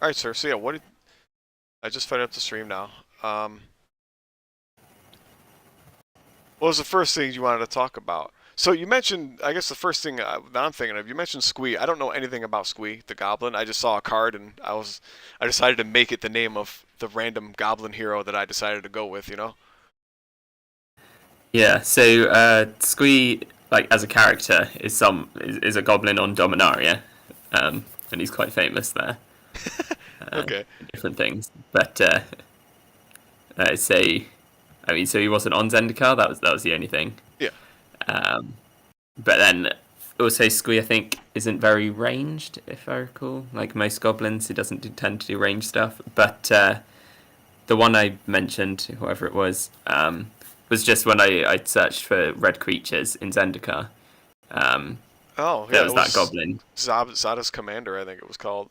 All right, sir. So yeah, I just fired up the stream now. What was the first thing you wanted to talk about? So you mentioned, I guess the first thing that I'm thinking of, you mentioned Squee. I don't know anything about Squee, the goblin. I just saw a card and I decided to make it the name of the random goblin hero that I decided to go with. You know? Yeah, so Squee, like as a character, is a goblin on Dominaria, and he's quite famous there. Okay. For different things, but so I mean, so he wasn't on Zendikar. That was the only thing. Yeah. Um, but then also Squee, I think, isn't very ranged, if I recall. Like most goblins, he doesn't tend to do range stuff. But the one I mentioned, whoever it was just when I searched for red creatures in Zendikar. Um, Oh there yeah, it was that was goblin. Zada's Commander, I think it was called.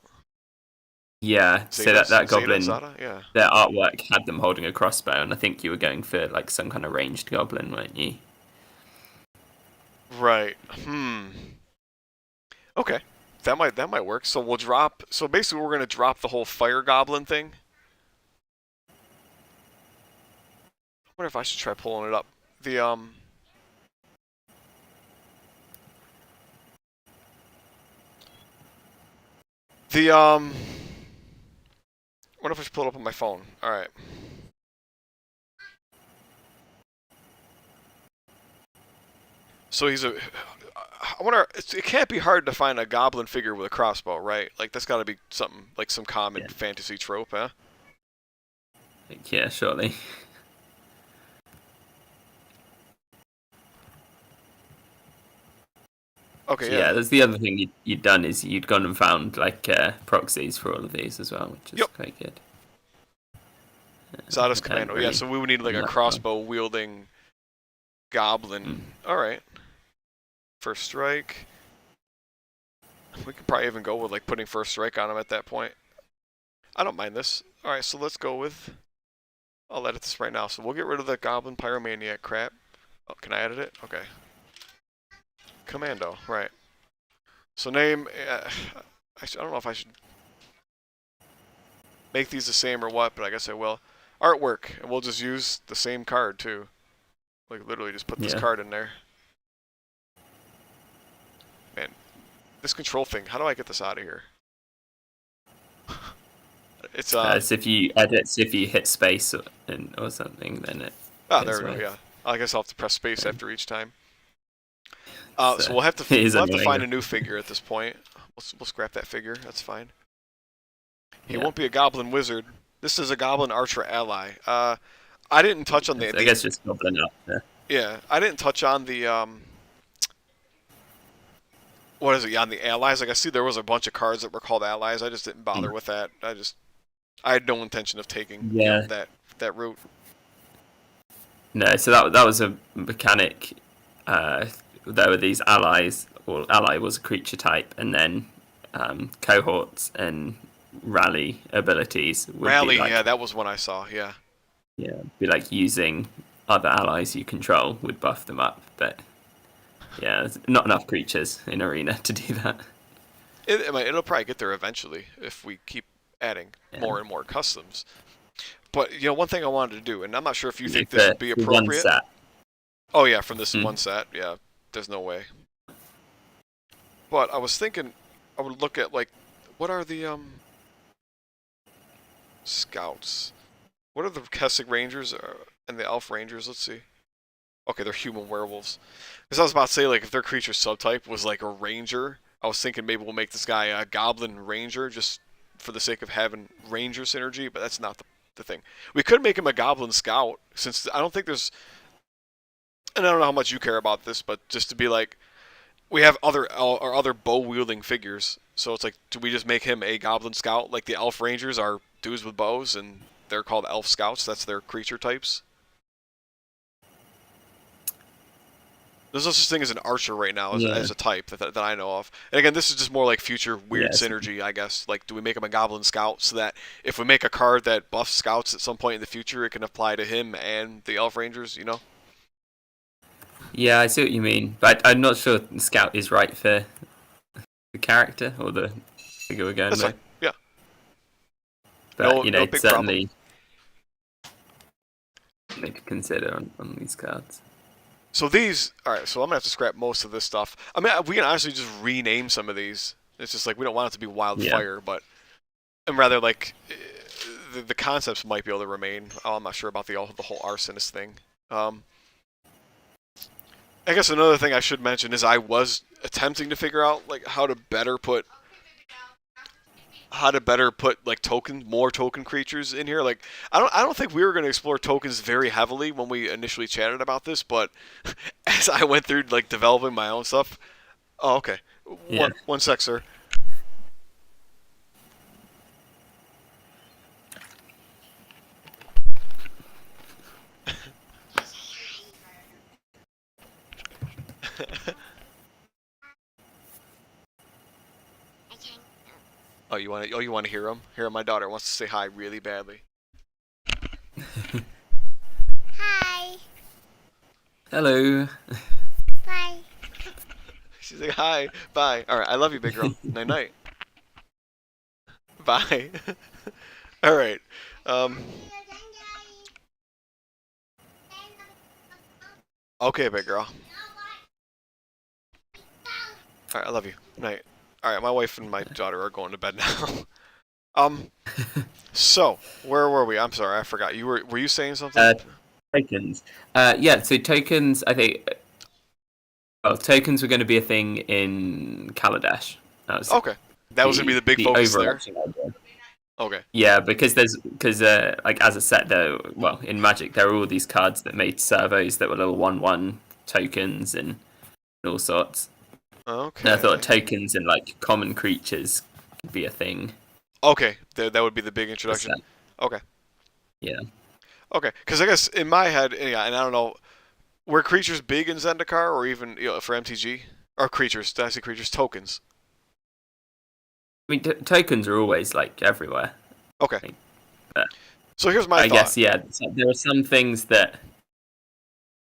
Yeah, so Zeta, that Zeta, goblin, Zada, yeah. their artwork had them holding a crossbow, and I think you were going for like some kind of ranged goblin, weren't you? Right. Okay. That might work. So we'll drop. So basically, we're gonna drop the whole fire goblin thing. I wonder if I should try pulling it up. The the What if I should pull it up on my phone? All right. So he's a. I wonder. It can't be hard to find a goblin figure with a crossbow, right? Like that's got to be something like some common Yeah, fantasy trope, huh? yeah, surely. Okay, So yeah. yeah, there's the other thing you'd done is you'd gone and found like proxies for all of these as well, which is Yep. quite good. Zada's I hadn't Commando. Yeah. really So we would need like done a that before. crossbow wielding goblin. Mm. All right. First strike. We could probably even go with like putting first strike on him at that point. I don't mind this. All right, so let's go with. I'll edit this right now. So we'll get rid of the Goblin Pyromaniac crap. Oh, can I edit it? Okay. Commando, right. So name. I don't know if I should make these the same or what, but I guess I will. Artwork, and we'll just use the same card too. Like literally, just put this Yeah. card in there. Man, this control thing. How do I get this out of here? It's So if you hit space or something, then it Ah, there goes we go. away. Yeah. I guess I'll have to press space Yeah. after each time. So So we'll have to it is we'll have to find annoying. a new figure at this point. We'll scrap that figure. That's fine. He Yeah. won't be a goblin wizard. This is a goblin archer ally. I didn't touch on I guess just goblin up. Yeah. yeah. I didn't touch on the what is it? Yeah, on the allies. Like I see there was a bunch of cards that were called allies. I just didn't bother Mm. with that. I had no intention of taking Yeah. that route. No, so that was a mechanic. There were these allies, or ally was a creature type, and then cohorts and rally abilities would be Rally. like, Yeah, that was one I saw. Yeah. yeah, be like using other allies you control would buff them up. But yeah, there's not enough creatures in arena to do that. I mean, it'll probably get there eventually if we keep adding Yeah. more and more customs. But one thing I wanted to do, and I'm not sure if you think this For, would be for one appropriate. set. Oh yeah, from this Mm. one set, yeah, there's no way. But I was thinking, I would look at like, what are the scouts? What are the Kessick Rangers and the Elf Rangers? Let's see. Okay, they're human werewolves. Because I was about to say, like, if their creature subtype was like a ranger, I was thinking maybe we'll make this guy a goblin ranger just for the sake of having ranger synergy, but that's not the thing. We could make him a goblin scout, since I don't think there's. And I don't know how much you care about this, but just to be like, we have other bow wielding figures, so it's like, do we just make him a goblin scout? Like the elf rangers are dudes with bows, and they're called elf scouts. That's their creature types. There's no such thing as an archer right now Yeah. as a type that I know of. And again, this is just more like future weird Yes. synergy, I guess. Like, do we make him a goblin scout so that if we make a card that buffs scouts at some point in the future, it can apply to him and the elf rangers? Yeah, I see what you mean, but I'm not sure the scout is right for the character or the figure we're going That's with. fine. Yeah. But no it's big problem. certainly something to consider on these cards. So these, all right. So I'm gonna have to scrap most of this stuff. I mean, we can honestly just rename some of these. It's just like we don't want it to be Yeah. wildfire, but and rather like the concepts might be able to remain. Oh, I'm not sure about the whole arsonist thing. Um, I guess another thing I should mention is I was attempting to figure out like how to better put like more token creatures in here. Like I don't think we were going to explore tokens very heavily when we initially chatted about this, but as I went through like developing my own stuff. Oh, okay. Yeah. One sec, sir. You want to hear him? Here, my daughter wants to say hi really badly. Hi. Hello. Bye. She's like, hi, bye. All right, I love you, big girl. Night night. Bye. All right. Okay, big girl. All right, I love you. Night. All right, my wife and my daughter are going to bed now. So where were we? I'm sorry, I forgot. Were you saying something? Tokens. Yeah. So tokens, I think. Well, tokens were going to be a thing in Kaladesh. Okay, that was gonna be the big focus there. Idea. Okay. Yeah, because like as a set though, well, in Magic there are all these cards that made servos that were little 1/1 tokens and all sorts. Okay. And I thought tokens and like common creatures could be a thing. Okay, that would be the big introduction. Okay. Yeah. Okay, because I guess in my head, yeah, and I don't know, were creatures big in Zendikar or even for MTG or creatures? Did I say creatures? Tokens. I mean, tokens are always like everywhere. Okay. But so here's my thought. I guess yeah, there are some things that.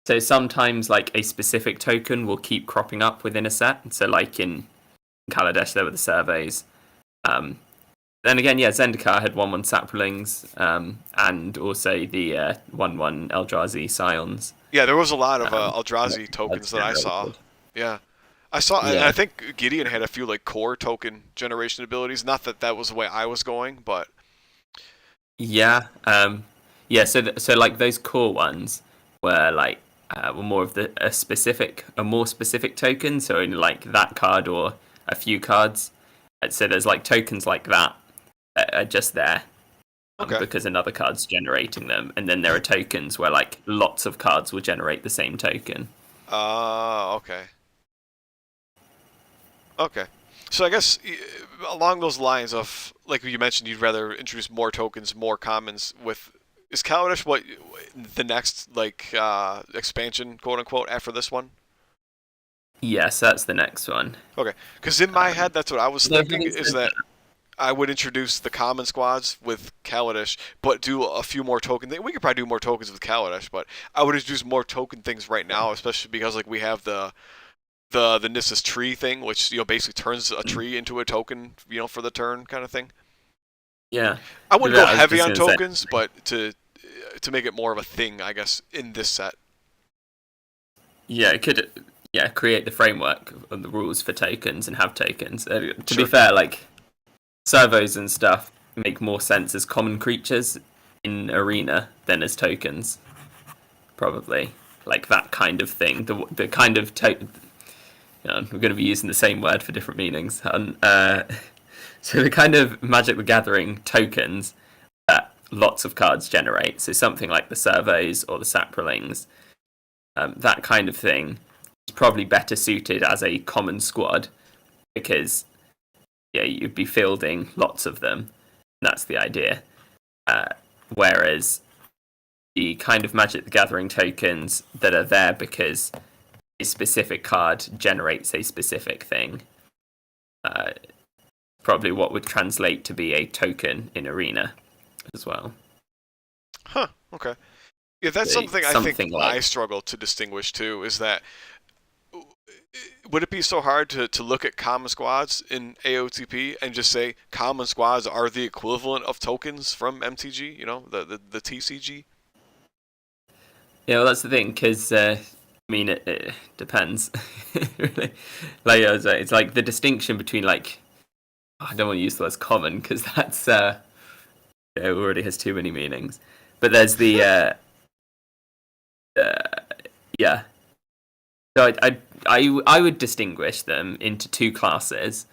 So sometimes like a specific token will keep cropping up within a set. So like in Kaladesh there were the surveys. Then again, yeah, Zendikar had 1/1 saplings, and also the 1/1 Eldrazi scions. Yeah, there was a lot of Eldrazi tokens that I saw. Yeah. I saw, and I think Gideon had a few like core token generation abilities. Not that that was the way I was going, but yeah, yeah. So like those core ones were like were more of a more specific token. So only like that card or a few cards. So there's like tokens like that are just there because another card's generating them, and then there are tokens where like lots of cards will generate the same token. Okay. Okay. So I guess along those lines of, like you mentioned, you'd rather introduce more tokens, more commons with... Is Kaladesh what the next like expansion, quote unquote, after this one? Yes, that's the next one. Okay, because in my head, that's what I was thinking, is that I would introduce the common squads with Kaladesh, but do a few more token things. We could probably do more tokens with Kaladesh, but I would introduce more token things right now, especially because like we have the Nissa's tree thing, which basically turns a tree into a token, for the turn kind of thing. Yeah, I wouldn't go heavy on tokens, but to make it more of a thing, I guess, in this set. Yeah, it could. Yeah, create the framework and the rules for tokens and have tokens. To be fair, like servos and stuff make more sense as common creatures in Arena than as tokens. Probably like that kind of thing. The kind of we're going to be using the same word for different meanings. So the kind of Magic the Gathering tokens that lots of cards generate. So something like the servos or the saplings, that kind of thing is probably better suited as a common squad because you'd be fielding lots of them. That's the idea. Whereas the kind of Magic the Gathering tokens that are there because a specific card generates a specific thing. Probably what would translate to be a token in Arena as well. Huh, okay. Yeah, that's something I think I struggle to distinguish too, is that would it be so hard to look at common squads in AOTP and just say common squads are the equivalent of tokens from MTG? You know, the TCG. Yeah, well, that's the thing, because I mean, it depends. Really, like I was like, it's like the distinction between like I don't want to use the word common because that's it already has too many meanings. But there's the uh, yeah. So I would distinguish them into two classes.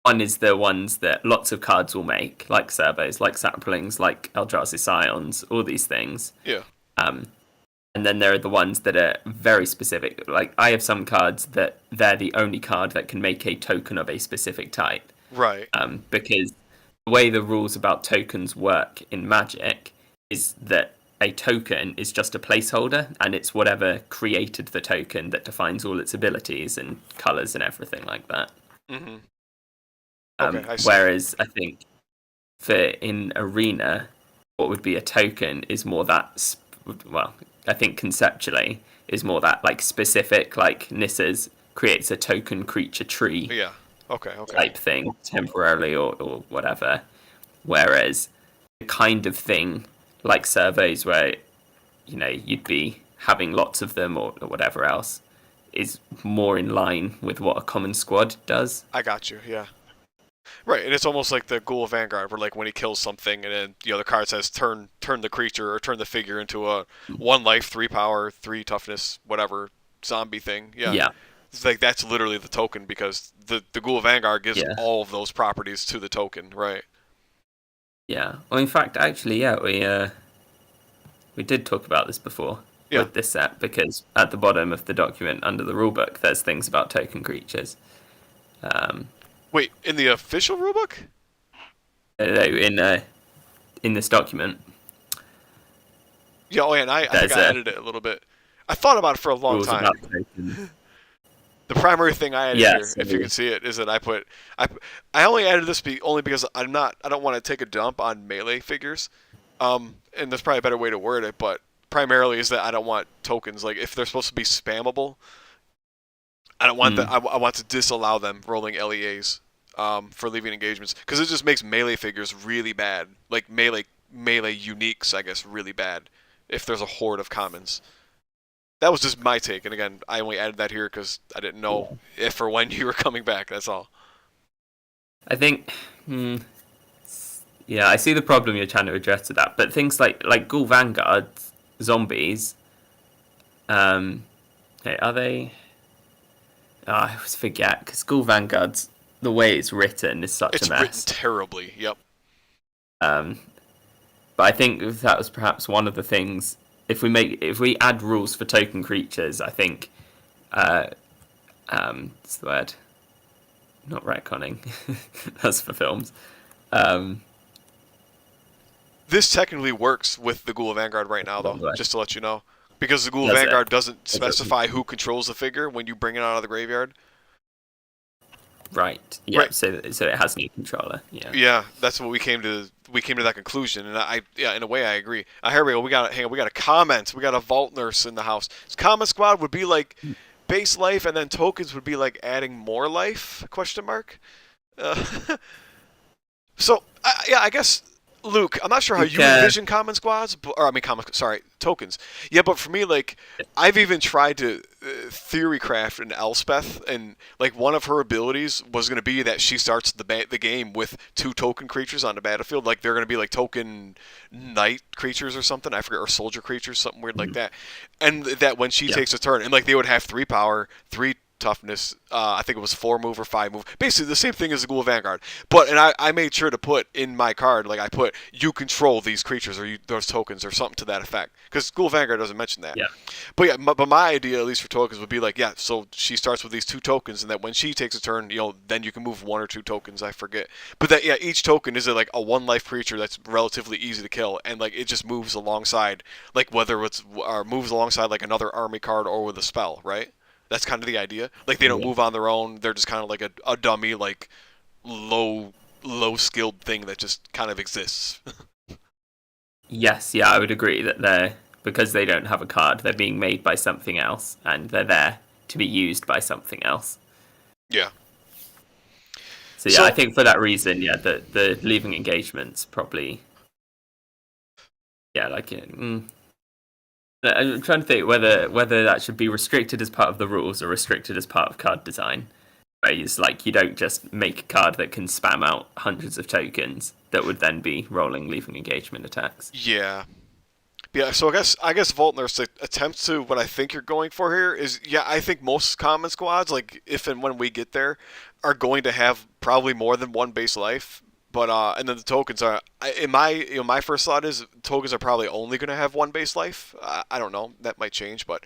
One is the ones that lots of cards will make, like Servos, like Saplings, like Eldrazi Scions, all these things. Yeah. Um, and then there are the ones that are very specific. Like I have some cards that they're the only card that can make a token of a specific type. Right. Because the way the rules about tokens work in Magic is that a token is just a placeholder, and it's whatever created the token that defines all its abilities and colors and everything like that. Mm-hmm. Okay, I see. Whereas I think for in Arena, what would be a token is more that. Well, I think conceptually is more that like specific, like Nissa's creates a token creature tree. Yeah. Okay. Okay. Type thing temporarily or whatever. Whereas the kind of thing like surveys where you'd be having lots of them or whatever else is more in line with what a common squad does. I got you. Yeah. Right, and it's almost like the Ghoul Vanguard, where like when he kills something, and then the card says turn the creature or turn the figure into a 1 life, 3 power, 3 toughness, whatever zombie thing. Yeah. Yeah. It's like that's literally the token because the Ghoul Vanguard gives Yeah. all of those properties to the token, right? Yeah. Well, in fact, actually, yeah, we did talk about this before Yeah. with this set because at the bottom of the document under the rulebook, there's things about token creatures. Wait, in the official rulebook? In this document, Yeah, oh yeah, and I think I edited it a little bit. I thought about it for a long rules time. about tokens. The primary thing I added Yeah, here, if you can see it, is that I only added this only because I don't want to take a dump on melee figures, and there's probably a better way to word it, but primarily is that I don't want tokens like if they're supposed to be spammable, I don't want that. I want to disallow them rolling LEAs for leaving engagements because it just makes melee figures really bad, like melee uniques, I guess, really bad if there's a horde of commons. That was just my take, and again, I only added that here because I didn't know if or when you were coming back. That's all. I think, yeah, I see the problem you're trying to address with that, but things like Ghoul Vanguard zombies, hey, are they? Oh, I always forget because Ghoul Vanguard's the way it's written is such It's a mess. written terribly. Yep. But I think that was perhaps one of the things. If we add rules for token creatures, I think, what's the word? Not retconning. That's for films. This technically works with the Ghoul Vanguard right now, though. Right. Just to let you know, because the Ghoul Does Vanguard it? doesn't specify who controls the figure when you bring it out of the graveyard. Right. Yeah. Right. So it has no controller. Yeah. Yeah, that's what we came to. We came to that conclusion, and in a way, I agree. Here we go. We got a comment. We got a vault nurse in the house. Common squad would be like base life, and then tokens would be like adding more life? Question mark. So I guess Luke, I'm not sure how you envision common squads, tokens. Yeah, but for me, like, I've even tried to theory craft an Elspeth, and like one of her abilities was going to be that she starts the game with 2 token creatures on the battlefield. Like they're going to be like token knight creatures or something. I forget, or soldier creatures, something weird like that. And that when she takes a turn, and like they would have 3 power, 3 toughness, I think it was 4 move or 5 move, basically the same thing as the Ghoul Vanguard, but I made sure to put in my card, like I put you control these creatures or those tokens or something to that effect, because Ghoul Vanguard doesn't mention that. But yeah, but my idea, at least for tokens, would be like, yeah, so she starts with these 2 tokens, and that when she takes a turn, then you can move 1 or 2 tokens, I forget, but that, yeah, each token is like a 1-life creature that's relatively easy to kill, and like it just moves alongside, like whether it's moves alongside like another army card or with a spell, right? That's kind of the idea. Like they don't move on their own. They're just kind of like a dummy, like low skilled thing that just kind of exists. Yes, yeah, I would agree that because they don't have a card, they're being made by something else, and they're there to be used by something else. Yeah. So yeah, I So think for that reason, yeah, the leaving engagements probably, yeah, like I'm trying to think whether that should be restricted as part of the rules or restricted as part of card design. It's like you don't just make a card that can spam out hundreds of tokens that would then be rolling leaving engagement attacks. yeah. Yeah, so I guess Voltner's attempt to what I think you're going for here is, yeah, I think most common squads, like if and when we get there, are going to have probably more than one base life. But and then the tokens are, in my my first thought is tokens are probably only going to have one base life. I don't know, that might change, but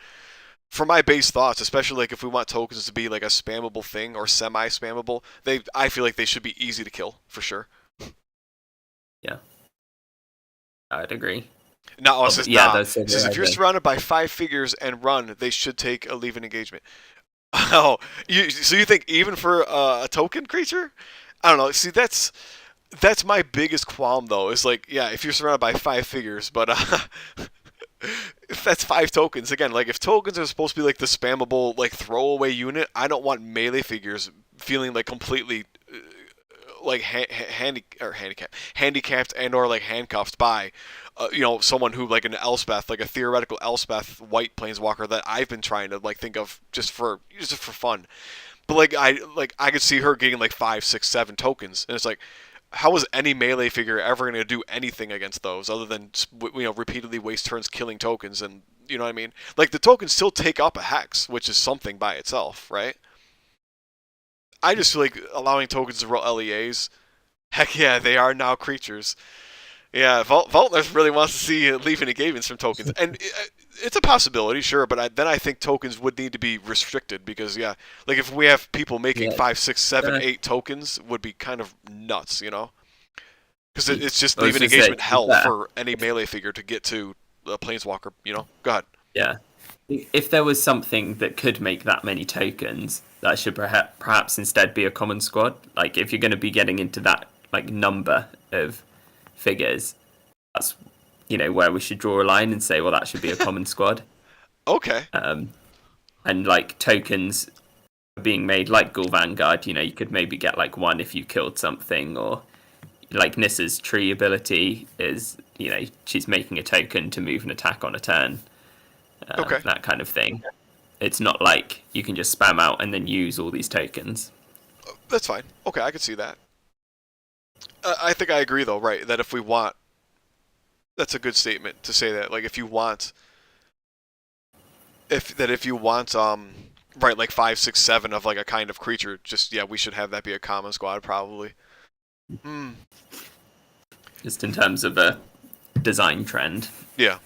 for my base thoughts, especially like if we want tokens to be like a spammable thing or semi-spammable, I feel like they should be easy to kill for sure. Yeah, I'd agree. Now, it Oh, says, yeah, nah. that's so It says if you're good. surrounded by 5 figures and run, they should take a leave an engagement. Oh, so you think even for a token creature? I don't know. See, that's my biggest qualm though. Is like, yeah, if you're surrounded by 5 figures, but if that's 5 tokens again, like if tokens are supposed to be like the spammable like throwaway unit, I don't want melee figures feeling like completely like handicapped and or like handcuffed by someone who like an Elspeth, like a theoretical Elspeth white planeswalker that I've been trying to like think of just for fun. But I could see her getting like 5, 6, 7 tokens, and it's like, how is any melee figure ever going to do anything against those other than repeatedly waste turns killing tokens? And you know what I mean? Like the tokens still take up a hex, which is something by itself, right? I just feel like allowing tokens to roll LEAs. Heck yeah, they are now creatures. Yeah, Vaultners really wants to see leaving engagements from tokens, and it's a possibility, sure. But then I think tokens would need to be restricted because, yeah, like if we have people making Yeah, 5, 6, 7, 8 tokens, would be kind of nuts, because it's just I was leaving just saying, engagement hell yeah, for any melee figure to get to a planeswalker. Go ahead. yeah. If there was something that could make that many tokens, that should perhaps instead be a common squad. Like if you're going to be getting into that like number of figures, that's where we should draw a line and say, well, that should be a common squad. Okay. And like tokens being made like Ghoul Vanguard, you could maybe get like one if you killed something, or like Nissa's tree ability is, she's making a token to move an attack on a turn, Okay. that kind of thing. It's not like you can just spam out and then use all these tokens. That's fine. Okay, I can see that. I think I agree though, right? That if we want, that's a good statement to say that. Like if you want right, like 5, 6, 7 of like a kind of creature, just yeah, we should have that be a common squad probably. Hmm. Just in terms of a design trend. Yeah.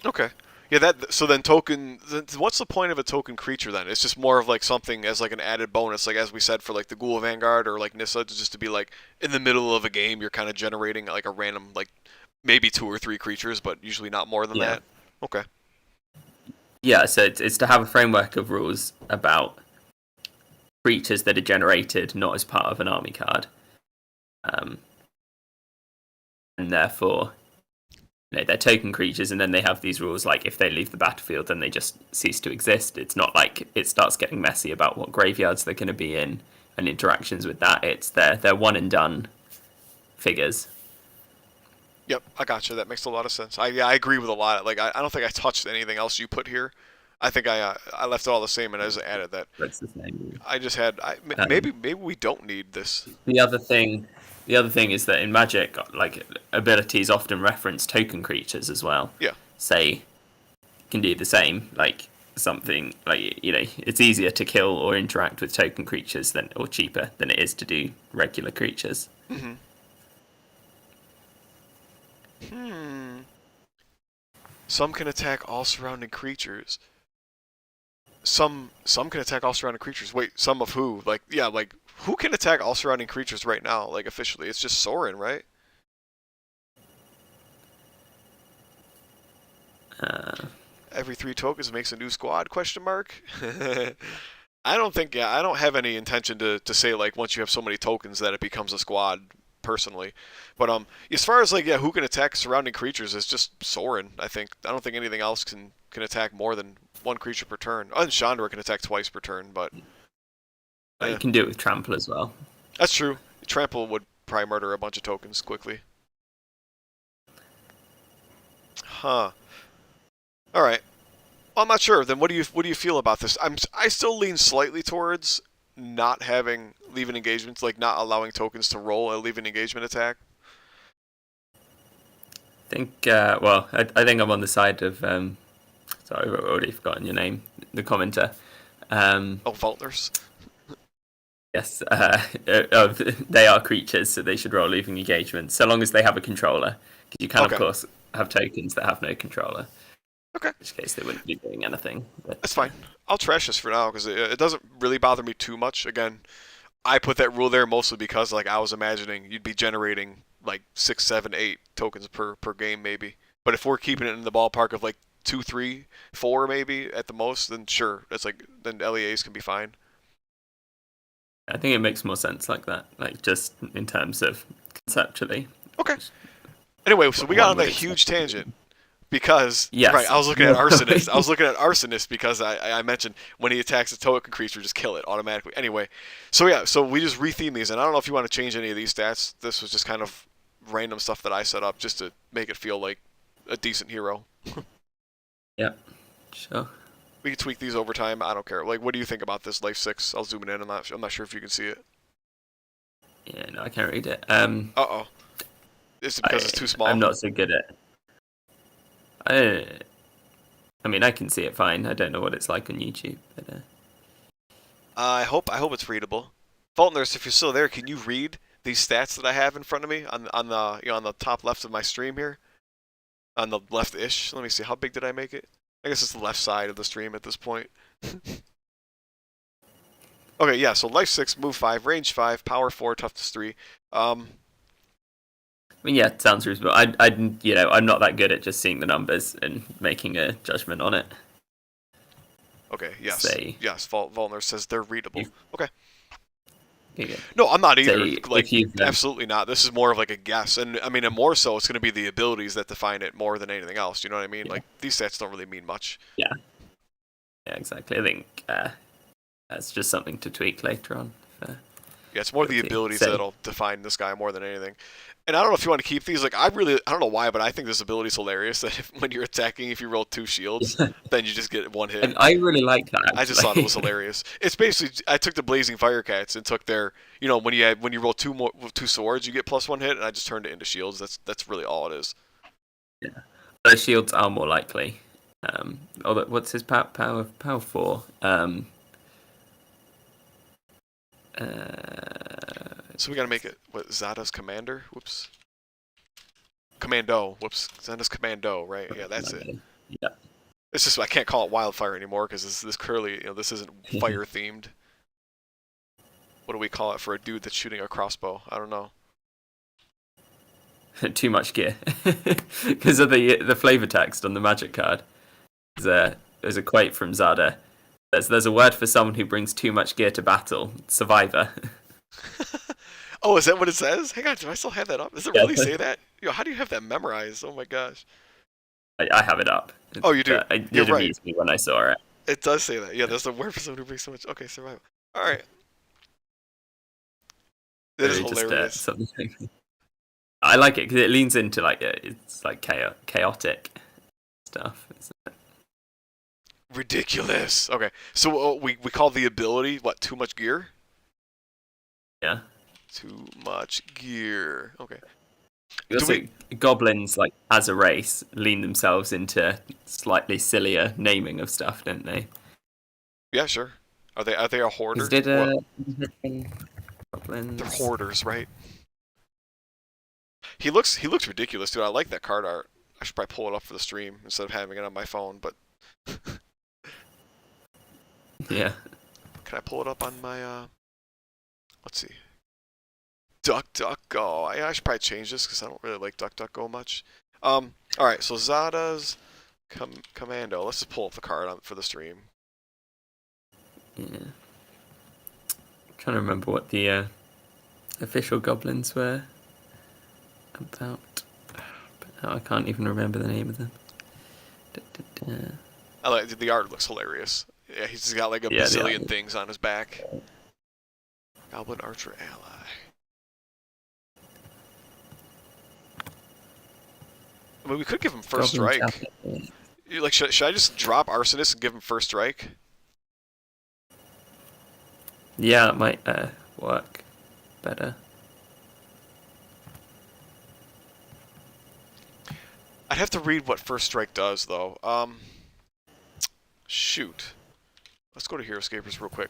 Okay. Yeah, so then what's the point of a token creature then? It's just more of like something as like an added bonus, like as we said for like the Ghoul Vanguard or like Nissa, just to be like in the middle of a game, you're kind of generating like a random like maybe 2 or 3 creatures, but usually not more than Yeah. that. Okay. Yeah, so it's to have a framework of rules about creatures that are generated not as part of an army card. And therefore, they're token creatures, and then they have these rules like if they leave the battlefield, then they just cease to exist. It's not like it starts getting messy about what graveyards they're going to be in and interactions with that. It's they're one and done figures. Yep, I gotcha. That makes a lot of sense. I agree with a lot. Like I don't think I touched anything else you put here. I think I left it all the same and I just added that. That's the same. I just had maybe we don't need this. The other thing is that in Magic, like abilities often reference token creatures as well. Yeah. Say, can do the same. Like something like it's easier to kill or interact with token creatures or cheaper than it is to do regular creatures. Mm-hmm. Some can attack all surrounding creatures. Some can attack all surrounding creatures. Wait, some of who? Like yeah, like who can attack all surrounding creatures right now? Like officially, it's just Sorin, right? Every 3 tokens makes a new squad? Question mark. I don't think. Yeah, I don't have any intention to say like once you have so many tokens that it becomes a squad personally. But as far as like yeah, who can attack surrounding creatures is just Sorin. I don't think anything else can can attack more than one creature per turn. And Chandra can attack twice per turn, but You can do it with trample as well. that's true. Trample would probably murder a bunch of tokens quickly. Huh. All right. Well, I'm not sure. Then what do you feel about this? I still lean slightly towards not having leave-in engagements, like not allowing tokens to roll a leave-in engagement attack. I think. I think I'm on the side of. Sorry, I've already forgotten your name. The commenter. Oh, Voltners. Yes, they are creatures, so they should roll leaving engagement, so long as they have a controller. Because you can, of course, have tokens that have no controller. Okay. In which case, they wouldn't be doing anything. But, That's fine. I'll trash this for now because it doesn't really bother me too much. Again, I put that rule there mostly because like I was imagining you'd be generating like 6, 7, 8 tokens per game maybe. But if we're keeping it in the ballpark of like 2, 3, 4 maybe at the most, then sure, that's like then LEAs can be fine. I think it makes more sense like that, like just in terms of conceptually. Okay. Anyway, so we got on that huge tangent because yes. right, I was looking at Arsonist. I was looking at Arsonist because I mentioned when he attacks a token creature, just kill it automatically. Anyway, so yeah, so we just retheme these, and I don't know if you want to change any of these stats. This was just kind of random stuff that I set up just to make it feel like a decent hero. Yeah, sure. We can tweak these over time. I don't care. Like, what do you think about this Life 6? I'll zoom it in. I'm not sure if you can see it. Yeah, no, I can't read it. Uh-oh. Is it because it's too small? I'm not so good at it. I mean, I can see it fine. I don't know what it's like on YouTube, but I hope it's readable. Faultners, if you're still there, can you read these stats that I have in front of me on the top left of my stream here? On the left-ish. Let me see. How big did I make it? I guess it's the left side of the stream at this point. Okay, yeah, so life 6, move 5, range 5, power 4, toughness 3. I mean, yeah, it sounds reasonable. I'm not that good at just seeing the numbers and making a judgment on it. Okay, yes. Yes, Volner says they're readable. Okay. Okay. No, I'm not either. So absolutely not. This is more of like a guess. And I mean, and more so, it's going to be the abilities that define it more than anything else. You know what I mean? Yeah. Like, these stats don't really mean much. Yeah. Yeah, exactly. I think that's just something to tweak later on. Yeah, it's more the abilities that'll define this guy more than anything. And I don't know if you want to keep these. Like, I don't know why, but I think this ability is hilarious. That when you're attacking, if you roll 2 shields, then you just get 1 hit. And I really like that. I just thought it was hilarious. It's basically I took the Blazing Firecats and took their, when you roll 2 swords, you get +1 hit, and I just turned it into shields. That's really all it is. Yeah, those shields are more likely. What's his power 4? So we gotta make it Zada's commander. Whoops. Commando. Whoops. Zada's commando. Right. Yeah, that's it. Yeah. It's just I can't call it wildfire anymore because this clearly this isn't fire themed. What do we call it for a dude that's shooting a crossbow? I don't know. Too much gear because of the flavor text on the magic card. There's a quote from Zada. There's a word for someone who brings too much gear to battle. Survivor. Oh, is that what it says? Hang on, do I still have that up? Does it really say that? How do you have that memorized? Oh my gosh. I have it up. Oh, you do? It did amuse me when I saw it. It does say that. Yeah, there's a word for someone who brings so much. Okay, survival. All right. That is hilarious. I like it because it leans into it's like chaotic stuff, isn't it? Ridiculous. Okay, so we call the ability what? Too much gear. Yeah. Too much gear. Okay. Also, goblins, as a race, lean themselves into slightly sillier naming of stuff, don't they? Yeah, sure. Are they a hoarder? Goblins? They're hoarders, right? He looks ridiculous, dude. I like that card art. I should probably pull it up for the stream instead of having it on my phone, but yeah. Can I pull it up on my let's see. DuckDuckGo. I should probably change this because I don't really like DuckDuckGo much. Alright, so Zada's Commando. Let's just pull up the card for the stream. Yeah. I'm trying to remember what the official goblins were about. But now I can't even remember the name of them. I like the art looks hilarious. Yeah, he's got like a Yeah, bazillion things on his back. Goblin Archer ally. I mean, we could give him first Goblin strike. Chapel. Like, should I just drop Arsonist and give him first strike? Yeah, that might work better. I'd have to read what first strike does, though. Shoot. Let's go to Hero Escapers real quick.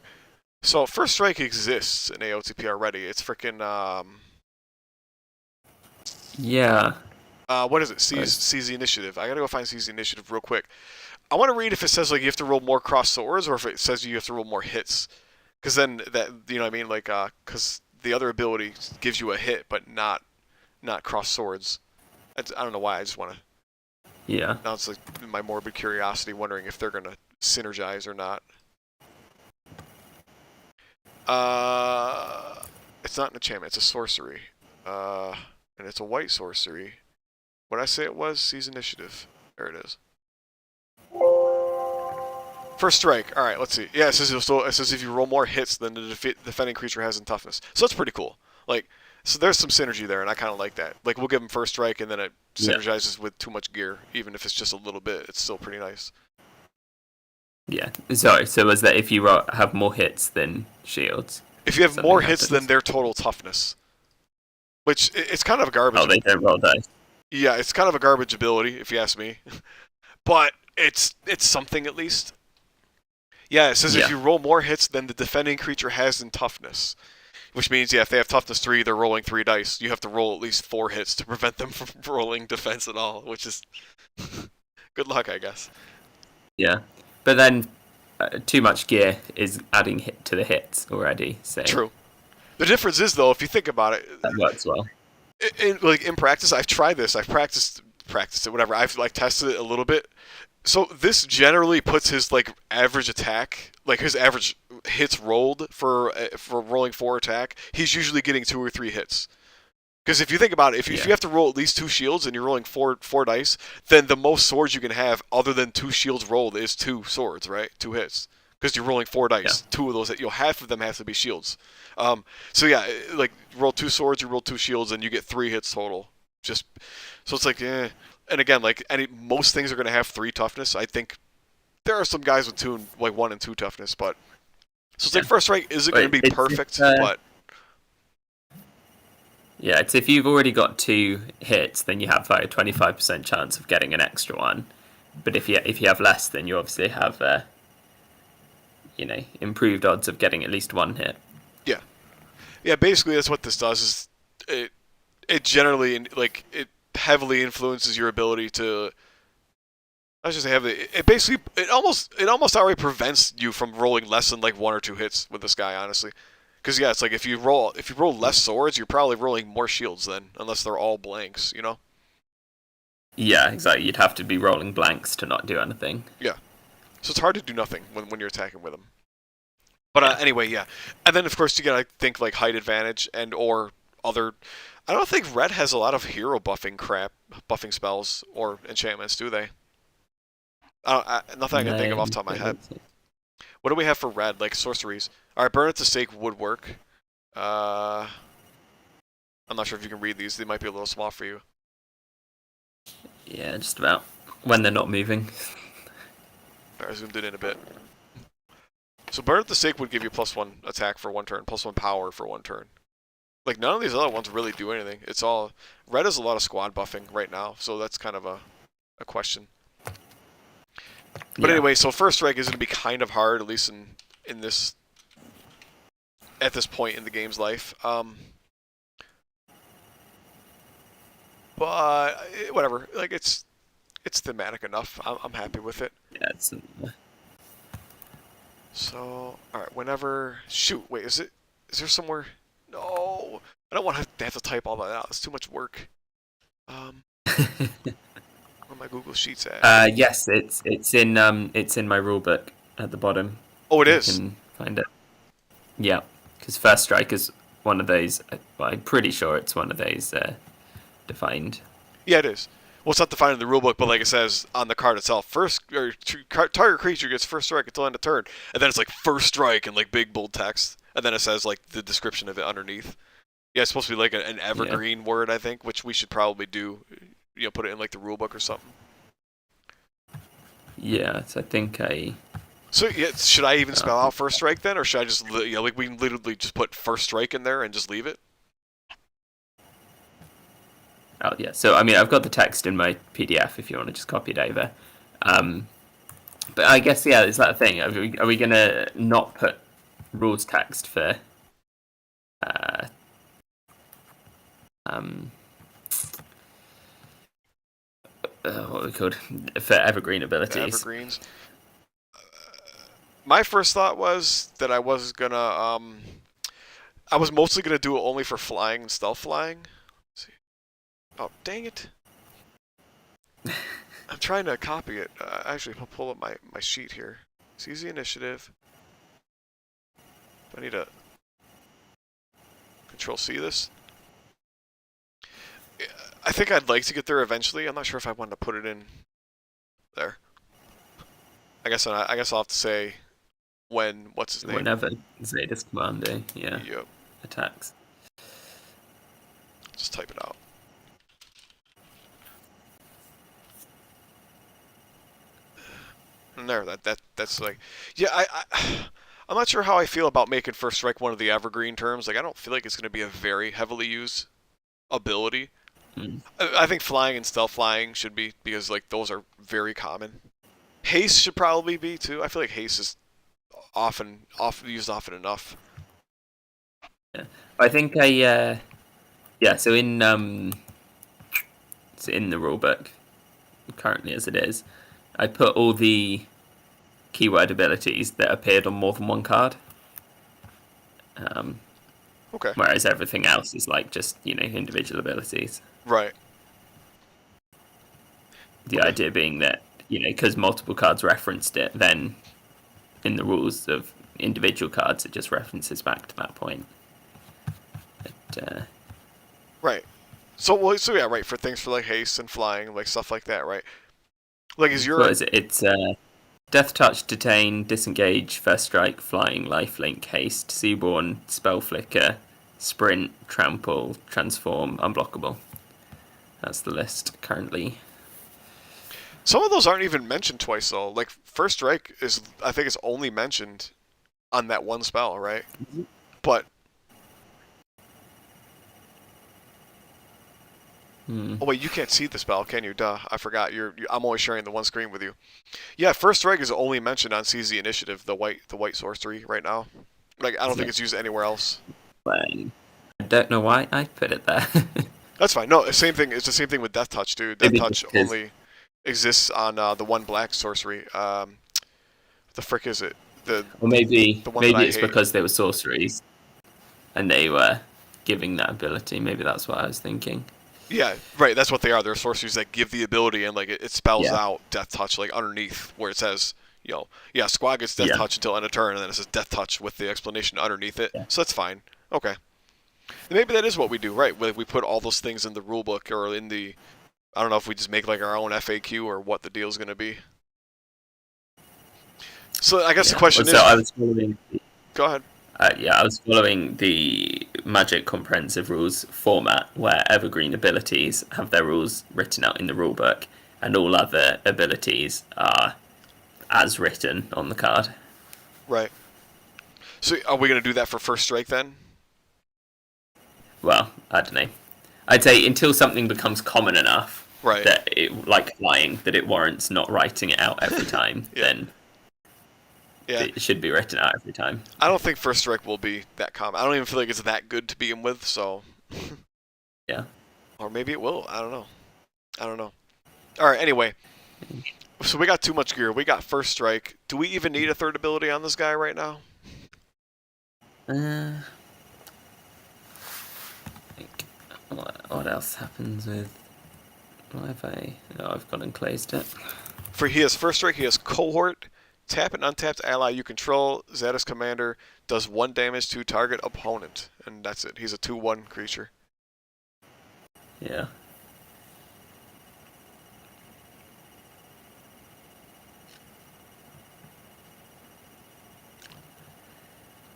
So, first strike exists in AOTP already. It's freaking, Yeah. what is it? Seize the Initiative. I gotta go find Seize the Initiative real quick. I want to read if it says, like, you have to roll more cross swords or if it says you have to roll more hits. Because then, that, you know what I mean? Like, because the other ability gives you a hit, but not cross swords. I don't know why, I just want to... Yeah. Now it's like my morbid curiosity wondering if they're going to synergize or not. It's not an enchantment, it's a sorcery. And it's a white sorcery. What did I say it was? Seize Initiative. There it is. First strike. All right, let's see. Yeah, it says if you roll more hits than the defending creature has in toughness. So that's pretty cool. Like, so there's some synergy there, and I kind of like that. Like, we'll give him first strike, and then it synergizes with too much gear, even if it's just a little bit. It's still pretty nice. Yeah. Sorry. So was that if you have more hits than shields? If you have more hits than their total toughness, which it's kind of a garbage. Oh, they don't roll dice. Yeah, it's kind of a garbage ability, if you ask me. But it's something at least. Yeah, it says if you roll more hits than the defending creature has in toughness. Which means, yeah, if they have toughness 3, they're rolling 3 dice. You have to roll at least 4 hits to prevent them from rolling defense at all, which is good luck, I guess. Yeah, but then too much gear is adding hit to the hits already. So True. The difference is, though, if you think about it, that works well. In practice, I've tried this. I've practiced it, whatever. I've like tested it a little bit. So this generally puts his like average attack, like his average hits rolled for rolling 4 attack. He's usually getting 2 or 3 hits. Because if you think about it, if you have to roll at least 2 shields and you're rolling four dice, then the most swords you can have, other than 2 shields rolled, is 2 swords, right? 2 hits. Because you're rolling 4 dice. 2 of those, half of them have to be shields. So yeah, like roll 2 swords, you roll 2 shields, and you get 3 hits total. Just so it's like, eh. And again, like most things are going to have 3 toughness. I think there are some guys with 1 and 2 toughness, but so it's like first strike isn't going to be perfect, but yeah, it's if you've already got 2 hits, then you have like a 25% chance of getting an extra one. But if you have less, then you obviously have improved odds of getting at least 1 hit. Yeah. Basically, that's what this does. Is it generally it heavily influences your ability to. I was just heavily. It almost already prevents you from rolling less than like 1 or 2 hits with this guy, honestly. Because yeah, it's like if you roll less swords, you're probably rolling more shields then, unless they're all blanks, you know. Yeah, exactly. You'd have to be rolling blanks to not do anything. Yeah, so it's hard to do nothing when you're attacking with him. But anyway, yeah, and then of course you gotta think like height advantage and or other. I don't think red has a lot of hero buffing spells or enchantments, do they? Nothing I can think of off the top of my head. What do we have for red? Like sorceries. All right, burn at the stake would work. I'm not sure if you can read these. They might be a little small for you. Yeah, just about when they're not moving. I zoomed it in a bit. So burn at the stake would give you +1 attack for 1 turn, +1 power for 1 turn. Like none of these other ones really do anything. It's all red has a lot of squad buffing right now, so that's kind of a question. But anyway, so first strike is going to be kind of hard, at least in this at this point in the game's life. But whatever, like it's thematic enough. I'm happy with it. Yeah, it's. So all right, whenever shoot, wait, is there somewhere? No, I don't want to have to type all that out. It's too much work. Where are my Google Sheets at? Yes, it's in my rule book at the bottom. Oh, it is. You can find it. Yeah, because first strike is one of those. Well, I'm pretty sure it's one of those defined. Yeah, it is. Well, it's not defined in the rulebook, but like it says on the card itself, target creature gets first strike until end of turn, and then it's like first strike in like big bold text, and then it says like the description of it underneath. Yeah, it's supposed to be like an evergreen word, I think, which we should probably do. Put it in like the rulebook or something. Yeah, so I think I. So yeah, should I even spell out first strike then, or should I just like we can literally just put first strike in there and just leave it? Oh yeah. So I mean, I've got the text in my PDF if you want to just copy it over. But I guess yeah, is that a thing? Are we gonna not put rules text for uh, um, what are we called for evergreen abilities? The evergreens. My first thought was that I was gonna I was mostly gonna do it only for flying and stealth flying. Let's see. Oh dang it! I'm trying to copy it. Actually, I'll pull up my sheet here. Seize the initiative. Do I need to Control C this? I think I'd like to get there eventually. I'm not sure if I wanted to put it in there. I guess I'll have to say when what's his name? Whenever Zeta's commando, yeah, Yep. attacks. Just type it out. And there, that's like, yeah. I'm not sure how I feel about making first strike one of the evergreen terms. Like, I don't feel like it's going to be a very heavily used ability. I think flying and stealth flying should be, because like those are very common. Haste should probably be too. I feel like haste is often used often enough. Yeah, I think yeah. So in the rulebook currently as it is, I put all the keyword abilities that appeared on more than one card. Okay. Whereas everything else is like just individual abilities. Right. The idea being that because multiple cards referenced it, then in the rules of individual cards it just references back to that point. But, right. So yeah, right, for things for like haste and flying, like stuff like that, right? Like is your what is it? It's Death Touch, Detain, Disengage, First Strike, Flying, Lifelink, Haste, Seaborn, Spell Flicker, Sprint, Trample, Transform, Unblockable. That's the list currently. Some of those aren't even mentioned twice though. Like First Strike is, I think, it's only mentioned on that one spell, right? But oh wait, you can't see the spell, can you? Duh, I forgot. I'm only sharing the one screen with you. Yeah, First Strike is only mentioned on CZ Initiative, the white sorcery right now. Like I don't think it's used anywhere else. I don't know why I put it there. That's fine. No, same thing. It's the same thing with Death Touch, dude. Death Touch only exists on the one black sorcery. The frick is it? Maybe it's hate. because they were sorceries, and they were giving that ability. Maybe that's what I was thinking. Yeah, right. That's what they are. They're sorceries that give the ability, and like it spells out Death Touch like underneath where it says, squad gets Death Touch until end of turn, and then it says Death Touch with the explanation underneath it. Yeah. So that's fine. Okay. And maybe that is what we do, right? We put all those things in the rulebook or in the. I don't know if we just make like our own FAQ or what the deal's going to be. So I guess the question is. I was following. Go ahead. I was following the Magic Comprehensive Rules format where evergreen abilities have their rules written out in the rulebook, and all other abilities are as written on the card. Right. So are we going to do that for First Strike then? Well, I don't know. I'd say until something becomes common enough, right, that it, like flying, that it warrants not writing it out every time, then it should be written out every time. I don't think First Strike will be that common. I don't even feel like it's that good to begin with, so. Yeah. Or maybe it will. I don't know. All right, anyway. So we got too much gear. We got First Strike. Do we even need a third ability on this guy right now? What else happens with... Why have I... No, I've gone and closed it. He has First Strike, he has Cohort. Tap an untapped ally you control. Zeta's commander does 1 damage to target opponent. And that's it. He's a 2/1 creature. Yeah.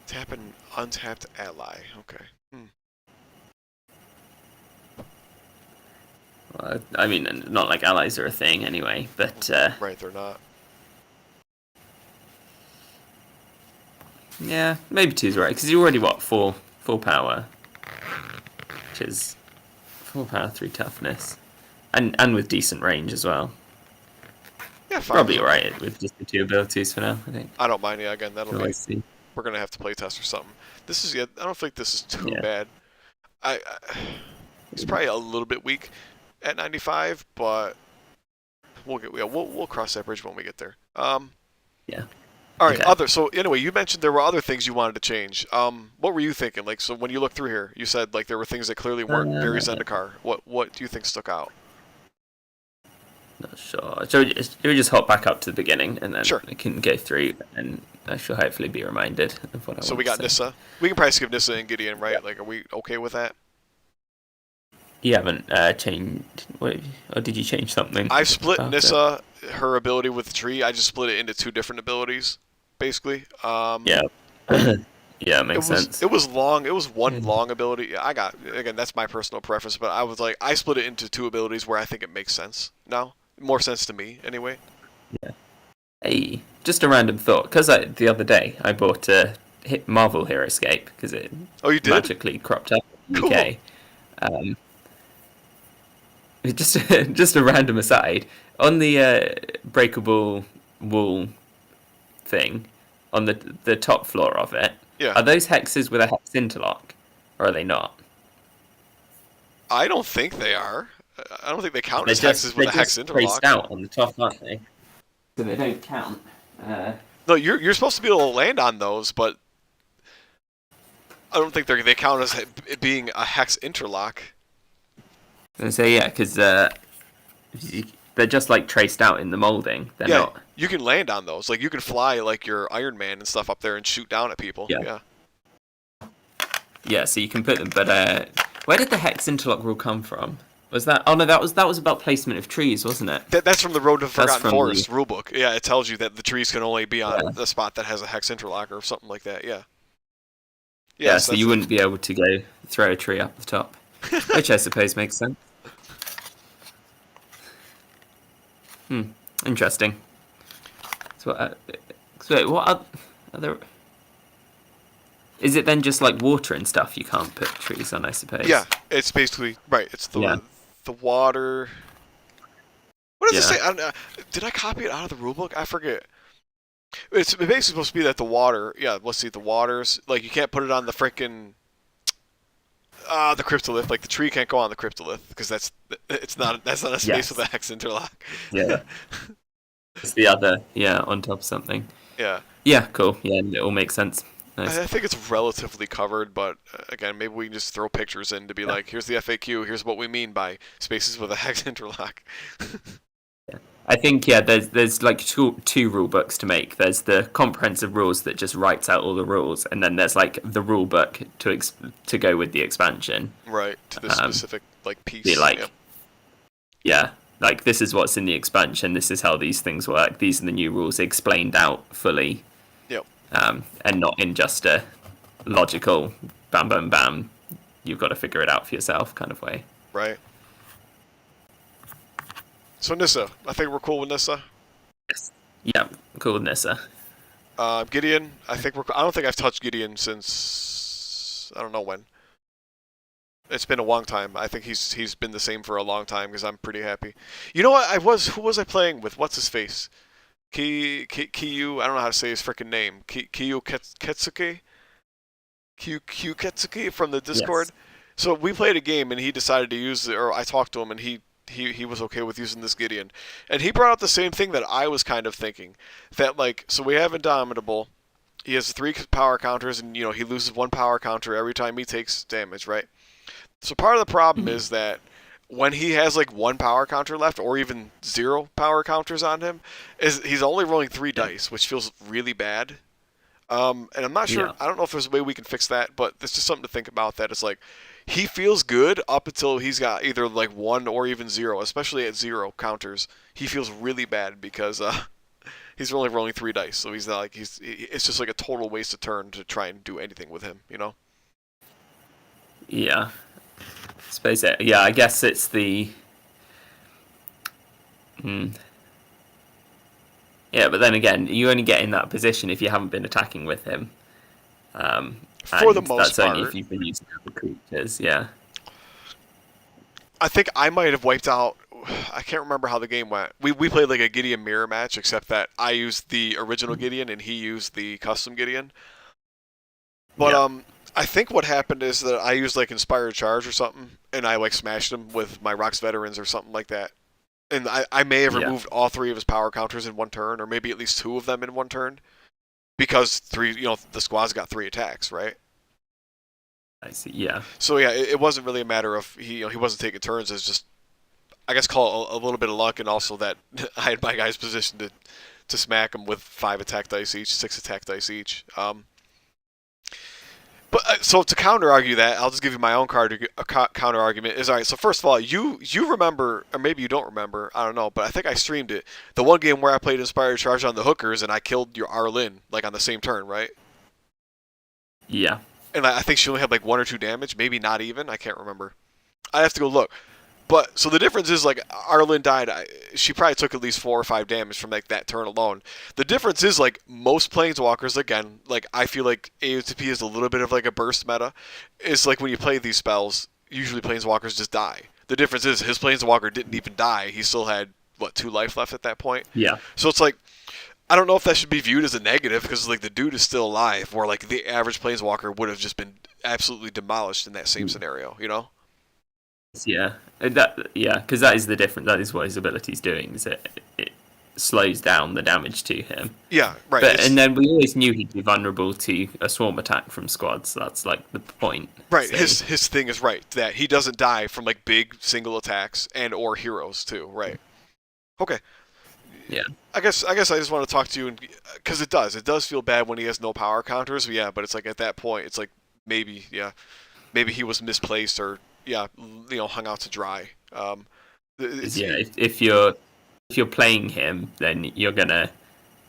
Tap an untapped ally. Okay. I mean, not like allies are a thing anyway, but Right, they're not. yeah, maybe two's right because you're already what four power, which is 4 power, 3 toughness, and with decent range as well. Yeah, fine. Probably alright with just the 2 abilities for now. I think. I don't mind. Yeah, again, that'll We'll be. always see. We're gonna have to play test or something. This is. Yeah, I don't think this is too Yeah. bad. I he's probably a little bit weak at 95, but we'll cross that bridge when we get there. Yeah. All right. Okay. So anyway, you mentioned there were other things you wanted to change. What were you thinking? Like, so when you look through here, you said like there were things that clearly weren't very Zendikar. What do you think stuck out? Not sure. So we just hop back up to the beginning, and then Sure. I can go through, and I shall hopefully be reminded of what I want. So we got to say. Nissa. We can probably skip Nissa and Gideon, right? Like, are we okay with that? You haven't changed, or did you change something? I've split after? Nissa, her ability with the tree. I just split it into 2 different abilities, basically. Yeah. Yeah, makes sense. It was long. It was one Yeah. long ability. Yeah, again, that's my personal preference, but I was like, I split it into 2 abilities where I think it makes sense now. More sense to me, anyway. Yeah. Hey, just a random thought. Because the other day I bought a Marvel Hero Escape because it Oh, you did? magically cropped up in the Cool. UK. Just a random aside on the breakable wall thing on the top floor of it. Yeah. Are those hexes with a hex interlock, or are they not? I don't think they are. I don't think they count They're as just hexes with a hex interlock. traced out on the top, aren't they? So they don't count. No, you're supposed to be able to land on those, but I don't think they count as it being a hex interlock. I say yeah, because they're just like traced out in the molding. They're Yeah, not. you can land on those. Like you can fly like your Iron Man and stuff up there and shoot down at people. Yeah. Yeah, so you can put them. But where did the hex interlock rule come from? Was that? Oh no, that was about placement of trees, wasn't it? That's from the Road to Forgotten from Forest rulebook. Yeah, it tells you that the trees can only be on Yeah. the spot that has a hex interlock or something like that. Yeah. Yeah, Yes, so you wouldn't be able to go throw a tree up the top, which I suppose makes sense. Interesting. So what other? Is it then just like water and stuff you can't put trees on? I suppose. Yeah, it's basically right. It's Yeah. the water. What does it Yeah. say? I don't know. Did I copy it out of the rulebook? I forget. It's basically supposed to be that the water. Yeah, let's see. The waters. Like you can't put it on the frickin' the cryptolith. Like the tree can't go on the cryptolith because that's not a space Yes. with a hex interlock. Yeah. It's the other. Yeah, on top of something. Yeah. Yeah. Cool. Yeah, it all makes sense. Nice. I think it's relatively covered, but again, maybe we can just throw pictures in to be like, here's the FAQ, here's what we mean by spaces with a hex interlock. I think there's like two rule books to make. There's the comprehensive rules that just writes out all the rules, and then there's like the rule book to go with the expansion. Right, to the specific like piece. Be like, Yep. yeah, like this is what's in the expansion. This is how these things work. These are the new rules explained out fully. Yep. And not in just a logical bam bam bam. You've got to figure it out for yourself kind of way. Right. So Nissa, I think we're cool with Nissa. Yes. Yeah, cool with Nissa. Gideon, I don't think I've touched Gideon since I don't know when. It's been a long time. I think he's been the same for a long time because I'm pretty happy. You know what? Who was I playing with? What's his face? Kiyu. I don't know how to say his freaking name. Kiyu Ketsuke. Q Ketsuke from the Discord. Yes. So we played a game and he decided to use it, or I talked to him and he was okay with using this Gideon. And he brought up the same thing that I was kind of thinking. That like, so we have Indomitable. He has 3 power counters and he loses 1 power counter every time he takes damage, right? So part of the problem is that when he has like 1 power counter left or even 0 power counters on him, he's only rolling 3 dice, which feels really bad. And I'm not sure, Yeah. I don't know if there's a way we can fix that, but there's just something to think about that. It's like, he feels good up until he's got either like 1 or even 0, especially at 0 counters. He feels really bad because He's only rolling 3 dice, so he's not like it's just like a total waste of turn to try and do anything with him, you know? Yeah. Suppose it. Yeah, I guess it's the. Hmm. Yeah, but then again, you only get in that position if you haven't been attacking with him, For the and most that's only if part, you've been using other creatures. Yeah. I think I might have wiped out. I can't remember how the game went. We played like a Gideon mirror match, except that I used the original Gideon and he used the custom Gideon. But Yeah. I think what happened is that I used like Inspired Charge or something, and I like smashed him with my Rocks Veterans or something like that. And I may have Yeah. removed all 3 of his power counters in one turn, or maybe at least 2 of them in one turn, because the squad's got 3 attacks, right? I see. Yeah. So yeah, it wasn't really a matter of he wasn't taking turns. It's just I guess call it a little bit of luck, and also that I had my guys positioned to smack him with 5 attack dice each, 6 attack dice each. But so to counter argue that, I'll just give you my own counter argument. Is all right. So first of all, you remember, or maybe you don't remember, I don't know, but I think I streamed it. The one game where I played Inspired Charge on the hookers and I killed your Arlinn like on the same turn, right? Yeah. And I think she only had like 1 or 2 damage, maybe not even. I can't remember. I have to go look. But so the difference is like Arlinn died. She probably took at least 4 or 5 damage from like that turn alone. The difference is like most Planeswalkers, again, like I feel like AOTP is a little bit of like a burst meta. It's like when you play these spells, usually Planeswalkers just die. The difference is his Planeswalker didn't even die. He still had what 2 life left at that point. Yeah. So it's like I don't know if that should be viewed as a negative because like the dude is still alive, where like the average Planeswalker would have just been absolutely demolished in that same scenario, you know? Yeah. Because that is the difference. That is what his ability's doing. Is it slows down the damage to him. Yeah, right. But and then we always knew he'd be vulnerable to a swarm attack from squads. That's like the point. Right, So, his thing is right that he doesn't die from like big single attacks and or heroes too. Right. Okay. yeah. I guess I just want to talk to you because it does feel bad when he has no power counters. But yeah, but it's like at that point it's like maybe maybe he was misplaced or hung out to dry. Yeah. If you're playing him, then you're gonna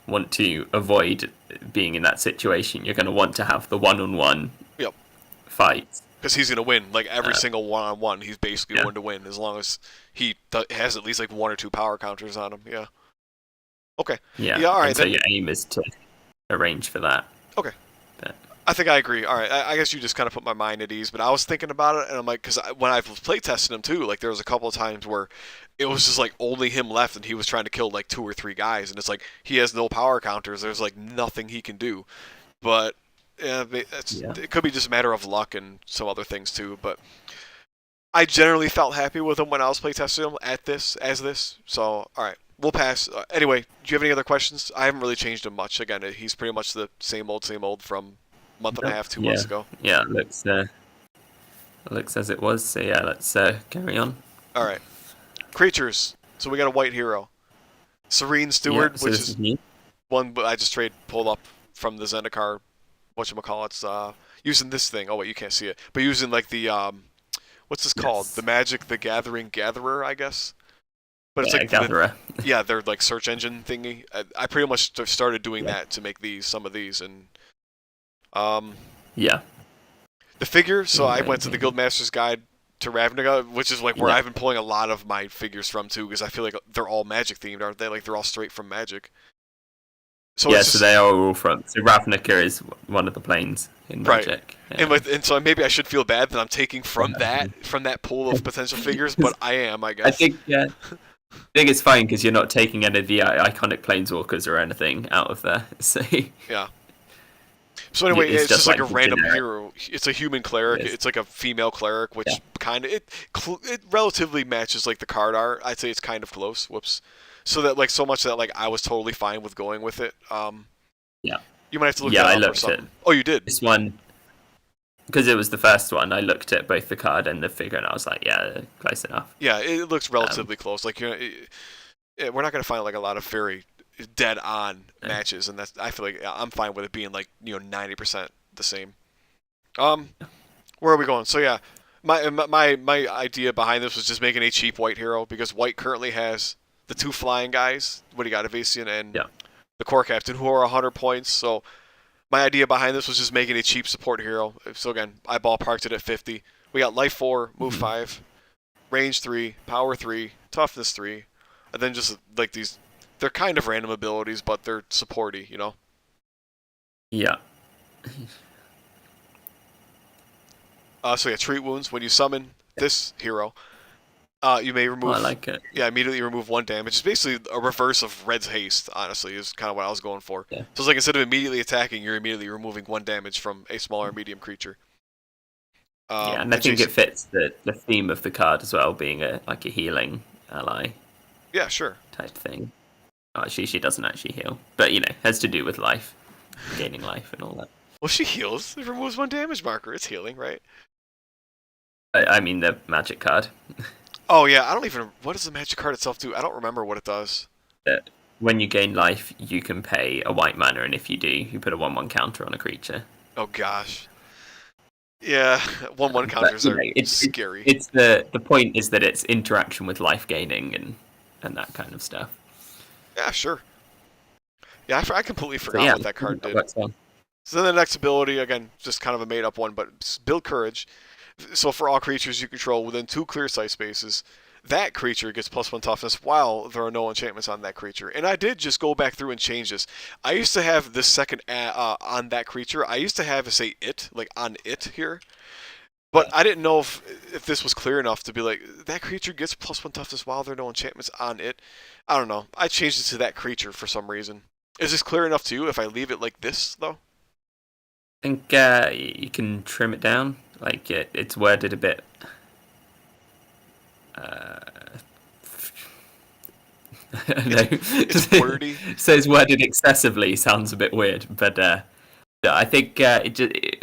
want to avoid being in that situation. You're gonna want to have the one-on-one Yep. fight. Because he's gonna win like every single one-on-one. He's basically Yeah. going to win as long as he has at least like 1 or 2 power counters on him. Yeah. Okay. Yeah. Yeah. All right. And so your aim is to arrange for that. Okay. But, I think I agree. All right, I guess you just kind of put my mind at ease. But I was thinking about it, and I'm like, because when I was play testing him too, like there was a couple of times where it was just like only him left, and he was trying to kill like 2 or 3 guys, and it's like he has no power counters. There's like nothing he can do. But yeah, it could be just a matter of luck and some other things too. But I generally felt happy with him when I was play testing him as this. So all right, we'll pass. Anyway, do you have any other questions? I haven't really changed him much. Again, he's pretty much the same old from month and a half, 2 months ago. Yeah, it looks as it was. So yeah, let's carry on. All right, creatures. So we got a white hero, Serene Steward, Yeah, so which this is me. one I just pulled up from the Zendikar. Whatchamacallits, using this thing. Oh wait, you can't see it, but using like the what's this called? Yes. The Magic the Gathering Gatherer, I guess. But it's Yeah, like gatherer. their like search engine thingy. I pretty much started doing that to make some of these, and Yeah. the figure. So I Okay, went to the yeah. Guildmaster's Guide to Ravnica, which is like where Yeah. I've been pulling a lot of my figures from too, because I feel like they're all Magic themed, aren't they? Like they're all straight from Magic. So Yeah, it's so just, they are all from. So Ravnica is one of the planes in right. Magic. And so maybe I should feel bad that I'm taking from that pool of potential figures, but I am, I guess. I think it's fine because you're not taking any of the iconic planeswalkers or anything out of there. So Yeah. So anyway, it's just like a random generic. hero. It's a human cleric. It is. It's like a female cleric, which kind of it relatively matches like the card art. I'd say it's kind of close. Whoops. So that like so much that like I was totally fine with going with it. Yeah. You might have to look Yeah, that I up or looked something. at Oh, you did. this one because it was the first one. I looked at both the card and the figure, and I was like, yeah, close enough. Yeah, it looks relatively close. Like we're not gonna find like a lot of very dead on matches, and I feel like I'm fine with it being like 90% the same. Where are we going? So yeah, my idea behind this was just making a cheap white hero because white currently has the 2 flying guys. What do you got, Evasian and the core captain, who are 100 points. So my idea behind this was just making a cheap support hero. So again, I ballparked it at 50. We got life 4, move 5, range 3, power 3, toughness 3, and then just like these, they're kind of random abilities, but they're supporty, you know? Yeah. So yeah, treat wounds. When you summon this hero, you may remove. I like it. Yeah, immediately remove 1 damage. It's basically a reverse of Red's haste. Honestly, is kind of what I was going for. Yeah. So it's like instead of immediately attacking, you're immediately removing 1 damage from a small or medium creature. Yeah, and I think it fits the theme of the card as well, being a healing ally. Yeah, sure. Type thing. Actually, she doesn't actually heal, but has to do with life, gaining life, and all that. Well, she heals. It removes 1 damage marker. It's healing, right? I mean the magic card. Oh yeah, I don't even. What does the magic card itself do? I don't remember what it does. That when you gain life, you can pay a white mana, and if you do, you put a 1/1 counter on a creature. Oh gosh. Yeah, 1/1 counters are scary. It's the point is that it's interaction with life gaining and that kind of stuff. Yeah, sure. Yeah, I completely forgot what that card did. Well. So then the next ability, again, just kind of a made-up one, but build Courage. So for all creatures you control within 2 clear sight spaces, that creature gets +1 toughness while there are no enchantments on that creature. And I did just go back through and change this. I used to have this second on that creature. I used to have, say, it, like on it here. But I didn't know if this was clear enough to be like, that creature gets +1 toughness while there are no enchantments on it. I don't know. I changed it to that creature for some reason. Is this clear enough to you if I leave it like this, though? I think you can trim it down. Like it's worded a bit. I don't know. It's wordy. Says worded excessively sounds a bit weird, but I think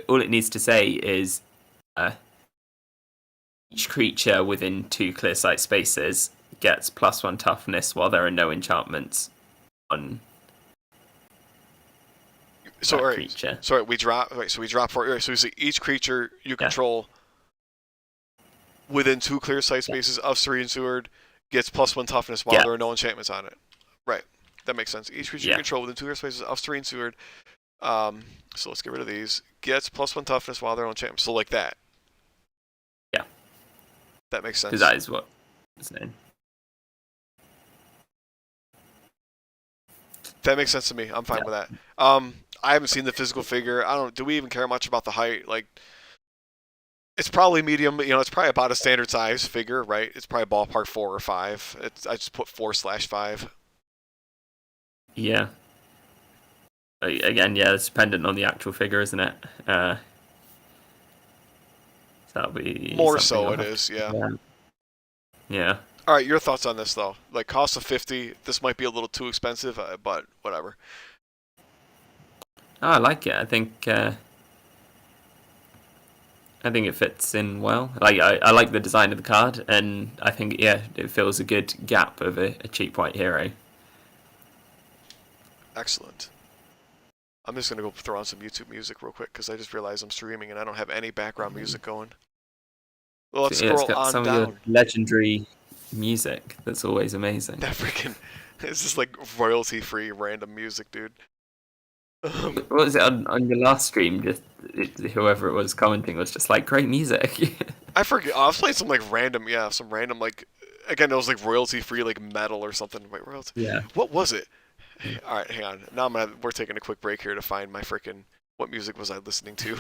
all it needs to say is each creature within 2 clear sight spaces gets +1 toughness while there are no enchantments on. So all right, creature. Sorry, we drop. Right, so we drop 4. Right, so we say each creature you control within 2 clear sight spaces of Serene Seward gets +1 toughness while there are no enchantments on it. Right, that makes sense. Each creature you control within 2 clear spaces of Serene Seward. So let's get rid of these. Gets +1 toughness while there are no enchantments. So like that. Yeah, that makes sense. Because that is what his name. That makes sense to me. I'm fine with that. I haven't seen the physical figure. I don't. Do we even care much about the height? Like, it's probably medium. It's probably about a standard size figure, right? It's probably ballpark 4 or 5. I just put 4/5. Yeah. Again, it's dependent on the actual figure, isn't it? So that'll be more so. It is, yeah. Yeah. All right, your thoughts on this though? Like cost of 50. This might be a little too expensive, but whatever. Oh, I like it. I think it fits in well. Like I like the design of the card, and I think it fills a good gap of a cheap white hero. Excellent. I'm just gonna go throw on some YouTube music real quick because I just realized I'm streaming and I don't have any background music going. Well, let's scroll it's got on some down. Of your legendary music that's always amazing. That freaking, it's just like royalty-free random music, dude. What was it on your last stream? Just whoever it was commenting was just like, great music. I forget. I was playing some like random, some random like, again, it was like royalty-free like metal or something. Wait, royalty? Yeah. What was it? All right, hang on. Now we're taking a quick break here to find my freaking, what music was I listening to?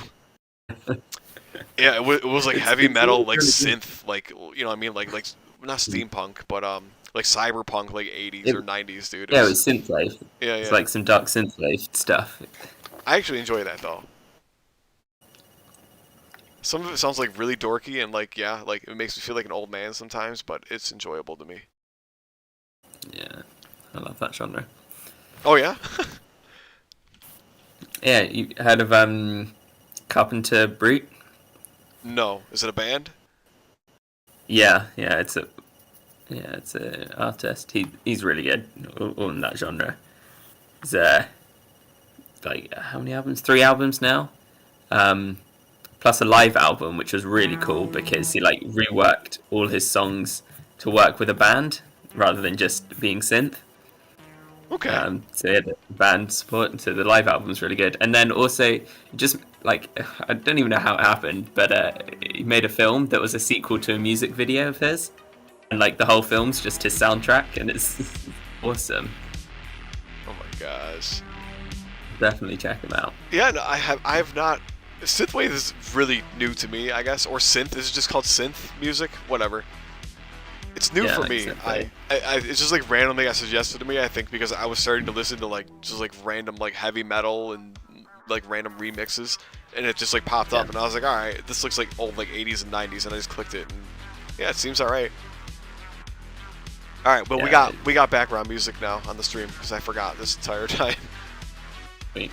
Yeah, it was like heavy metal, like synth, like you know what I mean, like not steampunk, but like cyberpunk, like 80s or 90s, dude. It was synthwave. Yeah, It's like some dark synthwave stuff. I actually enjoy that though. Some of it sounds like really dorky and like like it makes me feel like an old man sometimes, but it's enjoyable to me. Yeah, I love that genre. Oh yeah. Yeah, you heard of Carpenter Brute? No, is it a band? Yeah, it's a artist. He's really good all in that genre. He's like how many albums? 3 albums now. Plus a live album, which was really cool because he like reworked all his songs to work with a band rather than just being synth. Okay. So yeah, the band support. So the live album's really good. And then also, just like I don't even know how it happened, but he made a film that was a sequel to a music video of his, and like the whole film's just his soundtrack, and it's awesome. Oh my gosh. Definitely check him out. Yeah, no, I have not. Synthwave is really new to me, I guess, or synth. Is it just called synth music? Whatever. It's new Yeah, for like me. It's just like randomly got suggested to me. I think because I was starting to listen to like just like random like heavy metal and like random remixes, and it just like popped up, Yeah. and I was like, all right, this looks like old like 80s and 90s, and I just clicked it, and yeah, it seems all right. All right, but Yeah, we got background music now on the stream because I forgot this entire time. sweet.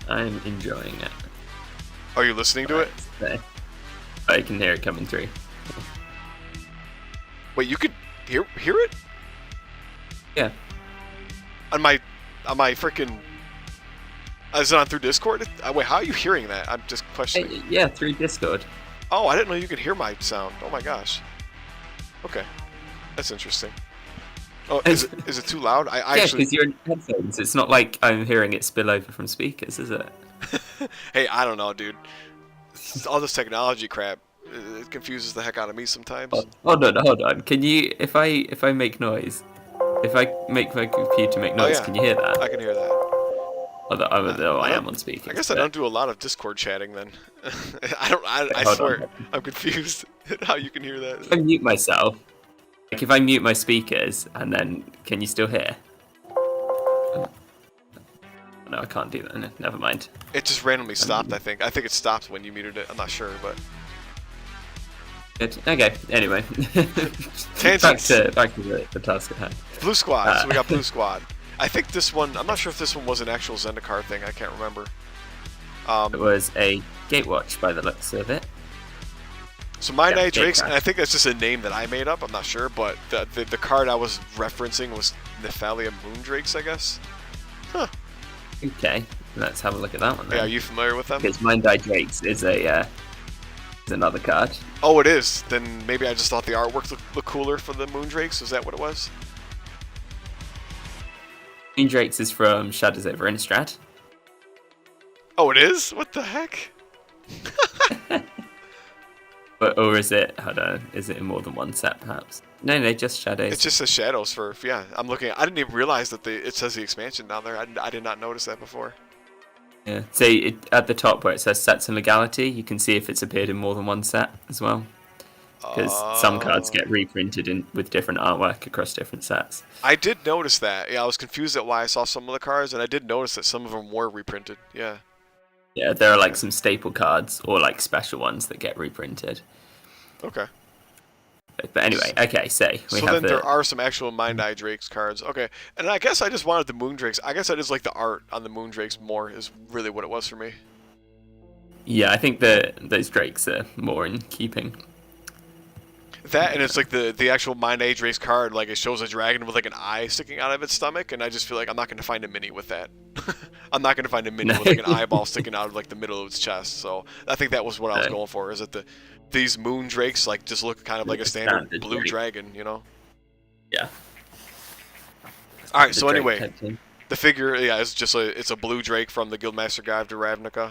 I'm enjoying it. Are you listening to it? So, I can hear it coming through. Wait, you could hear it Yeah. on my freaking. Is it on through Discord? Wait, how are you hearing that? I'm just questioning. Yeah, through Discord. Oh, I didn't know you could hear my sound. Oh my gosh. Okay, that's interesting. Oh, is it too loud? I Yeah, actually. because you're in headphones. It's not like I'm hearing it spill over from speakers, is it? Hey, I don't know, dude. All this technology crap, it confuses the heck out of me sometimes. Hold on. Can you, if I make noise, if I make my computer make Oh noise, yeah, can you hear that? I can hear that. Although I am on I speakers. guess I don't do a lot of Discord chatting then. I don't. I Hold swear, on. I'm confused how you can hear If I that. mute myself, like if I mute my speakers, and then can you still hear? No, I can't do that. No, never mind. It just randomly stopped. I think. I think it stopped when you muted it. I'm not sure, but Good. Okay. Anyway, Tangents. back to the task at hand. Blue Squad. So we got Blue Squad. I think this one. I'm not sure if this one was an actual Zendikar thing. I can't remember. It was a Gatewatch by the looks of it. So my Yeah, Night Drakes, Gatecraft. and I think that's just a name that I made up. I'm not sure, but the card I was referencing was Nephalia Moondrakes, I guess. Huh. Okay, let's have a look at that one then. Yeah, are you familiar with them? Because Mind Eye Drakes is a is another card. Oh, it is. Then maybe I just thought the artwork looked cooler for the Moondrakes. Is that what it was? Moon Drakes is from Shadows over Innistrad. Oh, it is? What the heck? Or is it? Hold on. Is it in more than one set, perhaps? No, just Shadows. It just says Shadows for, yeah. I'm looking. I didn't even realize that it says the expansion down there. I did not notice that before. Yeah. So at the top where it says Sets and Legality, you can see if it's appeared in more than one set as well. Because some cards get reprinted with different artwork across different sets. I did notice that. Yeah, I was confused at why I saw some of the cards, and I did notice that some of them were reprinted. Yeah. Yeah, there are like some staple cards or like special ones that get reprinted. Okay. But anyway, okay, so we So have then the there are some actual Mind Eye Drakes cards. Okay. And I guess I just wanted the Moondrakes. I guess I just like the art on the Moondrakes more is really what it was for me. yeah, I think those drakes are more in keeping. That and it's like the actual Mind Eye Drakes card, like it shows a dragon with like an eye sticking out of its stomach, and I just feel like I'm not going to find a mini with that. I'm not going to find a mini with like an eyeball sticking out of like the middle of its chest. So I think that was what I was going for. Is that these Moondrakes like just look kind of like a standard blue drake. dragon, you know? Yeah. All right. So Drake anyway, type thing. the figure, yeah, it's just it's a blue Drake from the Guildmaster Guide to Ravnica.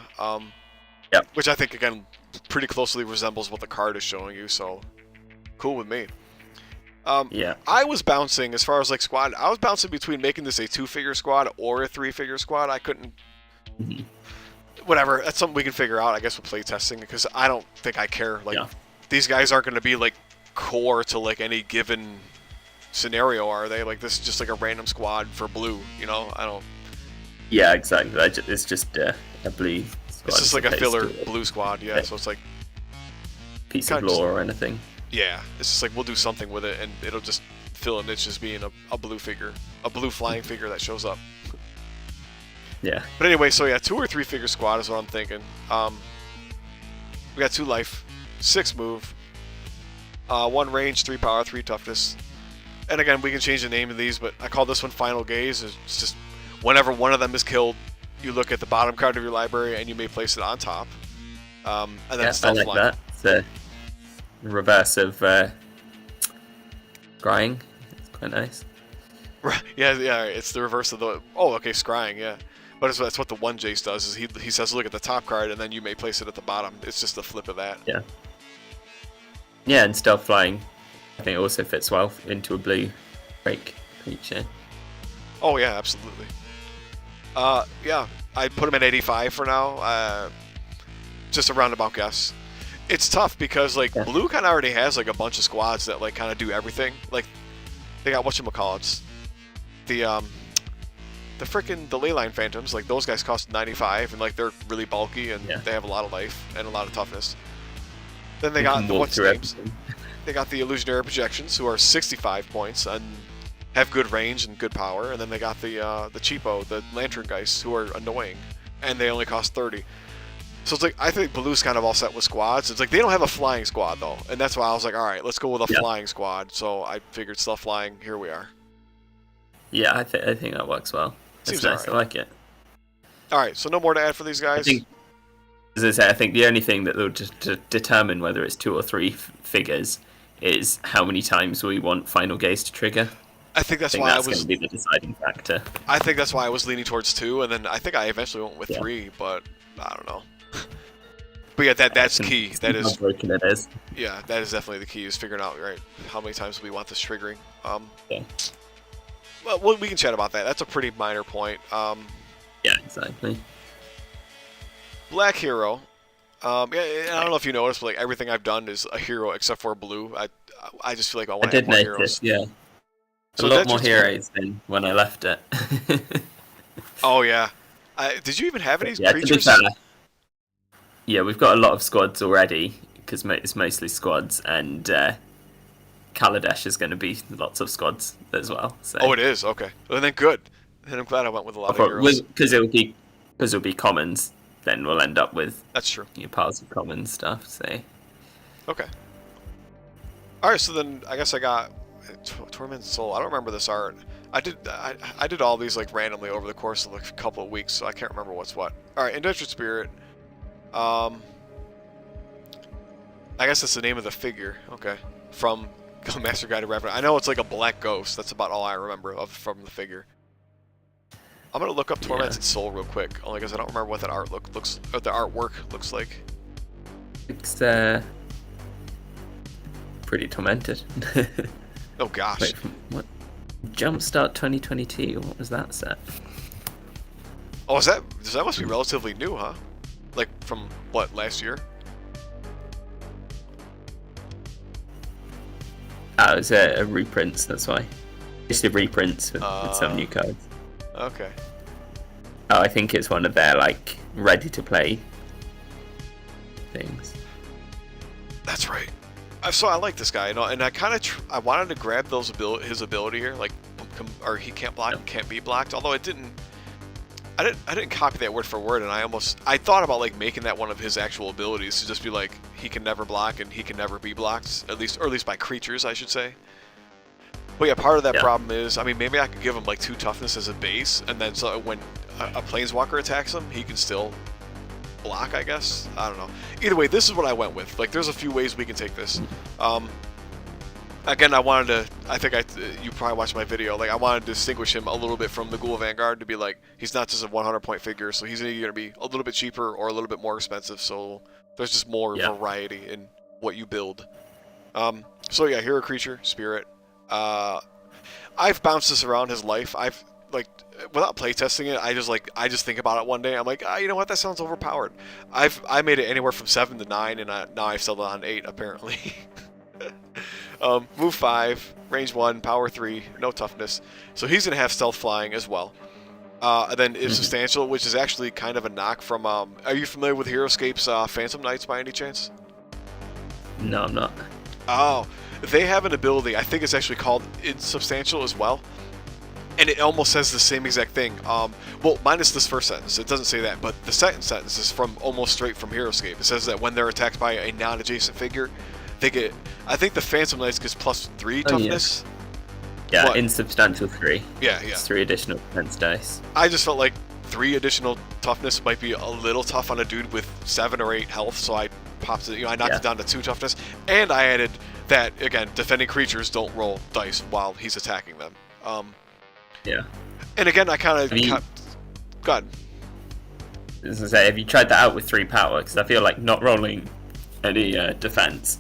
Yep. Which I think again pretty closely resembles what the card is showing you. So cool with me. Yeah. I was bouncing as far as like squad. I was bouncing between making this a 2-figure squad or a 3-figure squad. I couldn't. Mhm. Whatever. That's something we can figure out. I guess with playtesting because I don't think I care. Like Yeah. these guys aren't going to be like core to like any given scenario, are they? Like this is just like a random squad for blue. You know, I don't. Yeah, exactly. It's just a blue squad. It's just like a as filler opposed to blue squad. Yeah. So it's like piece of kinda lore or anything. yeah. It's just like we'll do something with it and it'll just fill in. It's just being a blue figure, a blue flying figure that shows up. Yeah. But anyway, so yeah, 2 or 3 figure squad is what I'm thinking. We got 2 life, 6 move, 1 range, 3 power, 3 toughness. And again, we can change the name of these, but I call this one Final Gaze. It's just whenever one of them is killed, you look at the bottom card of your library and you may place it on top. And then Yeah, I stealth like line. that. It's a reverse of scrying. It's quite nice. Right. Yeah, yeah. It's the reverse of the. Oh, okay, scrying. Yeah, but that's what the one Jace does. Is he says look at the top card, and then you may place it at the bottom. It's just a flip of that. Yeah. Yeah, and stealth flying, I think, also fits well into a blue break creature. Oh yeah, absolutely. Yeah, I put him at 85 for now. Just a roundabout guess. It's tough because like blue kind of already has like a bunch of squads that like kind of do everything. Like they got whatchamacallits. The frickin' the Leyline Phantoms, like those guys cost 95 and like they're really bulky and they have a lot of life and a lot of toughness. Then they got the what's names. They got the Illusionary Projections who are 65 points and have good range and good power, and then they got the cheapo, the Lantern Geist, who are annoying, and they only cost 30. So it's like I think blue's kind of all set with squads. It's like they don't have a flying squad though, and that's why I was like, all right, let's go with a flying squad. So I figured stuff flying. Here we are. Yeah, I think that works well. It's nice. Right. I like it. All right, so no more to add for these guys. I think, as I say, I think the only thing that will just determine whether it's 2 or 3 figures is how many times we want Final Gaze to trigger. I think that's why I was going to be the deciding factor. I think that's why I was leaning towards 2, and then I think I eventually went with 3, but I don't know. But yeah, that's key. That is how broken it is. Yeah, that is definitely the key. Is figuring out right how many times we want this triggering. Well, we can chat about that. That's a pretty minor point. Yeah, exactly. Black hero. Yeah, I don't know if you noticed, but like everything I've done is a hero except for blue. I just feel like I want to have more heroes. Yeah. So a lot more heroes than when I left it. Oh yeah. Did you even have any creatures? Yeah, we've got a lot of squads already because it's mostly squads, and Kaladesh is going to be lots of squads as well. So. Oh, it is? Okay. Well, then good. Then I'm glad I went with a lot of heroes. Because it'll be commons, then we'll end up with that's true. Piles of common stuff. So. Okay. All right, so then I guess I got Tormented Soul. I don't remember this art. I did all these like randomly over the course of like a couple of weeks, so I can't remember what's what. All right, Indentured Spirit. I guess that's the name of the figure. Okay, from Master Guide to Revenant. I know it's like a black ghost. That's about all I remember from the figure. I'm gonna look up Tormented Soul real quick, only because I don't remember what that art looks or the artwork looks like. It's pretty tormented. Oh gosh. Wait, what? Jumpstart 2022. What was that set? Oh, that must be relatively new, huh? Like from what, last year? Oh, it was a reprints. That's why. Just a reprints with some new cards. Okay. Oh, I think it's one of their like ready to play things. That's right. So I like this guy, you know, and I wanted to grab his ability here, like, or he can't block and can't be blocked. Although I didn't copy that word for word, and I thought about like making that one of his actual abilities to just be like he can never block and he can never be blocked, or at least by creatures, I should say. But yeah, part of that problem is, I mean, maybe I could give him like 2 toughness as a base, and then so when a Planeswalker attacks him, he can still block, I guess. I don't know. Either way, this is what I went with. Like, there's a few ways we can take this. Again, I think you probably watched my video. Like, I wanted to distinguish him a little bit from the Ghoul Vanguard to be like, he's not just a 100-point figure, so he's either going to be a little bit cheaper or a little bit more expensive. So there's just more variety in what you build. So yeah, hero creature, spirit. I've bounced this around his life. I've like without playtesting it, I just think about it one day. I'm like, you know what? That sounds overpowered. I made it anywhere from 7 to 9, and now I've settled on 8 apparently. Move 5, range 1, power 3, no toughness. So he's gonna have stealth flying as well. And then is substantial, which is actually kind of a knock from. Are you familiar with Heroescape's Phantom Knights by any chance? No, I'm not. Oh, they have an ability. I think it's actually called insubstantial as well. And it almost says the same exact thing. Well, minus this first sentence. It doesn't say that, but the second sentence is from almost straight from Heroescape. It says that when they're attacked by a non-adjacent figure, they get. I think the Phantom Knights gets +3 toughness. Yeah, but, insubstantial 3. Yeah. It's 3 additional defense dice. I just felt like 3 additional toughness might be a little tough on a dude with 7 or 8 health, so I popped it. I knocked it down to 2 toughness, and I added that again. Defending creatures don't roll dice while he's attacking them. Yeah. And again, I kind of God. As I say, have you tried that out with 3 power? Because I feel like not rolling any defense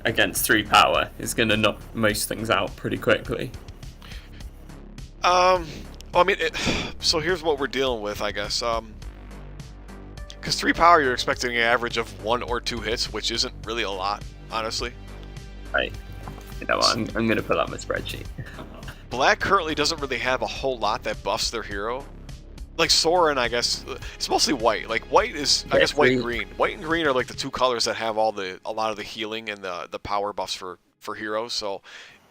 against 3 power is going to knock most things out pretty quickly. Well, I mean, so here's what we're dealing with, I guess. Because 3 power, you're expecting an average of 1 or 2 hits, which isn't really a lot, honestly. Right. You know what? I'm going to pull up my spreadsheet. Black currently doesn't really have a whole lot that buffs their hero. Like Sorin, I guess, it's mostly white. Like white is, I guess, white and green. White and green are like the 2 colors that have a lot of the healing and the power buffs for heroes. So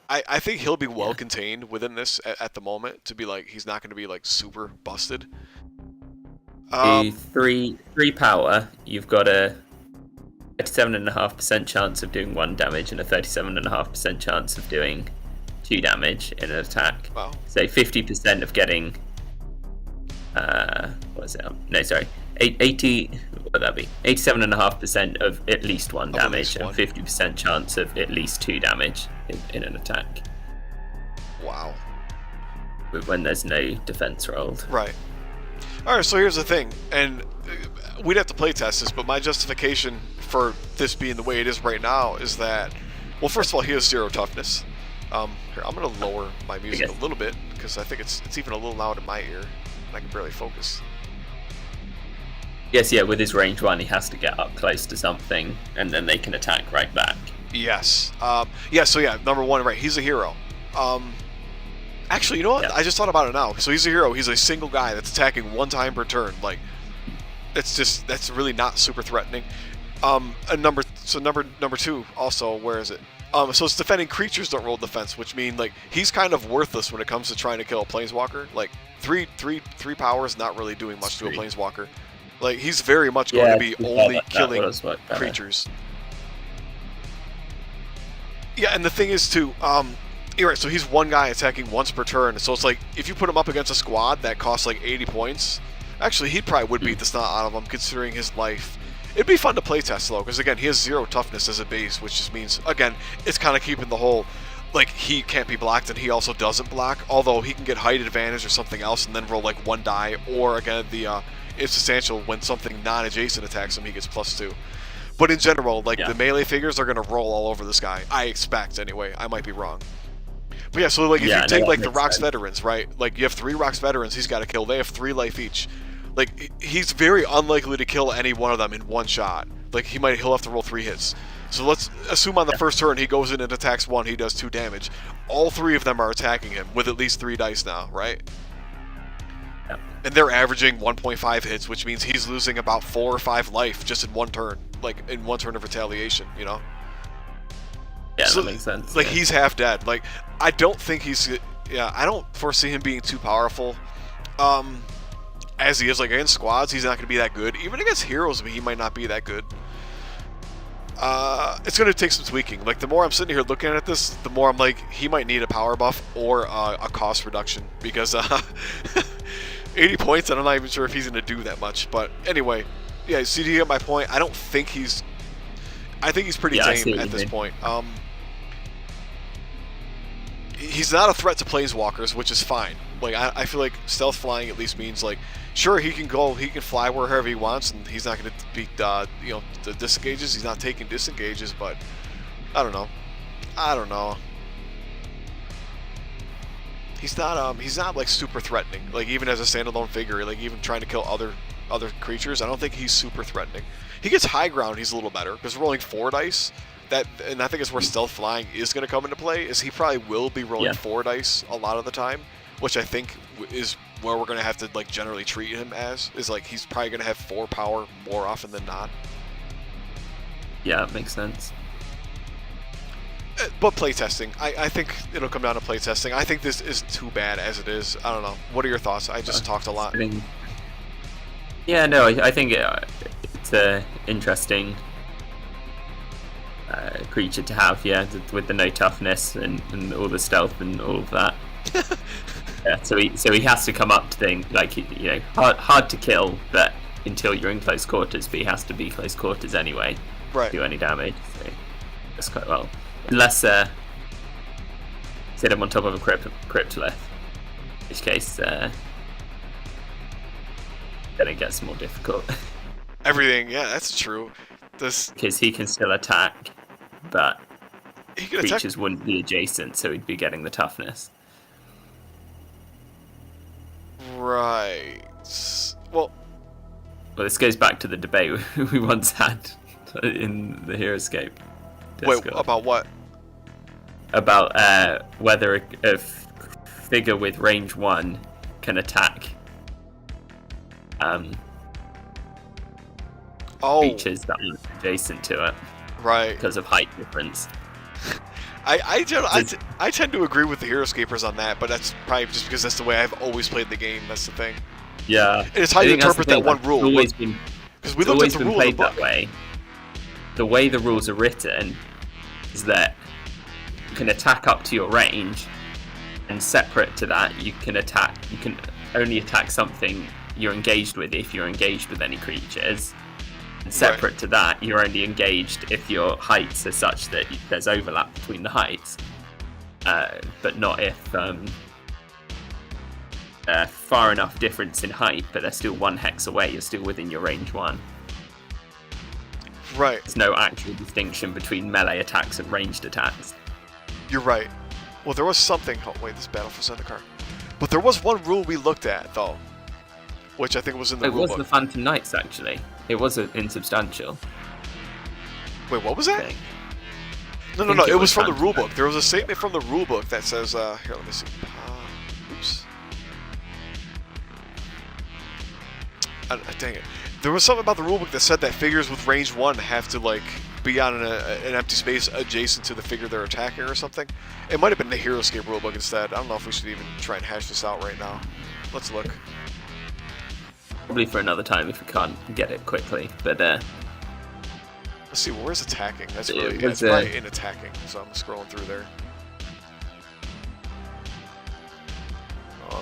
I think he'll be well contained within this at the moment to be like, he's not going to be like super busted. The 3 power, you've got a 37.5% chance of doing 1 damage and a 37.5% chance of doing 2 damage in an attack. Wow. So 50% of getting 80. What would that be? 87.5% of at least 1 damage and 50% chance of at least 2 damage in an attack. Wow. When there's no defense rolled. Right. Alright, so here's the thing, and we'd have to play test this, but my justification for this being the way it is right now is that, well, first of all, he has 0 toughness. Here, I'm going to lower my music a little bit, because I think it's even a little loud in my ear, and I can barely focus. Yes, yeah, with his range 1, he has to get up close to something, and then they can attack right back. Yes. Number 1, right, he's a hero. Actually, you know what? Yeah. I just thought about it now. So he's a hero. He's a single guy that's attacking 1 time per turn. Like, that's really not super threatening. And number 2 also, where is it? So it's defending creatures don't roll defense, which mean like he's kind of worthless when it comes to trying to kill a planeswalker. Like three power is not really doing much to a planeswalker. Like he's very much going to be only killing creatures. Yeah, and the thing is too, you're right, so he's 1 guy attacking once per turn, so it's like, if you put him up against a squad that costs like 80 points, actually he probably would beat the snot out of him considering his life. It'd be fun to playtest though, because again, he has 0 toughness as a base, which just means, again, it's kind of keeping the whole, like, he can't be blocked and he also doesn't block, although he can get height advantage or something else and then roll like 1 die, or again, it's essential when something non-adjacent attacks him, he gets +2. But in general, like, the melee figures are going to roll all over this guy, I expect anyway, I might be wrong. But yeah, so like if you take like the Rocks veterans, right? Like you have 3 Rocks veterans he's got to kill. They have 3 life each. Like he's very unlikely to kill any one of them in 1 shot. Like he'll have to roll 3 hits. So let's assume on the first turn he goes in and attacks 1, he does 2 damage. All 3 of them are attacking him with at least 3 dice now, right? Yeah. And they're averaging 1.5 hits, which means he's losing about 4 or 5 life just in 1 turn. Like in 1 turn of retaliation, you know? Yeah, so, that makes sense. Like he's half dead. Like I don't think I don't foresee him being too powerful. As he is, like against squads, he's not going to be that good. Even against heroes, he might not be that good. It's going to take some tweaking. Like the more I'm sitting here looking at this, the more I'm like, he might need a power buff or a cost reduction because 80 points, and I'm not even sure if he's going to do that much. But anyway, yeah. So you get my point. I think he's pretty tame at this point. He's not a threat to planeswalkers, which is fine. Like I feel like stealth flying at least means like, sure, he can fly wherever he wants, and he's not going to beat the disengages. He's not taking disengages, but I don't know. He's not like super threatening. Like even as a standalone figure, like even trying to kill other creatures, I don't think he's super threatening. He gets high ground, he's a little better because rolling 4 dice. And I think it's where stealth flying is going to come into play. Is he probably will be rolling 4 dice a lot of the time, which I think is where we're going to have to like generally treat him as. Is like he's probably going to have 4 power more often than not. Yeah, it makes sense. But playtesting, I think it'll come down to playtesting. I think this isn't too bad as it is. I don't know. What are your thoughts? I just talked a lot. Yeah, no, I think it's an interesting creature to have, with the no toughness and all the stealth and all of that. Yeah, so he has to come up to things like, hard to kill, but until you're in close quarters, but he has to be close quarters anyway. Right. To do any damage. So that's quite well. Unless sit him on top of a cryptolith. which case then it gets more difficult. Everything, yeah, that's true. Because he can still attack, but he can creatures attack. wouldn't be adjacent, so he'd be getting the toughness. Right. Well, this goes back to the debate we once had in the Heroescape wait, Discord. about what? About whether a figure with range 1 can attack creatures that are adjacent to it. Right. Because of height difference. I tend to agree with the Heroescapers on that, but that's probably just because that's the way I've always played the game. That's the thing. Yeah. And it's how you interpret that one rule. Because we looked at the rule of the book. That way. The way the rules are written is that you can attack up to your range, and separate to that, you can only attack something you're engaged with if you're engaged with any creatures. And separate to that, you're only engaged if your heights are such that there's overlap between the heights, but not if far enough difference in height, but they're still 1 hex away, you're still within your range 1. Right. There's no actual distinction between melee attacks and ranged attacks. You're right. Well, there was something... Oh, wait, this Battle for Zendikar. But there was one rule we looked at, though, which I think was in the rulebook. It was the Phantom Knights, actually. It was insubstantial. Wait, what was that? No. It was from the rulebook. There was a statement from the rulebook that says... here, let me see. Oops. Dang it. There was something about the rulebook that said that figures with range 1 have to, like, be on an empty space adjacent to the figure they're attacking or something. It might have been the Heroescape rulebook instead. I don't know if we should even try and hash this out right now. Let's look. Probably for another time if we can't get it quickly, but let's see, where's attacking? That's really... it's right in attacking, so I'm scrolling through there.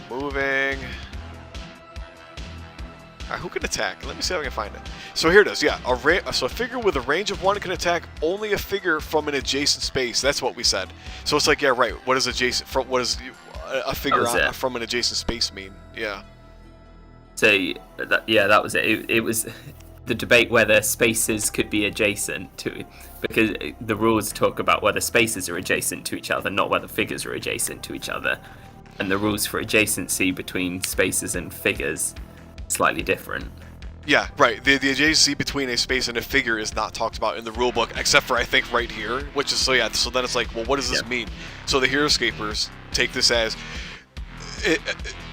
Moving... Alright, who can attack? Let me see if I can find it. So here it is, yeah. So a figure with a range of 1 can attack only a figure from an adjacent space. That's what we said. So it's like, yeah, right. What is adjacent? What does a figure from an adjacent space mean? Yeah. So that was it. It was the debate whether spaces could be adjacent to, because the rules talk about whether spaces are adjacent to each other, not whether figures are adjacent to each other. And the rules for adjacency between spaces and figures slightly different. Yeah, right. The adjacency between a space and a figure is not talked about in the rulebook, except for I think right here, which is so yeah. So then it's like, well, what does this mean? So the Heroescapers take this as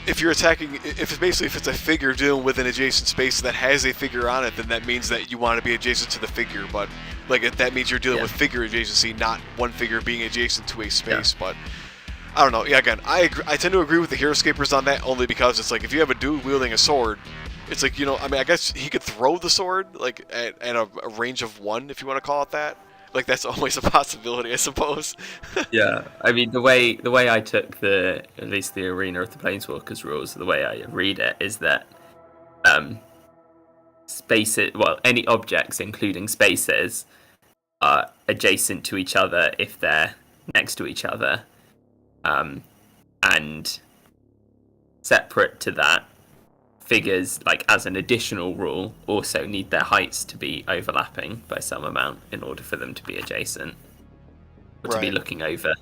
if you're attacking, if it's a figure dealing with an adjacent space that has a figure on it, then that means that you want to be adjacent to the figure. But like that means you're dealing with figure adjacency, not one figure being adjacent to a space. But I don't know. Yeah, again, I tend to agree with the Heroescapers on that only because it's like if you have a dude wielding a sword, it's like, you know, I mean, I guess he could throw the sword like at a range of 1, if you want to call it that. Like that's always a possibility, I suppose. Yeah, I mean the way I took at least the Arena of the Planeswalkers rules, the way I read it is that any objects, including spaces, are adjacent to each other if they're next to each other. And separate to that, figures, like as an additional rule, also need their heights to be overlapping by some amount in order for them to be adjacent, or to be looking over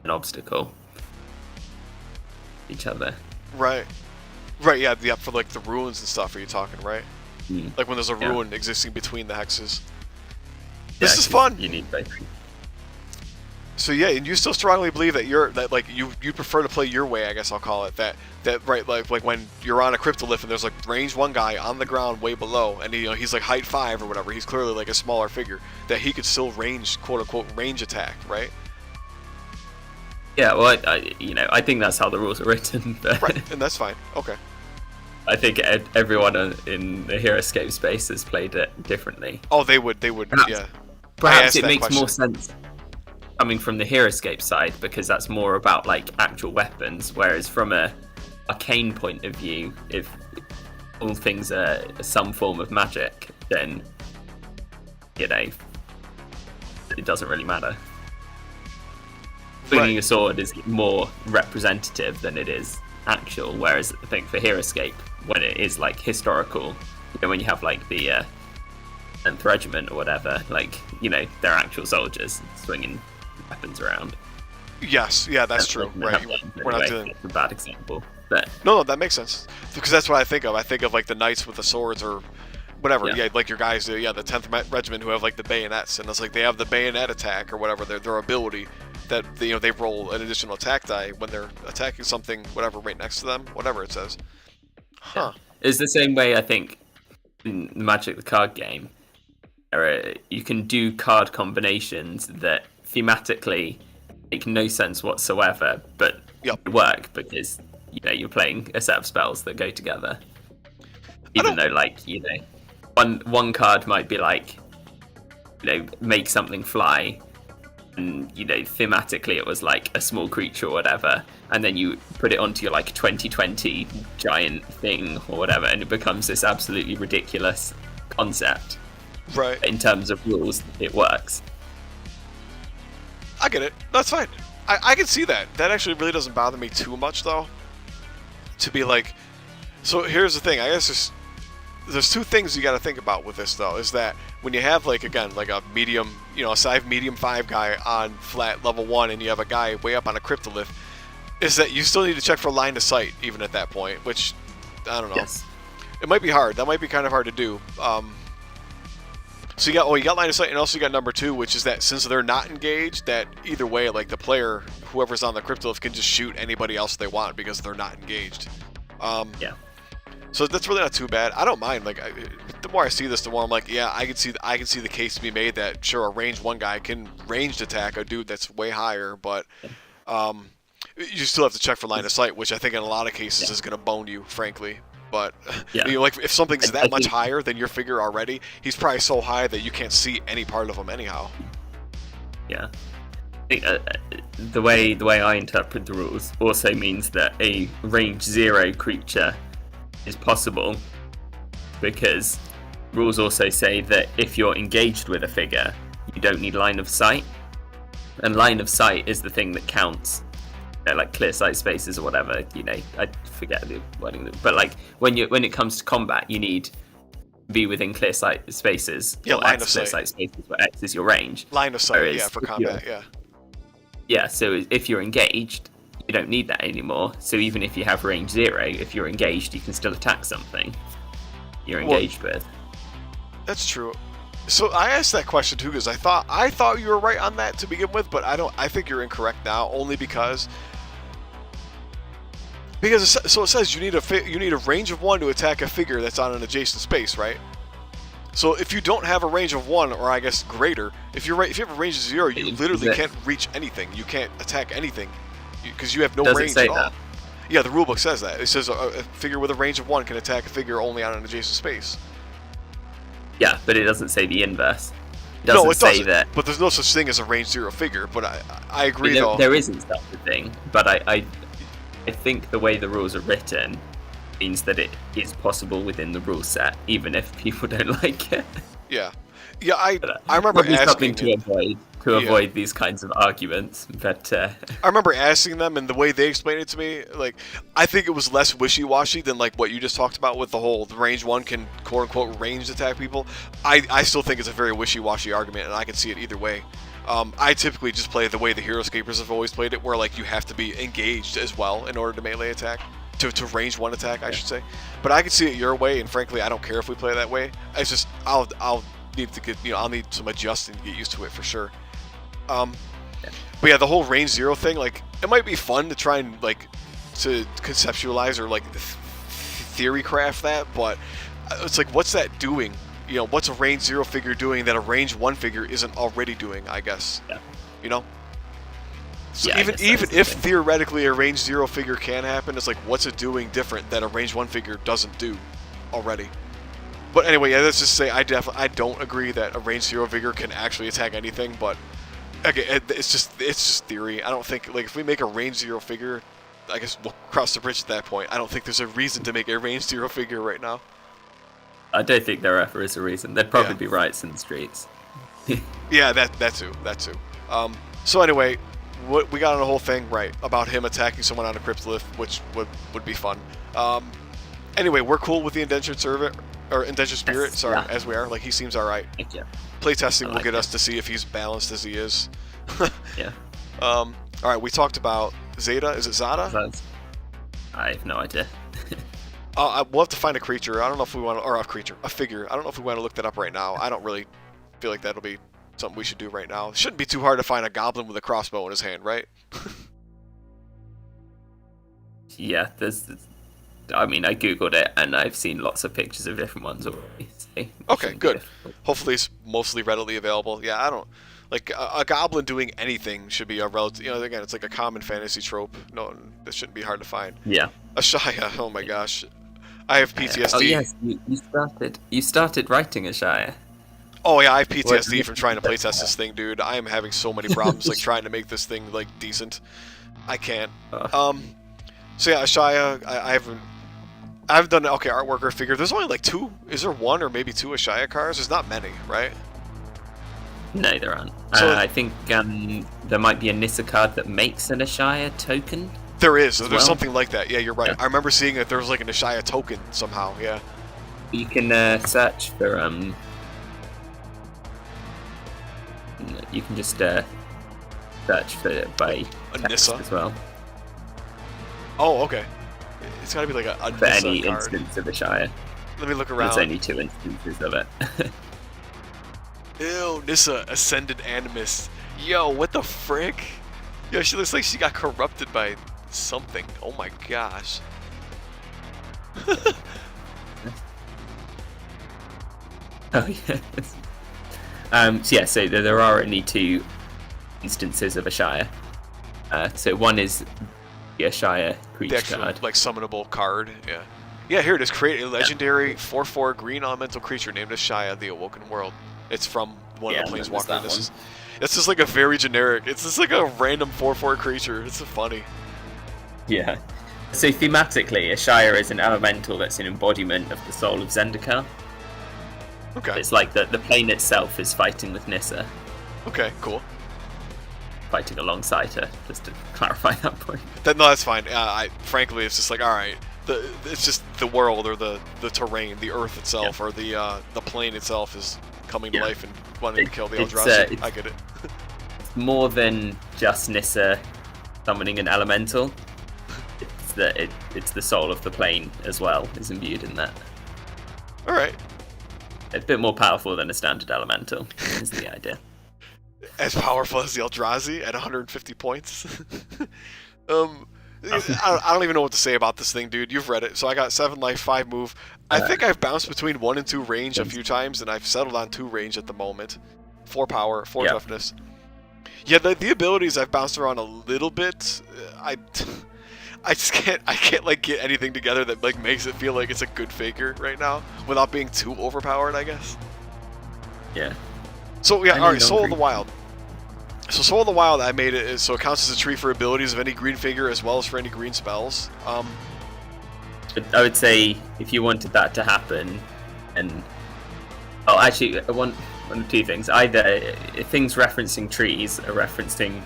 an obstacle each other. Right, yeah, for like the ruins and stuff. Are you talking right? Like when there's a ruin existing between the hexes. This is fun. You need both. So yeah, and you still strongly believe that you prefer to play your way, I guess I'll call it that right, like when you're on a cryptolith and there's like range 1 guy on the ground way below, and he's like height 5 or whatever, he's clearly like a smaller figure, that he could still range, quote unquote, range attack, right? Yeah, well, I think that's how the rules are written. But right, and that's fine. Okay. I think everyone in the Heroescape space has played it differently. Oh, they would, yeah. Perhaps it makes more sense coming from the Heroescape side, because that's more about like actual weapons, whereas from a arcane point of view, if all things are some form of magic, then it doesn't really matter. Swinging a sword is more representative than it is actual. Whereas I think for Heroescape, when it is like historical, when you have like the 10th Regiment or whatever, like they're actual soldiers swinging weapons around. Yes, yeah, that's true. Right, we're not doing. That's a bad example, but no, that makes sense because that's what I think of. I think of like the knights with the swords or whatever. Yeah, like your guys, the 10th Regiment who have like the bayonets, and it's like they have the bayonet attack or whatever their ability that they roll an additional attack die when they're attacking something, whatever, right next to them, whatever it says. Huh? Yeah. It's the same way I think in the Magic the Card game. You can do card combinations that thematically make no sense whatsoever, but work because you're playing a set of spells that go together. Even though, like, one card might be like, make something fly, and thematically it was like a small creature or whatever, and then you put it onto your like 2020 giant thing or whatever, and it becomes this absolutely ridiculous concept. Right. In terms of rules, it works. I get it. That's fine. I can see that. That actually really doesn't bother me too much, though. To be like, so here's the thing. I guess there's two things you got to think about with this, though. Is that when you have like a medium, a size medium 5 guy on flat level 1, and you have a guy way up on a cryptolith, is that you still need to check for line of sight even at that point. Which I don't know. Yes. It might be hard. That might be kind of hard to do. So you got line of sight, and also you got number 2, which is that since they're not engaged, that either way, like the player, whoever's on the cryptolith, can just shoot anybody else they want because they're not engaged. Yeah. So that's really not too bad. I don't mind. Like, the more I see this, the more I'm like, yeah, I can see the case to be made that sure, a ranged 1 guy can ranged attack a dude that's way higher, but you still have to check for line of sight, which I think in a lot of cases is going to bone you, frankly. But like if something's that much higher than your figure already, he's probably so high that you can't see any part of him anyhow. Yeah, I think the way I interpret the rules also means that a range 0 creature is possible, because rules also say that if you're engaged with a figure, you don't need line of sight, and line of sight is the thing that counts. Like clear sight spaces or whatever, I forget the wording, but like when it comes to combat, you need to be within clear sight spaces. Yeah, line of clear sight spaces, where X is your range. Line of sight, for combat, Yeah, so if you're engaged, you don't need that anymore. So even if you have range 0, if you're engaged, you can still attack something you're engaged with. That's true. So I asked that question too because I thought you were right on that to begin with, but I think you're incorrect now, only because it says you need a range of 1 to attack a figure that's on an adjacent space, right? So if you don't have a range of 1, or I guess greater, if you have a range of 0, you literally can't reach anything. You can't attack anything because you have no range at all. That? Yeah, the rulebook says that. It says a figure with a range of 1 can attack a figure only on an adjacent space. Yeah, but it doesn't say the inverse. It doesn't say that. But there's no such thing as a range 0 figure. But I agree, though. There isn't such a thing. But I think the way the rules are written means that it is possible within the rule set, even if people don't like it. Yeah. Yeah, I remember asking something to avoid these kinds of arguments, but I remember asking them, and the way they explained it to me, like, I think it was less wishy-washy than like what you just talked about with the whole range 1 can quote-unquote ranged attack people. I still think it's a very wishy-washy argument, and I can see it either way. I typically just play the way the Heroescapers have always played it, where like you have to be engaged as well in order to melee attack, to range 1 attack, I should say. But I can see it your way, and frankly, I don't care if we play that way. It's just I'll need to get I'll need some adjusting to get used to it for sure. But yeah, the whole range 0 thing, like, it might be fun to try and like to conceptualize or like theory craft that, but it's like, what's that doing? What's a range 0 figure doing that a range 1 figure isn't already doing? I guess. Yeah. So even if theoretically a range 0 figure can happen, it's like, what's it doing different that a range 1 figure doesn't do already? But anyway, yeah, let's just say I don't agree that a range 0 figure can actually attack anything. But again, it's just theory. I don't think, like, if we make a range 0 figure, I guess we'll cross the bridge at that point. I don't think there's a reason to make a range 0 figure right now. I don't think there ever is a reason. There'd probably be riots in the streets. Yeah, that too. So anyway, what we got on a whole thing right about him attacking someone on a cryptolith, which would be fun. Anyway, we're cool with the indentured servant or indentured spirit. Yes, Sorry, yeah. as we are. Like he seems all right. Yeah. Playtesting I will like get it. us to see if he's balanced as he is. Yeah. All right, we talked about Zeta. Is it Zada? I have no idea. We'll have to find a creature. I don't know if we want to, or a figure. I don't know if we want to look that up right now. I don't really feel like that'll be something we should do right now. It shouldn't be too hard to find a goblin with a crossbow in his hand, right? Yeah, I mean, I googled it and I've seen lots of pictures of different ones already. So Okay, good. Hopefully it's mostly readily available. Yeah, I don't like a goblin doing anything should be a relative. Again, it's like a common fantasy trope. No, that shouldn't be hard to find. Yeah. A Shia. Oh my gosh, I have PTSD. Oh yes, you started writing a Shire. Oh yeah, I have PTSD from trying to playtest this thing, dude. I am having so many problems like trying to make this thing like decent. I can't. So yeah, Ashaya, I've done okay artwork or figure. There's only like 2. Is there 1 or maybe 2 Ashaya cars? There's not many, right? No, there aren't. So, I think there might be a Nissa card that makes an Ashaya token. There is. There's well. something like that. Yeah, you're right. Yeah. I remember seeing that there was like an Ashaya token somehow. Yeah. You can search for You can just search for it by A text Nissa as well. Oh, okay. It's got to be like a For Nissa any card. instance of a Shire. Let me look around. There's only 2 instances of it. Ew, Nissa, Ascended Animist. Yo, what the frick? Yo, she looks like she got corrupted by something. Oh my gosh. Oh yes. So there are only 2 instances of a Shire. So one is the Shire The creature actual, card. like, summonable card. Yeah. Yeah, here it is. Create a legendary 4/4 green elemental creature named Ashaya, the Awoken World. It's from one of the there's Planeswalkers. that It's just like a very generic. It's just like a random 4/4 creature. It's so funny. Yeah. So thematically, a Shire is an elemental that's an embodiment of the soul of Zendikar. Okay. It's like the plane itself is fighting with Nissa, Okay. Cool. fighting alongside her. Just to clarify that point. No, that's fine. Frankly, it's just like, all right. It's just the world or the terrain, the earth itself, or the plane itself is coming to life and wanting to kill the Eldrazi. I get it. It's more than just Nissa summoning an elemental. It's the soul of the plane as well is imbued in that. All right. A bit more powerful than a standard elemental is the idea. As powerful as the Eldrazi at 150 points. I don't even know what to say about this thing, dude. You've read it. So I got 7 life, 5 move. I think I've bounced between 1 and 2 range a few times, and I've settled on 2 range at the moment. 4 power, 4 toughness. Yeah, the abilities I've bounced around a little bit. I just can't like get anything together that like makes it feel like it's a good faker right now without being too overpowered, I guess. Yeah. So yeah, all right. Soul of the Wild. So Soul of the Wild, I made it so it counts as a tree for abilities of any green figure as well as for any green spells. I would say if you wanted that to happen, and actually one of 2 things: either things referencing trees are referencing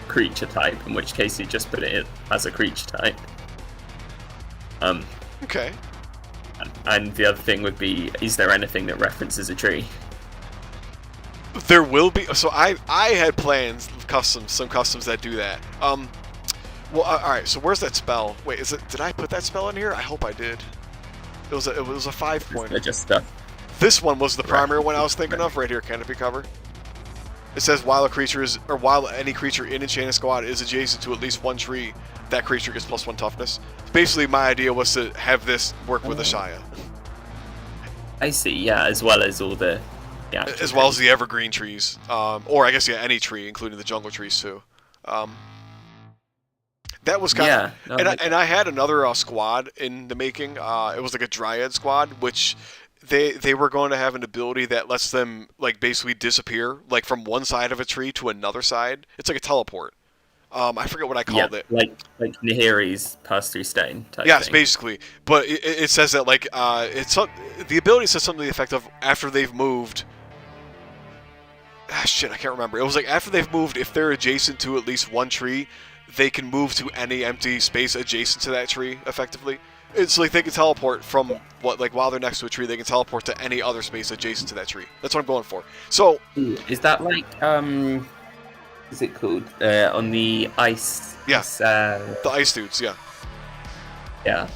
creature type, in which case you just put it as a creature type. Okay. And the other thing would be: is there anything that references a tree? There will be. So I had plans, some customs that do that. Well, all right. So where's that spell? Wait, is it? Did I put that spell in here? I hope I did. It was a 5-pointer. Just stuff. This one was the primary one I was thinking of. Right here, canopy cover. It says while any creature in Enchanted Squad is adjacent to at least 1 tree, that creature gets +1 toughness. Basically, my idea was to have this work with Ashaya. I see. Yeah, as well as all the. Yeah. As well as the evergreen trees, or I guess any tree, including the jungle trees too. That was kind of, and I had another squad in the making. It was like a dryad squad, which they were going to have an ability that lets them like basically disappear, like from one side of a tree to another side. It's like a teleport. I forget what I called it. Like Nahiri's pass through stone type yes, thing. basically. But it says that like the ability says something to the effect of after they've moved. Shit, I can't remember. It was like after they've moved, if they're adjacent to at least one tree, they can move to any empty space adjacent to that tree, effectively. It's like they can teleport from while they're next to a tree, they can teleport to any other space adjacent to that tree. That's what I'm going for. So Is that like is it called on the ice? Yeah. Ice, the ice dudes, yeah. yeah.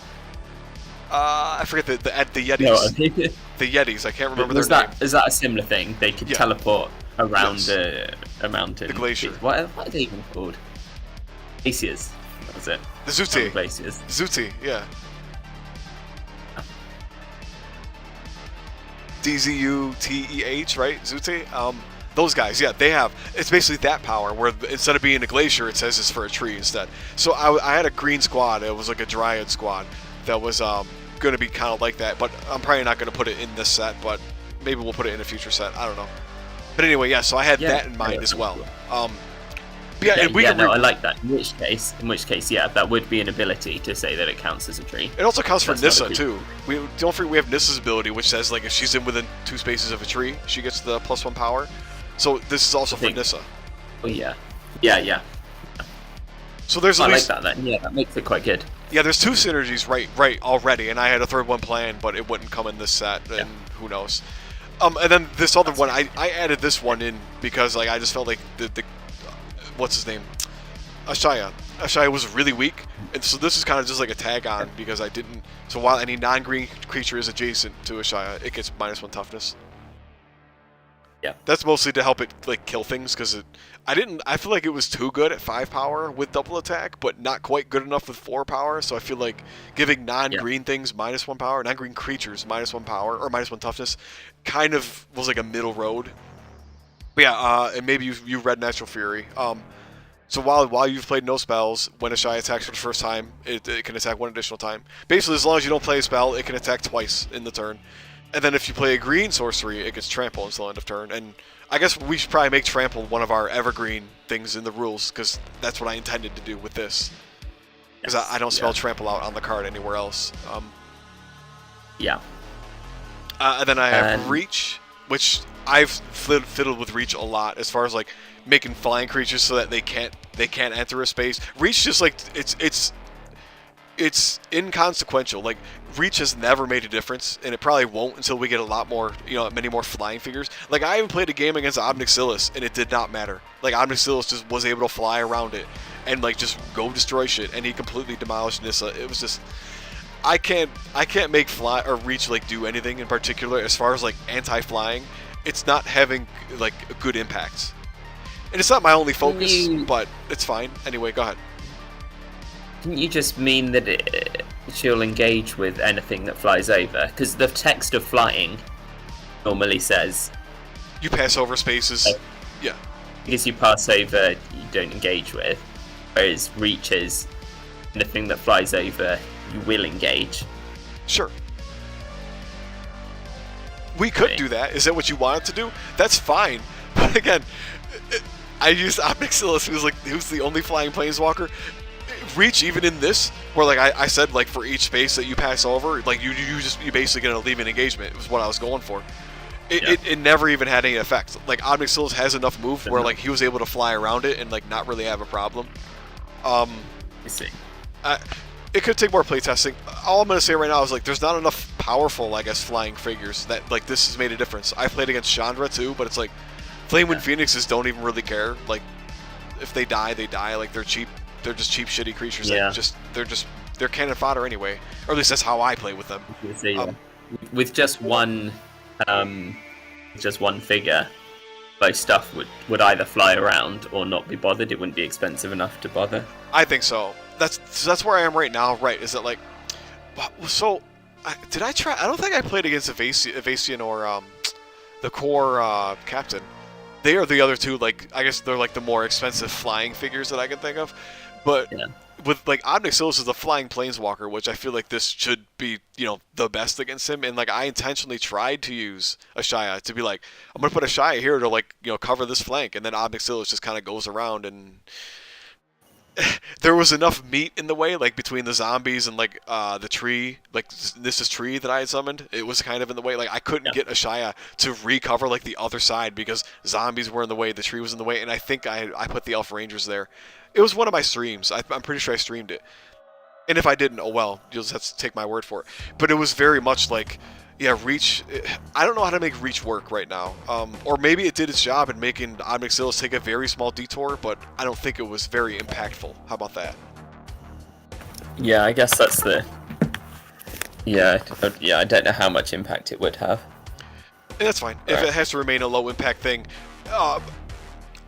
I forget the Yetis. No, The Yetis. I can't remember their name. Is that a similar thing? They could teleport around a mountain. The glacier. What are they even called? Glaciers. That was it. The Zuti. Glaciers. Zuti, yeah. DZUTEH, right? Zuti. Those guys, yeah, they have. It's basically that power where instead of being a glacier, it says it's for a tree instead. So I had a green squad. It was like a Dryad squad that was going to be kind of like that. But I'm probably not going to put it in this set. But maybe we'll put it in a future set. I don't know. But anyway, yeah. So I had that in mind as well. I like that. In which case, yeah, that would be an ability to say that it counts as a tree. It also counts for Nissa too. Don't forget we have Nissa's ability, which says like if she's in within 2 spaces of a tree, she gets the +1 power. So this is also for Nissa. Oh yeah. So there's I like that then. Yeah, that makes it quite good. Yeah, there's 2 synergies right already, and I had a third one planned, but it wouldn't come in this set, and who knows. And then this other one, I added this one in because like I just felt like the what's his name? Ashaya. Ashaya was really weak, and so this is kind of just like a tag on because I didn't. So while any non-green creature is adjacent to Ashaya, it gets -1 toughness. Yeah. That's mostly to help it like kill things because I feel like it was too good at 5 power with double attack, but not quite good enough with 4 power. So I feel like giving non-green things -1 power, non-green creatures -1 power or -1 toughness, kind of was like a middle road. But yeah, and maybe you read Natural Fury. So while you've played no spells, when Ashaya attacks for the first time, it can attack 1 additional time. Basically, as long as you don't play a spell, it can attack twice in the turn. And then if you play a green sorcery, it gets trample until the end of turn. And I guess we should probably make trample one of our evergreen things in the rules, because that's what I intended to do with this. Because I don't spell trample out on the card anywhere else. And then I have Reach, which I've fiddled with Reach a lot as far as like making flying creatures so that they can't enter a space. Reach just like it's inconsequential. Like Reach has never made a difference, and it probably won't until we get a lot more, many more flying figures. Like I even played a game against Omnixilis, and it did not matter. Like Omnixilis just was able to fly around it and like just go destroy shit, and he completely demolished Nissa. It was just I can't make fly or Reach like do anything in particular as far as like anti-flying. It's not having like a good impact, and it's not my only focus, but it's fine. Anyway, go ahead. Didn't you just mean that she'll engage with anything that flies over? Because the text of flying normally says you pass over spaces. Yeah. Because you pass over, you don't engage with. Whereas Reach is anything that flies over, you will engage. Sure. We could do that. Is that what you wanted to do? That's fine. But again, I used Omnixilis, who's the only flying planeswalker. Reach, even in this, where like I said, like for each space that you pass over, like you basically gonna leave an engagement. Was what I was going for. It never even had any effect. Like Omnixilis has enough move where like he was able to fly around it and like not really have a problem. I see. It could take more playtesting. All I'm gonna say right now is like there's not enough powerful, I guess, flying figures that like this has made a difference. I played against Chandra too, but it's like Flamewind Phoenixes don't even really care. Like if they die, they die. Like they're cheap. They're just cheap, shitty creatures. Yeah. They're cannon fodder anyway. Or at least that's how I play with them. With just one figure, most stuff would either fly around or not be bothered. It wouldn't be expensive enough to bother. I think so. That's where I am right now. Right? Is that like? So, did I try? I don't think I played against Evasian or the core captain. They are the other two. Like I guess they're like the more expensive flying figures that I can think of. But with like Omnixilis is the flying planeswalker, which I feel like this should be the best against him. And like I intentionally tried to use Ashaya to be like I'm gonna put Ashaya here to like cover this flank, and then Omnixilis just kind of goes around and. there was enough meat in the way, like between the zombies and like the tree, like this is tree that I had summoned. It was kind of in the way. Like I couldn't get Ashaya to recover like the other side because zombies were in the way, the tree was in the way, and I think I put the Elf Rangers there. It was one of my streams. I'm pretty sure I streamed it. And if I didn't, oh well, you'll just have to take my word for it. But it was very much like, yeah, Reach. I don't know how to make Reach work right now. Or maybe it did its job in making Omnixilis take a very small detour, but I don't think it was very impactful. How about that? Yeah, I guess that's the. Yeah, I don't know how much impact it would have. And that's fine. If it has to remain a low impact thing,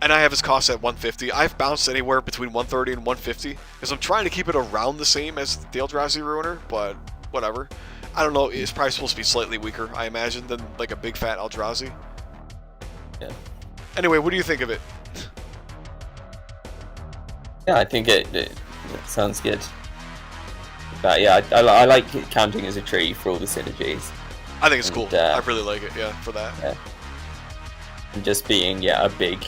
and I have its cost at 150, I've bounced anywhere between 130 and 150 because I'm trying to keep it around the same as the Eldrazi Ruiner, but whatever. I don't know. It's probably supposed to be slightly weaker, I imagine, than like a big fat Eldrazi. Yeah. Anyway, what do you think of it? Yeah, I think it sounds good. But yeah, I like it counting as a tree for all the synergies. I think it's cool. I really like it, yeah, for that. Yeah. And just being, a big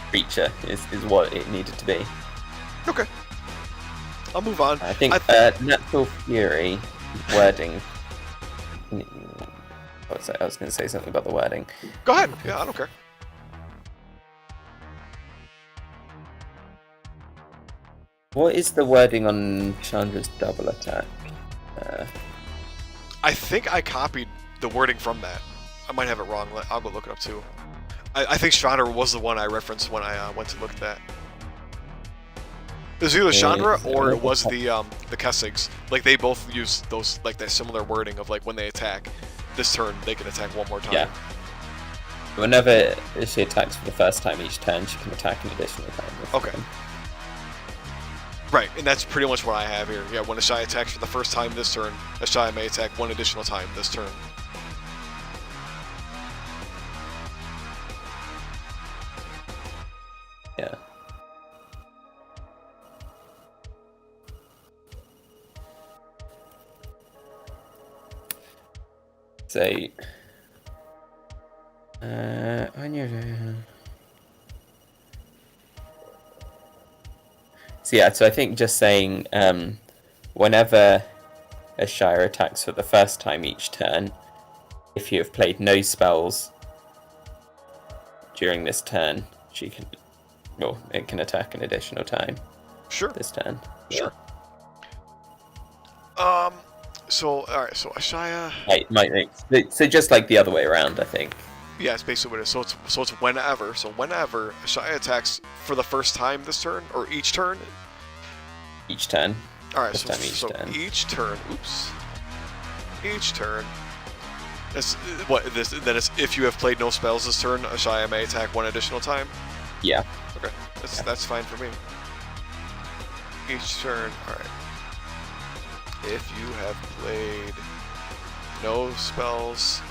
creature is what it needed to be. Okay. I'll move on. I think Natural Fury wording... I was going to say something about the wording. Go ahead. Yeah, I don't care. What is the wording on Chandra's double attack? I think I copied the wording from that. I might have it wrong. I'll go look it up too. I think Chandra was the one I referenced when I went to look at that. It was either Chandra or it was the Kessigs. Like they both use those like that similar wording of like when they attack this turn they can attack one more time. Yeah. Whenever she attacks for the first time each turn, she can attack an additional time. Okay. Right, and that's pretty much what I have here. Yeah, when Ashaya attacks for the first time this turn, Ashaya may attack one additional time this turn. Yeah. So, on your... So I think just saying, whenever Ashaya attacks for the first time each turn, if you have played no spells during this turn, it can attack an additional time. Sure. This turn. Sure. So alright, so Ashaya. So just like the other way around, I think. Yeah, it's basically what it is. So it's whenever. So whenever Ashaya attacks for the first time this turn or each turn. Each turn. All right. So each turn. Oops. Each turn. That's what this. Then it's if you have played no spells this turn, Ashaya may attack one additional time. Yeah. Okay. That's fine for me. Each turn. All right. If you have played no spells.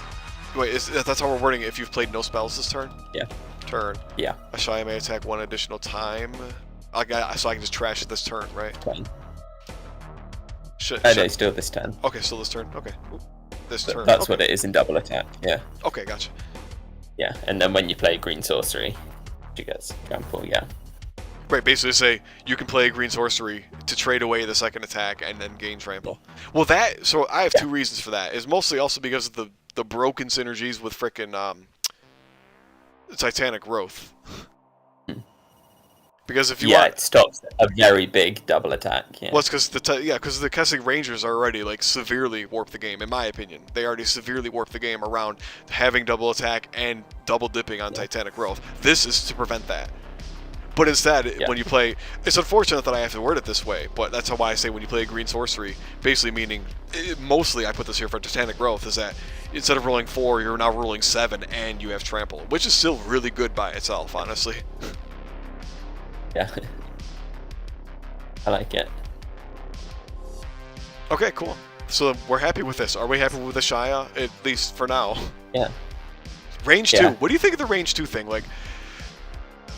Wait, that's how we're wording it. If you've played no spells this turn? Yeah. Turn. Yeah. Ashaya may attack one additional time. So I can just trash it this turn, right? Turn. No, still this turn. Okay, still this turn. Okay. This turn. That's what it is in double attack, yeah. Okay, gotcha. Yeah, and then when you play green sorcery, she gets trample, yeah. Right, basically say you can play green sorcery to trade away the second attack and then gain trample. Well, so I have two reasons for that. It's mostly also because of the broken synergies with frickin' Titanic Growth. Because if you it stops a very big double attack. Yeah. Well, it's because the Kessig Rangers are already like severely warped the game. In my opinion, they already severely warped the game around having double attack and double dipping on Titanic Growth. This is to prevent that. But instead, when you play, it's unfortunate that I have to word it this way, but that's why I say when you play a green sorcery, basically meaning, mostly I put this here for Titanic Growth, is that instead of rolling 4, you're now rolling 7 and you have trample, which is still really good by itself, honestly. Yeah. I like it. Okay, cool. So we're happy with this. Are we happy with Ashaya, at least for now? Yeah. Range 2. What do you think of the range 2 thing? Like,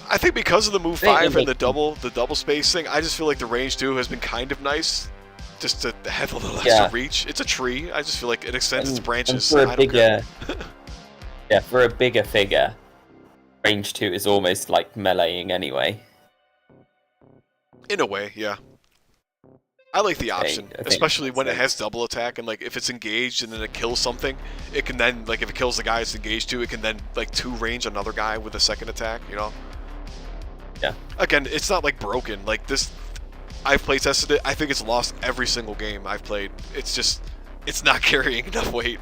I think because of the move 5 and the double space thing, I just feel like the range 2 has been kind of nice, just to have a little extra reach. It's a tree. I just feel like it extends its branches. And for a bigger, for a bigger figure, range 2 is almost like meleeing anyway. In a way, yeah. I like the option, I think especially when it that's has double attack, and like if it's engaged and then it kills something, it can then, like, if it kills the guy it's engaged to, it can then like 2-range another guy with a second attack, you know? Yeah. Again, it's not like broken. Like this, I've play tested it. I think it's lost every single game I've played. It's just, it's not carrying enough weight.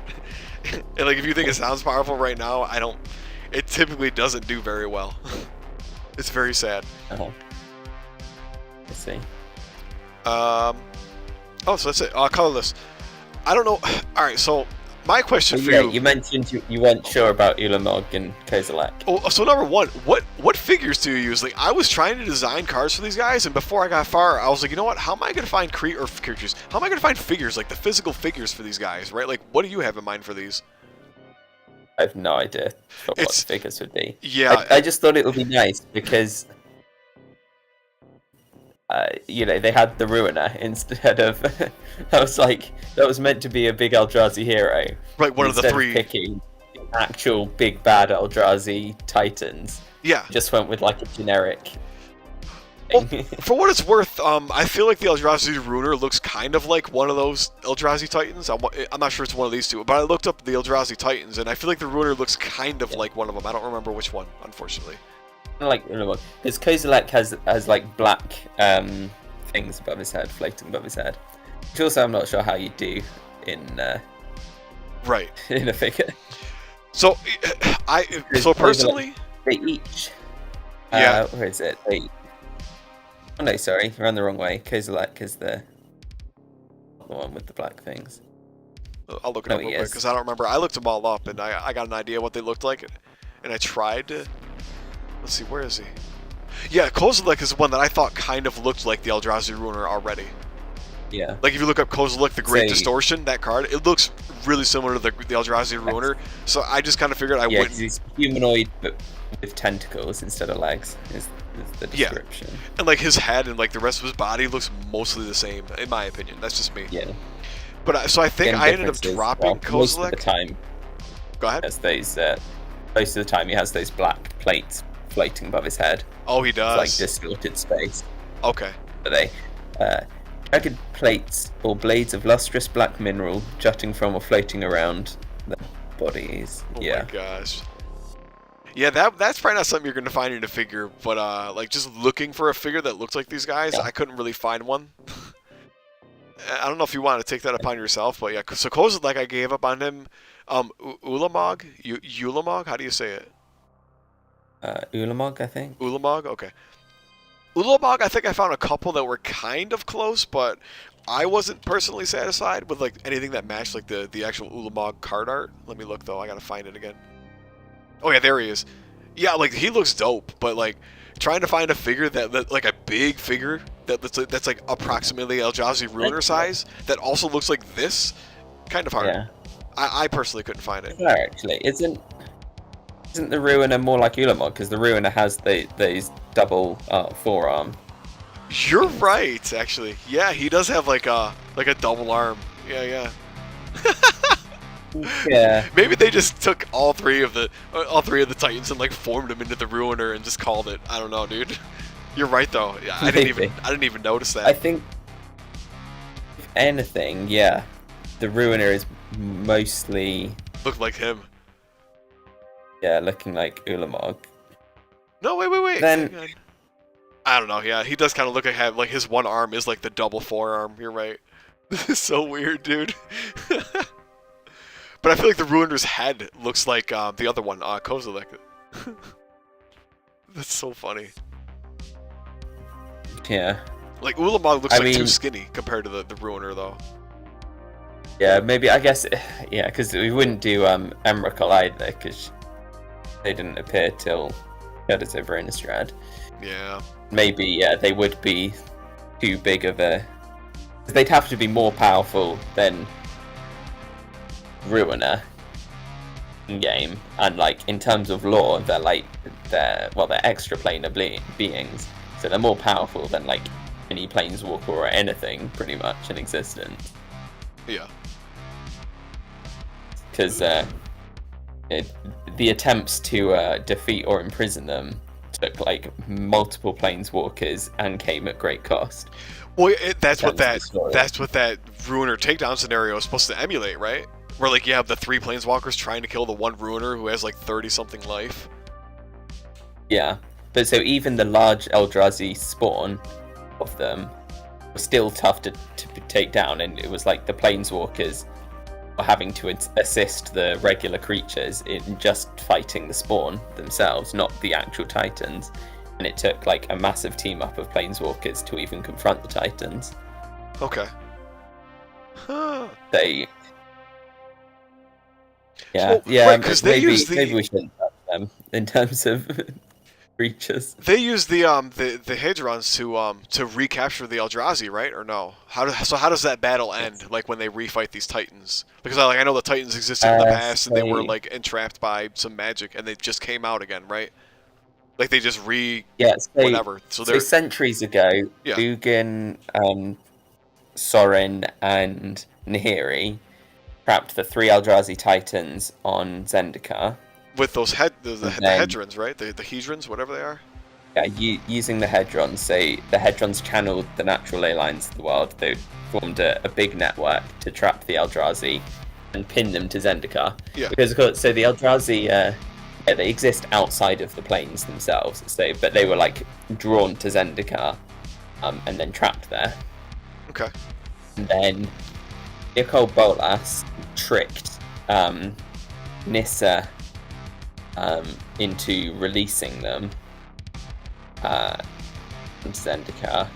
And like if you think it sounds powerful right now, I don't. It typically doesn't do very well. It's very sad. Uh-huh. Let's see. Oh, so that's it. Colorless. I don't know. All right, so my question for Yeah, you. you mentioned you weren't sure about Ulamog and Kozilek. Oh, so number one, what figures do you use? Like, I was trying to design cards for these guys, and before I got far, I was like, you know what? How am I going to find creatures? How am I going to find figures, like the physical figures for these guys, right? Like, what do you have in mind for these? I have no idea what It's- the figures would be. Yeah, I just thought it would be nice because, they had the Ruiner instead of. That was meant to be a big Eldrazi hero. right. One of the Instead three. picking actual big bad Eldrazi Titans, Yeah. just went with like a generic. Well, thing. for what it's worth, I feel like the Eldrazi Ruiner looks kind of like one of those Eldrazi Titans. I'm not sure it's one of these two, but I looked up the Eldrazi Titans, and I feel like the Ruiner looks kind of like one of them. I don't remember which one, unfortunately. Like because Kozilek has like black things above his head, floating above his head. Which also I'm not sure how you do in Right. in a figure. So, personally, They each. Yeah. Where is it? Oh no, sorry, you're on the wrong way. Kozilek is the one with the black things. I'll look it No, up real he quick is. because I don't remember. I looked them all up, and I got an idea what they looked like, and I tried to. Let's see, where is he? Yeah, Kozilek is the one that I thought kind of looked like the Eldrazi Ruiner already. Yeah. Like if you look up Kozilek, the Great Say- Distortion, that card, it looks really similar to the Eldrazi Ruiner. So I just kind of figured I Yeah, wouldn't. because he's humanoid but with tentacles instead of legs. Is the Yeah. description. And like his head and like the rest of his body looks mostly the same, in my opinion. That's just me. Yeah. But so I think Again, I ended up differences, dropping most of the Kozilek. time, Go ahead. has those. Most of the time, he has those black plates floating above his head. Oh, he It's like does. distorted space. Okay. Are they? Jagged plates or blades of lustrous black mineral jutting from or floating around their bodies. Oh Yeah. my gosh. Yeah, that's probably not something you're going to find in a figure, but like just looking for a figure that looks like these guys, Yeah. I couldn't really find one. I don't know if you want to take that upon yourself, but yeah, so Kozilek, I gave up on him. Ulamog? Ulamog? How do you say it? Ulamog, I think. Ulamog? Okay. Ulamog, I think I found a couple that were kind of close, but I wasn't personally satisfied with like anything that matched like the actual Ulamog card art. Let me look though, I gotta find it again. Oh yeah, there he is. Yeah, like he looks dope, but like trying to find a figure that like a big figure that's like approximately Eldrazi Ruiner size that also looks like this, kind of hard. Yeah. I personally couldn't find it. No, actually, isn't the Ruiner more like Ulamog? Because the Ruiner has those double forearm. You're right, actually. Yeah, he does have like a double arm. Yeah. Yeah. Maybe they just took all three of the Titans and like formed them into the Ruiner and just called it. I don't know, dude. You're right though. Yeah, I didn't even notice that. I think, if anything, yeah, the Ruiner is mostly Looked like him. looking like Ulamog. No, wait. Then- Hang on. I don't know. Yeah, he does kind of look like his one arm is like the double forearm. You're right. This is so weird, dude. But I feel like the Ruiner's head looks like the other one, Kozilek. That's so funny. Yeah. Like Ulamog looks I like too mean- skinny compared to the Ruiner, though. Yeah, maybe, I guess, yeah, because we wouldn't do Emrakul either, because they didn't appear till Shadows over Innistrad. Yeah. Maybe, yeah, they would be too big of a... They'd have to be more powerful than Ruiner in game, and like in terms of lore, they're extra planar beings, so they're more powerful than like any planeswalker or anything pretty much in existence. Yeah. Because the attempts to defeat or imprison them took like multiple planeswalkers and came at great cost. Well, that's what that Ruiner takedown scenario is supposed to emulate, right? Where like you have the 3 planeswalkers trying to kill the 1 Ruiner who has like 30-something life. Yeah, but so even the large Eldrazi spawn of them was still tough to take down, and it was like the planeswalkers were having to assist the regular creatures in just fighting the spawn themselves, not the actual titans. And it took like a massive team up of planeswalkers to even confront the titans. Okay. Huh. Because maybe we shouldn't touch them in terms of creatures. They use the Hydrons to recapture the Eldrazi, right? Or no? How does that battle end? Yes. Like when they refight these Titans? Because I know the Titans existed in the past and they were like entrapped by some magic and they just came out again, right? Like they just whatever. So centuries ago, Ugin, Sorin, and Nahiri trapped the 3 Eldrazi Titans on Zendikar. With those the Hedrons, right? The Hedrons, whatever they are? Yeah, using the Hedrons. So the Hedrons channeled the natural ley lines of the world. They formed a big network to trap the Eldrazi and pin them to Zendikar. Yeah. Because so the Eldrazi, they exist outside of the planes themselves. But they were like drawn to Zendikar, and then trapped there. Okay. And then Nicole Bolas tricked Nissa into releasing them from Zendikar,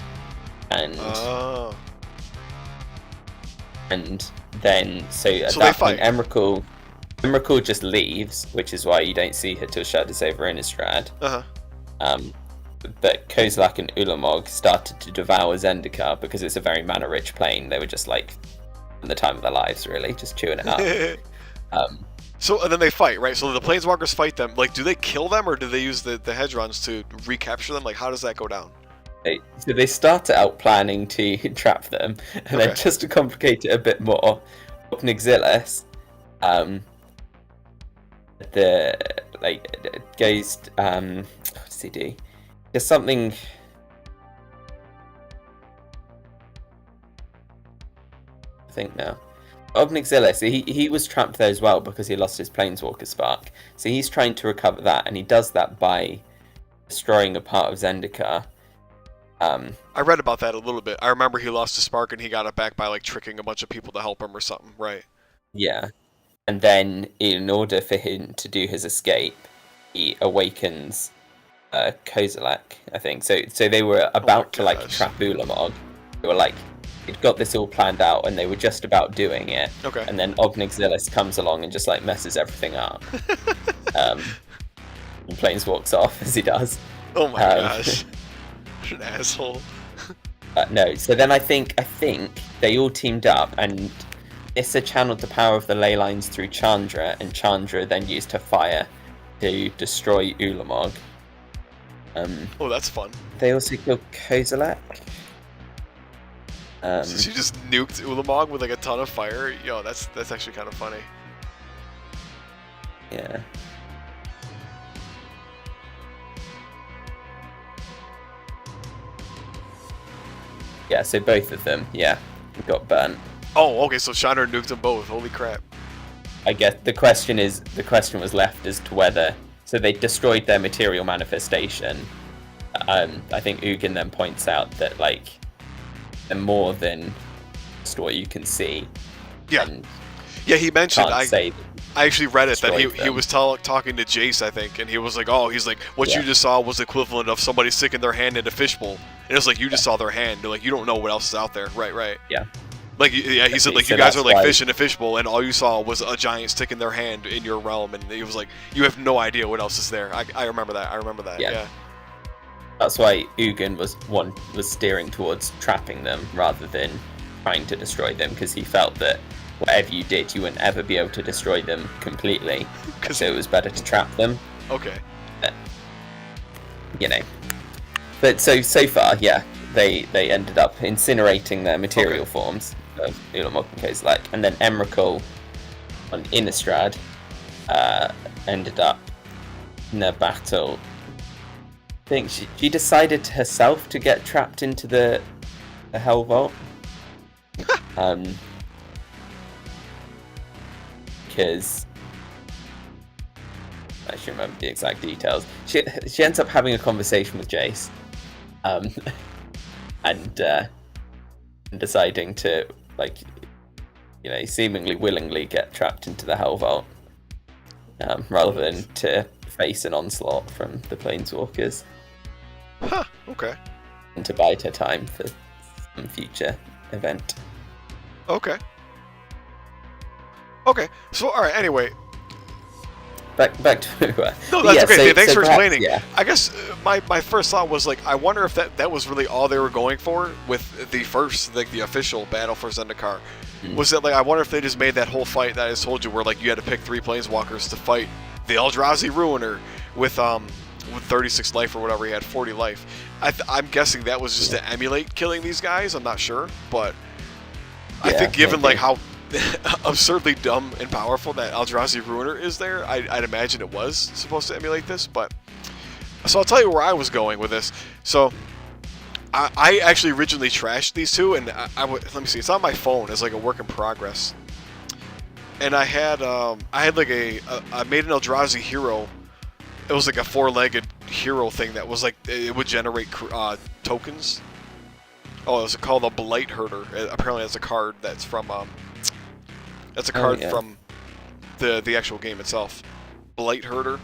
and then at that point Emrakul just leaves, which is why you don't see her till Shadows over Innistrad. But Kozilek and Ulamog started to devour Zendikar because it's a very mana-rich plane. They were just like in the time of their lives, really, just chewing it up. So and then they fight, right? So the Planeswalkers fight them. Like, do they kill them, or do they use the Hedrons to recapture them? Like, how does that go down? So they started out planning to trap them, and then just to complicate it a bit more, Nixilus, goes. What does he do? There's something. I think now. Obnixilus, he was trapped there as well because he lost his Planeswalker Spark. So he's trying to recover that, and he does that by destroying a part of Zendikar. I read about that a little bit. I remember he lost his Spark and he got it back by like tricking a bunch of people to help him or something, right? Yeah. And then in order for him to do his escape, he awakens Kozilek, I think. So they were about to like trap Ulamog. They were like, he'd got this all planned out and they were just about doing it. Okay. And then Obnixilus comes along and just like messes everything up. And Planeswalks off as he does. Oh my gosh. What an asshole. No, so then I think they all teamed up and Issa channeled the power of the ley lines through Chandra, and Chandra then used her fire to destroy Ulamog. Oh, that's fun. They also killed Kozilek. So she just nuked Ulamog with like a ton of fire. Yo, that's actually kind of funny. Yeah. Yeah, so both of them, got burnt. Oh, okay, so Chandra nuked them both. Holy crap. I guess the question was left as to whether, so they destroyed their material manifestation. I think Ugin then points out that like they're more than just what you can see. Yeah. Yeah, he mentioned I actually read it that he was talking to Jace, I think, and he was like, "Oh, he's like, what you just saw was equivalent of somebody sticking their hand in a fishbowl." And it's like you just saw their hand. Like you don't know what else is out there. Right. Yeah. Like he said, like you guys are like fish in a fishbowl, and all you saw was a giant sticking their hand in your realm, and he was like, you have no idea what else is there. I remember that. Yeah. That's why Ugin was steering towards trapping them rather than trying to destroy them, because he felt that whatever you did, you wouldn't ever be able to destroy them completely. So it was better to trap them. Okay. But so far, they ended up incinerating their material forms of Ulamog and Kozilek, and then Emrakul on Innistrad ended up in their battle think she decided herself to get trapped into the Hell Vault. Because I should remember the exact details. She ends up having a conversation with Jace, and deciding to, like, you know, seemingly willingly get trapped into the Hell Vault, rather than to face an onslaught from the Planeswalkers. Huh. Okay. And to bide her time for some future event. Okay. Okay. So, all right. Anyway. Back to no, that's okay. Thanks for perhaps, explaining. Yeah. I guess my first thought was like, I wonder if that was really all they were going for with the first, like, the official battle for Zendikar. Was that, like, I wonder if they just made that whole fight that I just told you, where, like, you had to pick 3 Planeswalkers to fight the Eldrazi Ruiner with 36 life or whatever. He had 40 life. I'm guessing that was just to emulate killing these guys. I'm not sure, but I think given like how absurdly dumb and powerful that Eldrazi Ruiner is there, I'd imagine it was supposed to emulate this. But so I'll tell you where I was going with this. So I actually originally trashed these two, and let me see, it's on my phone as like a work in progress. And I had like I made an Eldrazi hero. It was like a 4-legged hero thing that was like, it would generate tokens. Oh, it was called a Blight Herder. Apparently, that's a card that's from from the actual game itself, Blight Herder.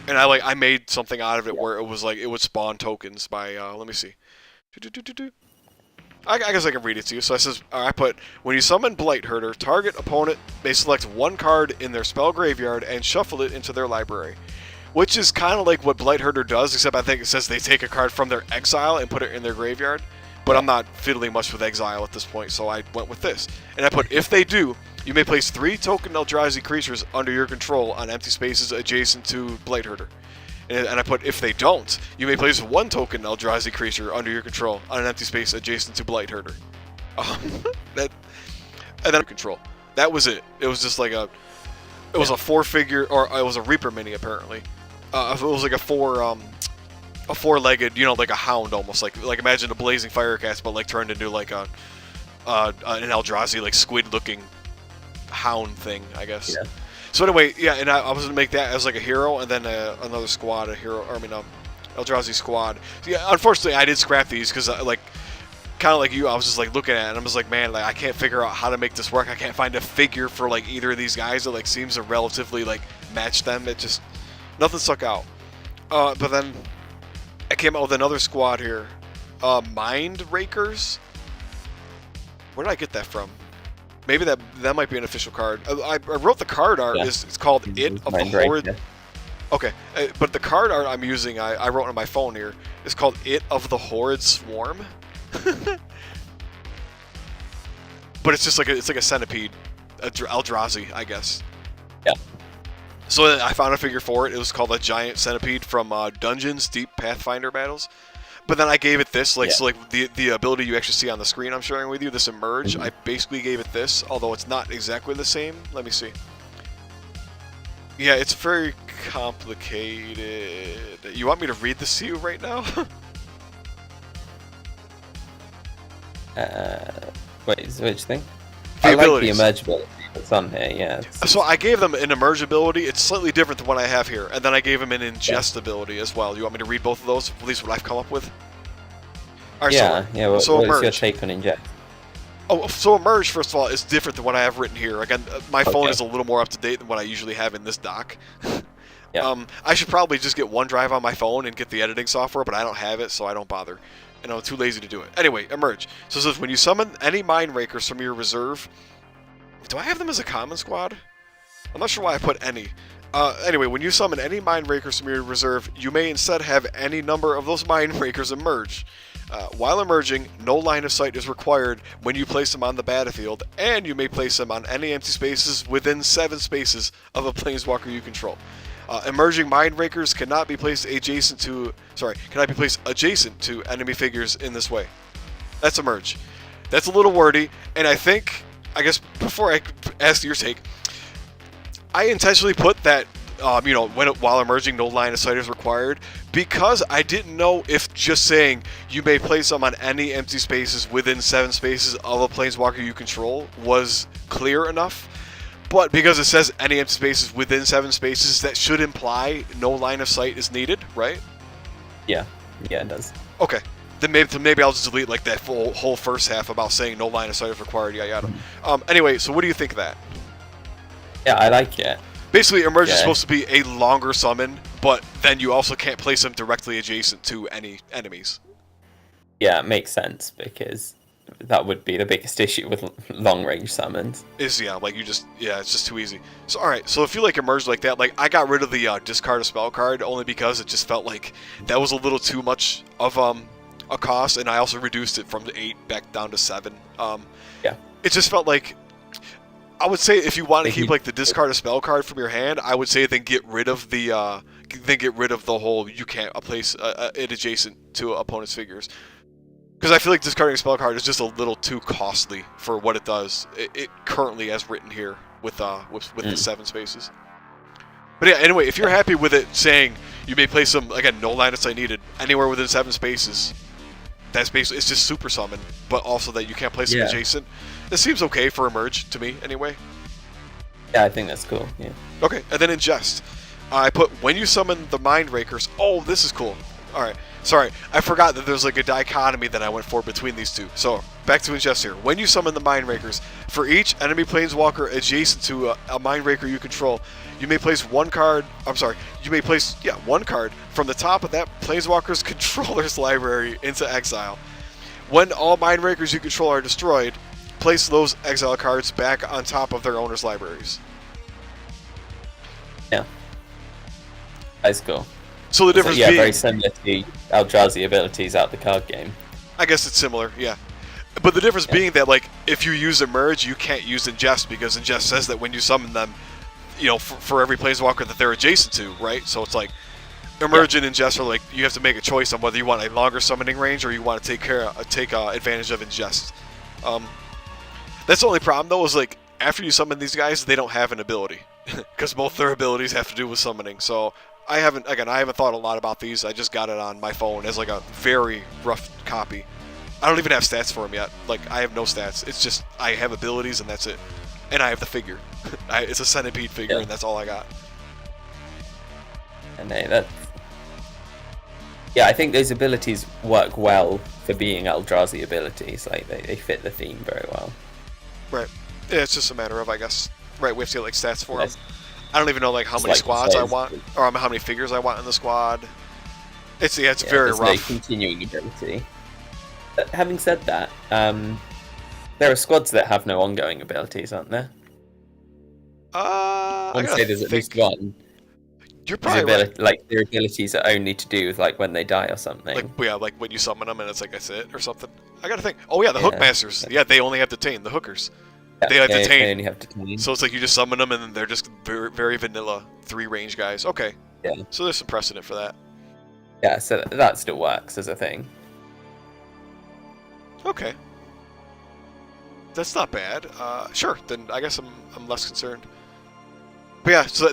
And I made something out of it where it was like it would spawn tokens by let me see. I guess I can read it to you. So I put, when you summon Blight Herder, target opponent may select 1 card in their spell graveyard and shuffle it into their library. Which is kind of like what Blight Herder does, except I think it says they take a card from their exile and put it in their graveyard. But I'm not fiddling much with exile at this point, so I went with this. And I put, if they do, you may place 3 token Eldrazi creatures under your control on empty spaces adjacent to Blight Herder. And I put, if they don't, you may place 1 token Eldrazi creature under your control on an empty space adjacent to Blight Herder. And then control. That was it. It was just like it was a 4-figure, or it was a Reaper mini apparently. It was like a 4-legged, you know, like a hound almost, like imagine a Blazing Firecast, but like turned into like an Eldrazi, like squid-looking hound thing, I guess. Yeah. So anyway, yeah, and I was gonna make that as like a hero, and then another squad, Eldrazi squad. So yeah, unfortunately, I did scrap these because like, kind of like you, I was just like looking at it, and I was like, man, like I can't figure out how to make this work. I can't find a figure for like either of these guys that like seems to relatively like match them. It just, nothing stuck out. But then I came out with another squad here. Mind Rakers? Where did I get that from? Maybe that might be an official card. I wrote the card art. Yeah. It's called It of the Horrid. Yeah. Okay, but the card art I'm using, I wrote on my phone here. It's called It of the Horrid Swarm. But it's just like it's like a centipede, Eldrazi, I guess. Yeah. So I found a figure for it. It was called a giant centipede from Dungeons Deep Pathfinder Battles. But then I gave it this, like, so like the ability you actually see on the screen I'm sharing with you, this Emerge, I basically gave it this, although it's not exactly the same. Let me see. Yeah, it's very complicated. You want me to read this to you right now? Which thing? The I abilities. like the Emerge ability that's on here, yeah. So I gave them an Emerge ability. It's slightly different than what I have here. And then I gave them an Ingest ability as well. You want me to read both of those? At least what I've come up with? All right, Well, so what's Emerge. your take on Ingest? Oh, so Emerge, first of all, is different than what I have written here. Again, my phone is a little more up-to-date than what I usually have in this dock. I should probably just get OneDrive on my phone and get the editing software, but I don't have it, so I don't bother. And I'm too lazy to do it. Anyway, Emerge. So it says, when you summon any Mind Rakers from your reserve... Do I have them as a common squad? I'm not sure why I put any. Anyway, when you summon any Mind Rakers from your reserve, you may instead have any number of those Mind Rakers emerge. While emerging, no line of sight is required when you place them on the battlefield, and you may place them on any empty spaces within 7 spaces of a Planeswalker you control. Emerging Mind Rakers cannot be placed adjacent to enemy figures in this way. That's Emerge. That's a little wordy, and I think, I guess before I ask your take, I intentionally put that while emerging, no line of sight is required, because I didn't know if just saying you may place them on any empty spaces within 7 spaces of a planeswalker you control was clear enough. But because it says any empty spaces within 7 spaces, that should imply no line of sight is needed, right? Yeah, it does. Okay. Then maybe I'll just delete like that whole first half about saying no line of sight is required, yada yada. Anyway, so what do you think of that? Yeah, I like it. Basically, Emerge is supposed to be a longer summon, but then you also can't place them directly adjacent to any enemies. Yeah, it makes sense, because that would be the biggest issue with long-range summons. It's just too easy. So alright, so if you like Emerge like that, like I got rid of the discard a spell card only because it just felt like that was a little too much of a cost, and I also reduced it from 8 back down to 7. Yeah. It just felt like, I would say if you want to keep like the discard a spell card from your hand, I would say then get rid of the whole you can't place it adjacent to opponent's figures, because I feel like discarding a spell card is just a little too costly for what it does. It currently as written here with the 7 spaces. But yeah, anyway, if you're happy with it saying you may place them, again, no line of sight needed anywhere within 7 spaces, that's basically, it's just super summon, but also that you can't place them adjacent. This seems okay for Emerge to me, anyway. Yeah, I think that's cool. Yeah. Okay, and then Ingest. I put when you summon the Mind Rakers. Oh, this is cool. All right, sorry, I forgot that there's like a dichotomy that I went for between these two. So back to Ingest here. When you summon the Mind Rakers, for each enemy planeswalker adjacent to a Mind Raker you control, you may place one card. You may place one card from the top of that planeswalker's controller's library into exile. When all Mind Rakers you control are destroyed, place those exile cards back on top of their owner's libraries. Yeah. That's cool. So the difference being... very similar to Eldrazi abilities out the card game. I guess it's similar, yeah. But the difference being that, like, if you use Emerge, you can't use Ingest, because Ingest says that when you summon them, for every planeswalker that they're adjacent to, right? So it's like, Emerge and Ingest are like, you have to make a choice on whether you want a longer summoning range or you want to take advantage of Ingest. That's the only problem, though, is like, after you summon these guys, they don't have an ability. Because both their abilities have to do with summoning. So I haven't thought a lot about these. I just got it on my phone as like a very rough copy. I don't even have stats for them yet. Like, I have no stats. It's just, I have abilities and that's it. And I have the figure. It's a centipede figure and that's all I got. And I think those abilities work well for being Eldrazi abilities. Like, they fit the theme very well. Right. Yeah, it's just a matter of, I guess, right, we have to get like stats for them. I don't even know like how many squads I want, or how many figures I want in the squad. It's very rough. No continuing ability. But having said that, there are squads that have no ongoing abilities, aren't there? I would say there's at least one. You're probably right. Like, their abilities are only to do with like when they die or something. Like when you summon them and it's like that's it or something. I gotta think. Oh yeah, the Hookmasters. Yeah, they only have Detain. The hookers. They have Detain. They only have Detain. So it's like you just summon them and then they're just very, very vanilla 3 range guys. Okay. Yeah. So there's some precedent for that. Yeah, so that still works as a thing. Okay. That's not bad. Sure. Then I guess I'm less concerned. But yeah, so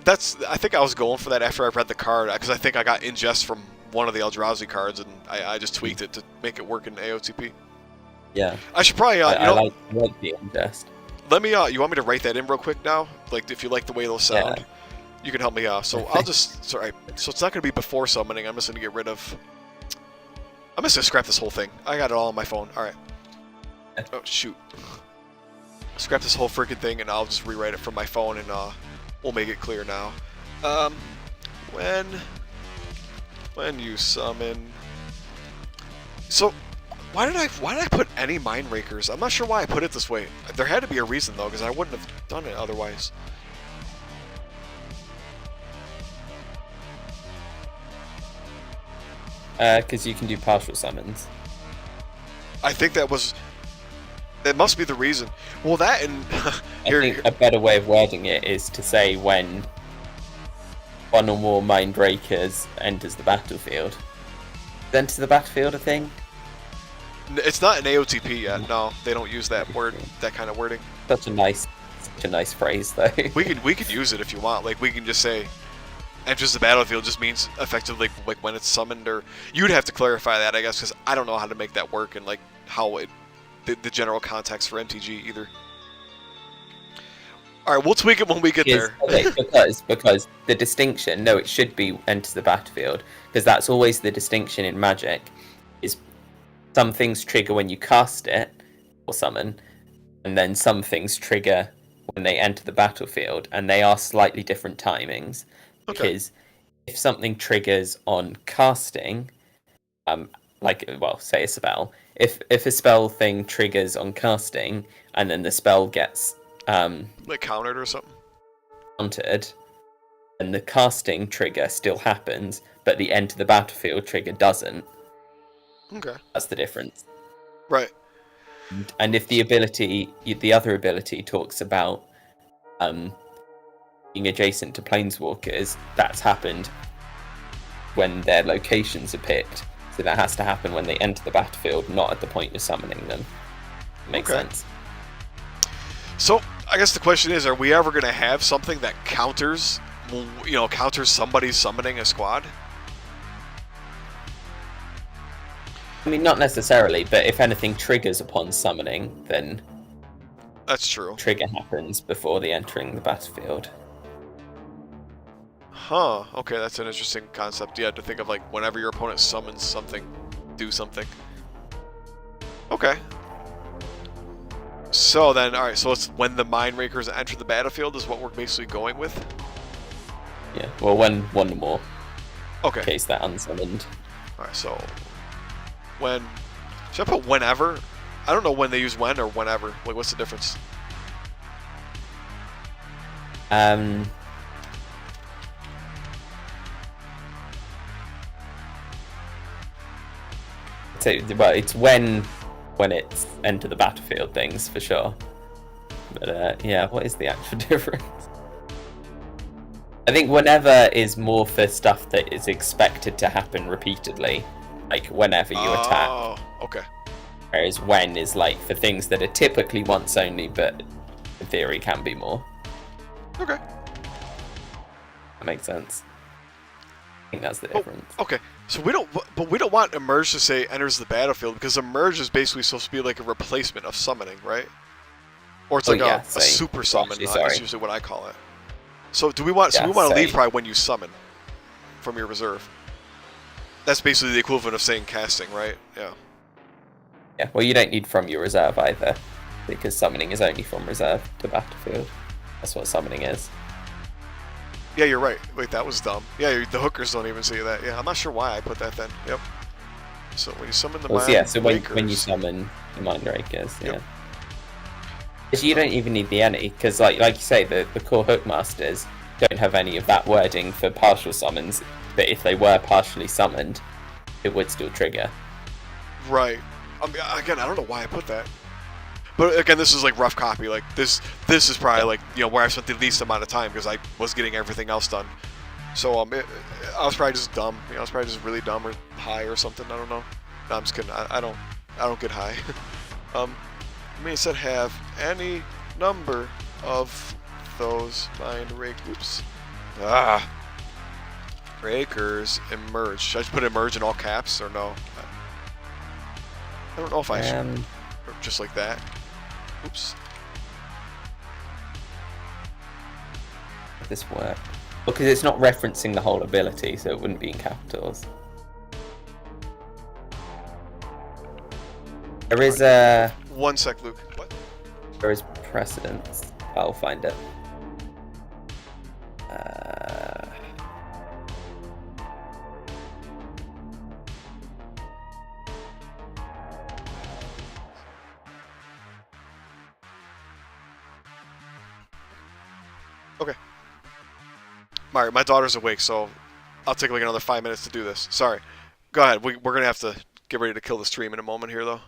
I think I was going for that after I read the card, because I think I got Ingest from one of the Eldrazi cards, and I just tweaked it to make it work in AOTP. Yeah. I should probably, I like the Ingest. Let me, you want me to write that in real quick now? Like, if you like the way those sound, you can help me out. So I'll just, sorry, so it's not going to be before summoning. I'm just going to get rid of, I'm just going to scrap this whole thing. I got it all on my phone. All right. Oh, shoot. Scrap this whole freaking thing, and I'll just rewrite it from my phone, and we'll make it clear now. When you summon, so why did I put any Mind Rakers? I'm not sure why I put it this way. There had to be a reason though, because I wouldn't have done it otherwise. Because you can do partial summons. I think that must be the reason. Well, that and I think a better way of wording it is to say when one or more Mind Rakers enters the battlefield. Enters the battlefield, I think. It's not an AOTP yet. No, they don't use that word, that kind of wording. Such a nice phrase, though. We could use it if you want. Like, we can just say enters the battlefield just means effectively like when it's summoned, or you'd have to clarify that, I guess, because I don't know how to make that work and like how it the general context for MTG either. All right, we'll tweak it when we get there. Okay, because the distinction, no, it should be enters the battlefield, because that's always the distinction in Magic. Is some things trigger when you cast it or summon, and then some things trigger when they enter the battlefield, and they are slightly different timings. Okay. Because if something triggers on casting, like, well, say a spell, if a spell thing triggers on casting and then the spell gets Like countered or something. countered, and the casting trigger still happens, but the enter the battlefield trigger doesn't. Okay. That's the difference. Right. And if the other ability talks about being adjacent to planeswalkers, that's happened when their locations are picked. So that has to happen when they enter the battlefield, not at the point of summoning them. Makes sense. So I guess the question is, are we ever going to have something that counters, counters somebody summoning a squad? I mean, not necessarily, but if anything triggers upon summoning, then That's true. trigger happens before the entering the battlefield. Huh. Okay, that's an interesting concept. You had to think of like whenever your opponent summons something, do something. Okay. So then, all right. So it's when the Mind Rakers enter the battlefield is what we're basically going with. Yeah. Well, when one or more. Okay. In case they're unsummoned. All right. So when should I put whenever? I don't know when they use when or whenever. Like, what's the difference? So, well, it's when it's enter the battlefield things for sure. But yeah, what is the actual difference? I think whenever is more for stuff that is expected to happen repeatedly, like whenever you attack. Oh, okay. Whereas when is like for things that are typically once only, but in theory can be more. Okay. That makes sense. I think that's the difference. Okay. So we don't want emerge to say enters the battlefield, because emerge is basically supposed to be like a replacement of summoning, right? Or it's like a super summon. That's usually what I call it. So do we want? So we want to leave probably when you summon from your reserve. That's basically the equivalent of saying casting, right? Yeah. Yeah. Well, you don't need from your reserve either, because summoning is only from reserve to battlefield. That's what summoning is. Yeah, you're right. Wait, that was dumb. Yeah, the hookers don't even say that. Yeah, I'm not sure why I put that then. Yep. So when you summon the Mind Rakers... So when you summon the Mind Rakers, yeah. Because you don't even need the any, because like you say, the core Hookmasters don't have any of that wording for partial summons, but if they were partially summoned, it would still trigger. Right. Again, I don't know why I put that. But again, this is like rough copy. Like this is probably like where I spent the least amount of time, because I was getting everything else done. So I was probably just dumb. I was probably just really dumb or high or something. I don't know. No, I'm just kidding. I don't get high. I mean, it said have any number of those Mind Rakers. Oops. Rakers emerge. Should I just put emerge in all caps or no? I don't know if I should. Or just like that. Oops. Does this work? Because it's not referencing the whole ability, so it wouldn't be in capitals. There is a... One sec, Luke. What? There is precedence. I'll find it. Okay. My daughter's awake, so I'll take like another 5 minutes to do this. Sorry. Go ahead. We're gonna have to get ready to kill the stream in a moment here, though.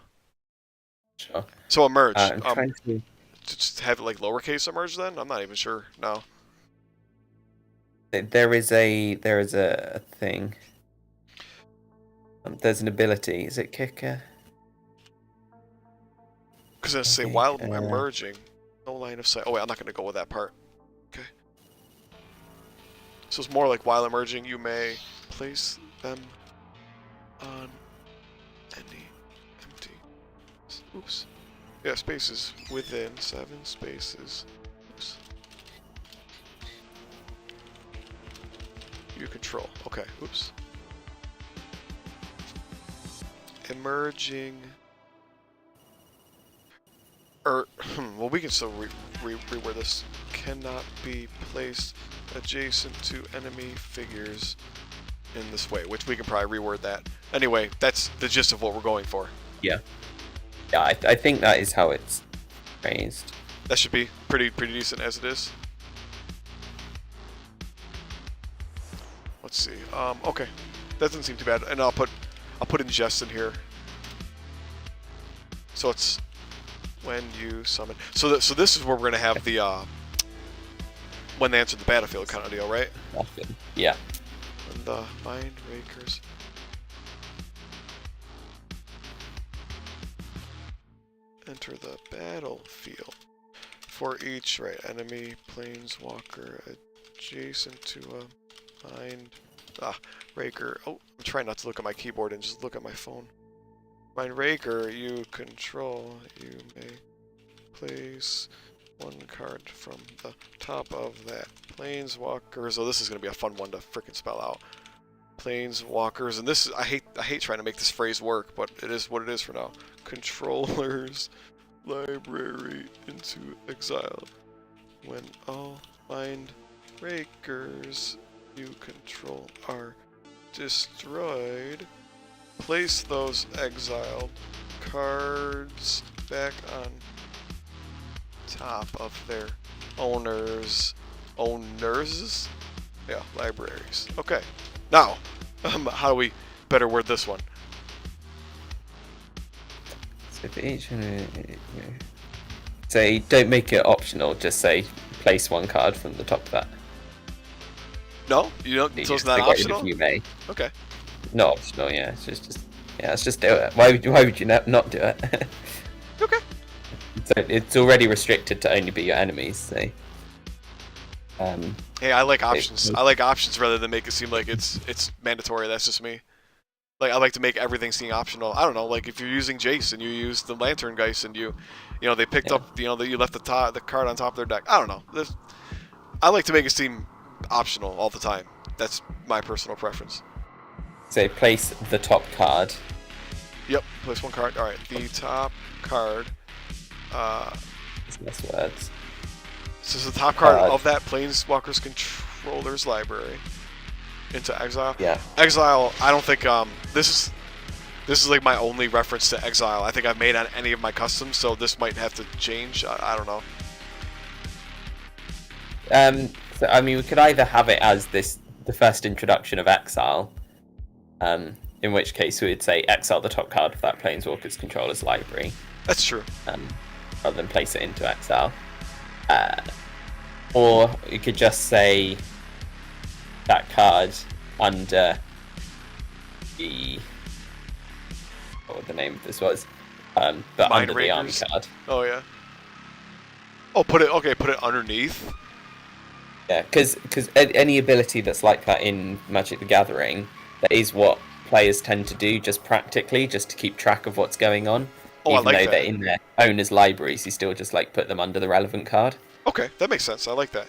Sure. So emerge. I'm trying to just have it like lowercase emerge then? I'm not even sure. No. There is a thing. There's an ability. Is it kicker? Because it's say while emerging, no line of sight. Oh wait, I'm not gonna go with that part. Okay. So it's more like while emerging, you may place them on any empty. Oops. Yeah, spaces within 7 spaces. Oops. You control. Okay. Oops. Emerging. Well, we can still reword this. Cannot be placed adjacent to enemy figures in this way, which we can probably reword that. Anyway, that's the gist of what we're going for. Yeah. Yeah, I think that is how it's phrased. That should be pretty decent as it is. Let's see. Okay, that doesn't seem too bad. And I'll put ingest in here. So it's when you summon. So this is where we're gonna have the when they enter the battlefield kind of deal, right? Yeah. And the mind rakers. Enter the battlefield. For each enemy planeswalker adjacent to a mind raker. Oh, I'm trying not to look at my keyboard and just look at my phone. Mind raker you control, you may place 1 card from the top of that planeswalkers. Oh, this is gonna be a fun one to freaking spell out. Planeswalkers, and this is I hate trying to make this phrase work, but it is what it is for now. Controllers library into exile. When all mind rakers you control are destroyed, place those exiled cards back on top of their owners' libraries. Okay, now how do we better word this one? So for each, say don't make it optional. Just say place 1 card from the top of that. No, you don't. You So it's just not get rid optional. of you may. Okay. Not optional. Yeah, it's just let's just do it. Why would you not do it? Okay. So it's already restricted to only be your enemies. So. Hey, I like options. I like options rather than make it seem like it's mandatory. That's just me. Like, I like to make everything seem optional. I don't know, like if you're using Jace and you use the Lantern Geist and you know, they picked up, you know, that you left the card on top of their deck. I don't know. I like to make it seem optional all the time. That's my personal preference. So place the top card. Yep, place 1 card. All right, the top card. Less words. This is the top card of that Planeswalker's controller's library into exile. Yeah. Exile. I don't think this is like my only reference to exile. I think I've made on any of my customs, so this might have to change. I don't know. So, I mean, we could either have it as the first introduction of exile, in which case we would say exile the top card of that Planeswalker's controller's library. That's true. Rather than place it into exile. Or you could just say that card under the what the name of this was, but Mind under the Rakers? army card. Oh yeah. Oh, put it underneath. Yeah, because any ability that's like that in Magic the Gathering, that is what players tend to do just practically, just to keep track of what's going on. Oh, Even I like though that. they're in their owner's libraries, you still just like put them under the relevant card. Okay, that makes sense. I like that.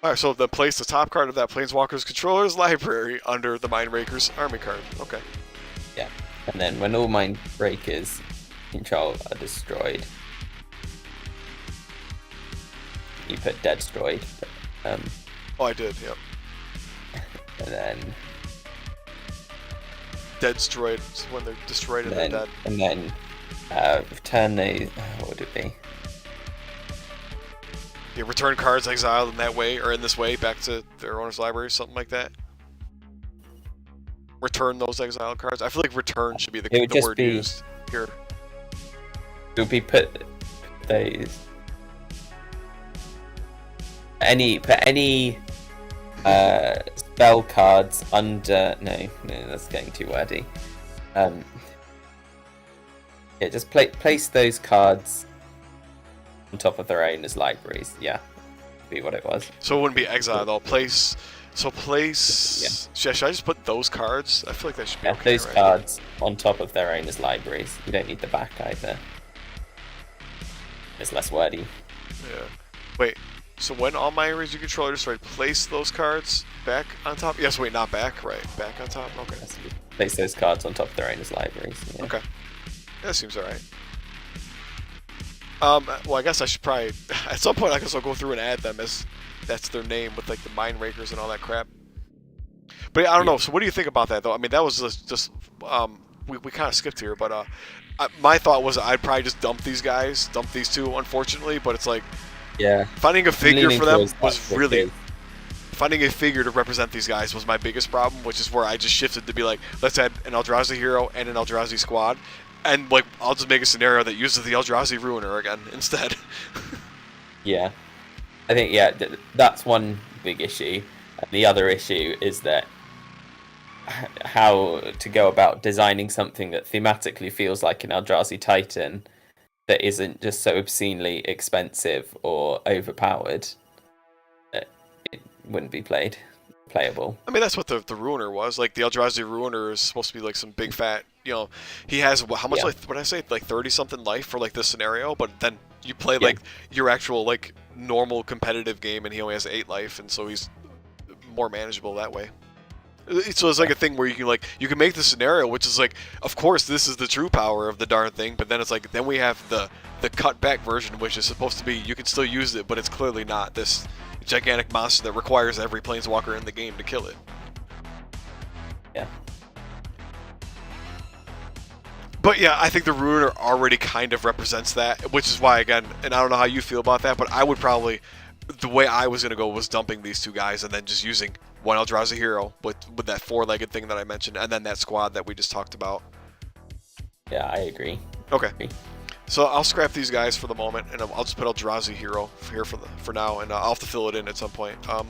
Alright, so then place the top card of that Planeswalker's controller's library under the Mind Raker's army card. Okay. Yeah, and then when all Mind Breakers control are destroyed, you put dead destroyed. Oh, I did, yep. And then Dead destroyed, so when they're destroyed and they're dead. And then return the what would it be? Yeah, return cards exiled in that way, or in this way, back to their owner's library, something like that. Return those exiled cards. I feel like return should be the word used here. It would be put those any spell cards under no, that's getting too wordy. Yeah, just place those cards on top of their owners' libraries. Yeah, be what it was. So it wouldn't be exile though. Place. So place. Yeah. Should I just put those cards? I feel like that should be okay, those right? cards on top of their own as libraries. You don't need the back either. It's less wordy. Yeah. Wait. So when all my arrays you control are destroyed, place those cards back on top? Yes, wait, not back, right. Back on top? Okay. Place those cards on top of their own as libraries. Yeah. Okay. That seems alright. Well, I guess I should probably... At some point, I guess I'll go through and add them as that's their name with, like, the Mind Rakers and all that crap. But yeah, I don't know. So what do you think about that, though? I mean, that was just we kind of skipped here, but my thought was I'd probably just dump these guys, dump these two, unfortunately, but it's like... Yeah. Finding a figure for them was really... Because... Finding a figure to represent these guys was my biggest problem, which is where I just shifted to be like, let's add an Eldrazi hero and an Eldrazi squad, and like I'll just make a scenario that uses the Eldrazi Ruiner again instead. Yeah. I think, that's one big issue. And the other issue is that how to go about designing something that thematically feels like an Eldrazi Titan that isn't just so obscenely expensive or overpowered that it wouldn't be playable. I mean, that's what the Ruiner was. Like, the Eldrazi Ruiner is supposed to be like some big fat, he has, how much, like, what did I say, like 30-something life for like this scenario, but then you play like your actual like normal competitive game and he only has 8 life, and so he's more manageable that way. So it's like a thing where you can make the scenario, which is like, of course this is the true power of the darn thing, but then it's like, then we have the cut back version, which is supposed to be, you can still use it, but it's clearly not this gigantic monster that requires every planeswalker in the game to kill it. Yeah. But yeah, I think the Ruiner already kind of represents that, which is why, again, and I don't know how you feel about that, but I would probably, the way I was going to go was dumping these two guys and then just using one Eldrazi hero with that 4-legged thing that I mentioned, and then that squad that we just talked about. Yeah, I agree. Okay. So I'll scrap these guys for the moment, and I'll just put Eldrazi hero here for now, and I'll have to fill it in at some point. I'll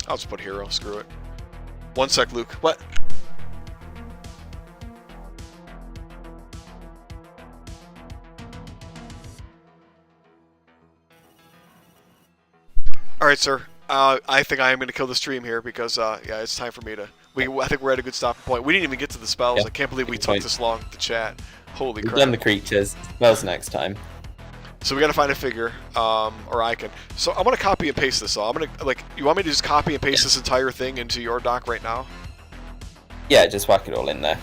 just put hero. Screw it. One sec, Luke. What? All right, sir. I think I am going to kill the stream here because, it's time for me to... I think we're at a good stopping point. We didn't even get to the spells. Yeah, I can't believe we took this long to chat. Holy crap. We've done the creatures. Spells next time. So we got to find a figure, or I can. So I'm going to copy and paste this. So I'm going to, like, you want me to just copy and paste this entire thing into your doc right now? Yeah, just whack it all in there.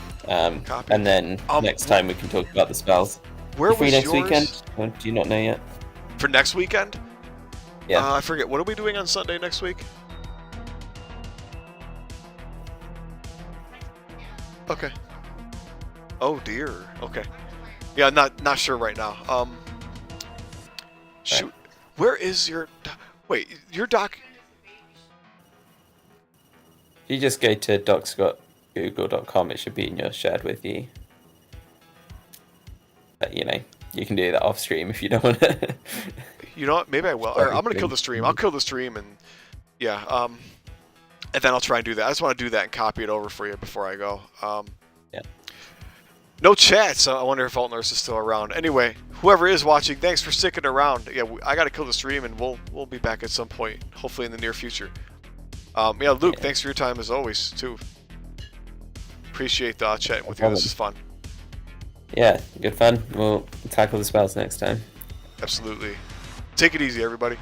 Copy. And then next time we can talk about the spells. Where was next yours? weekend? Do you not know yet? For next weekend? Yeah. I forget. What are we doing on Sunday next week? Okay. Oh dear. Okay. Yeah, not sure right now. Shoot. Right. Where is your... Wait, your doc... If you just go to docscottgoogle.com, it should be in your shared with you. But, you can do that off stream if you don't want to. You know what? Maybe I will. Or I'm going to kill the stream. I'll kill the stream and... Yeah, and then I'll try and do that. I just want to do that and copy it over for you before I go. Yeah. No chat, so I wonder if Alt Nurse is still around. Anyway, whoever is watching, thanks for sticking around. Yeah, I got to kill the stream, and we'll be back at some point, hopefully in the near future. Luke, thanks for your time as always, too. Appreciate chatting with you. This is fun. Yeah, good fun. We'll tackle the spells next time. Absolutely. Take it easy, everybody.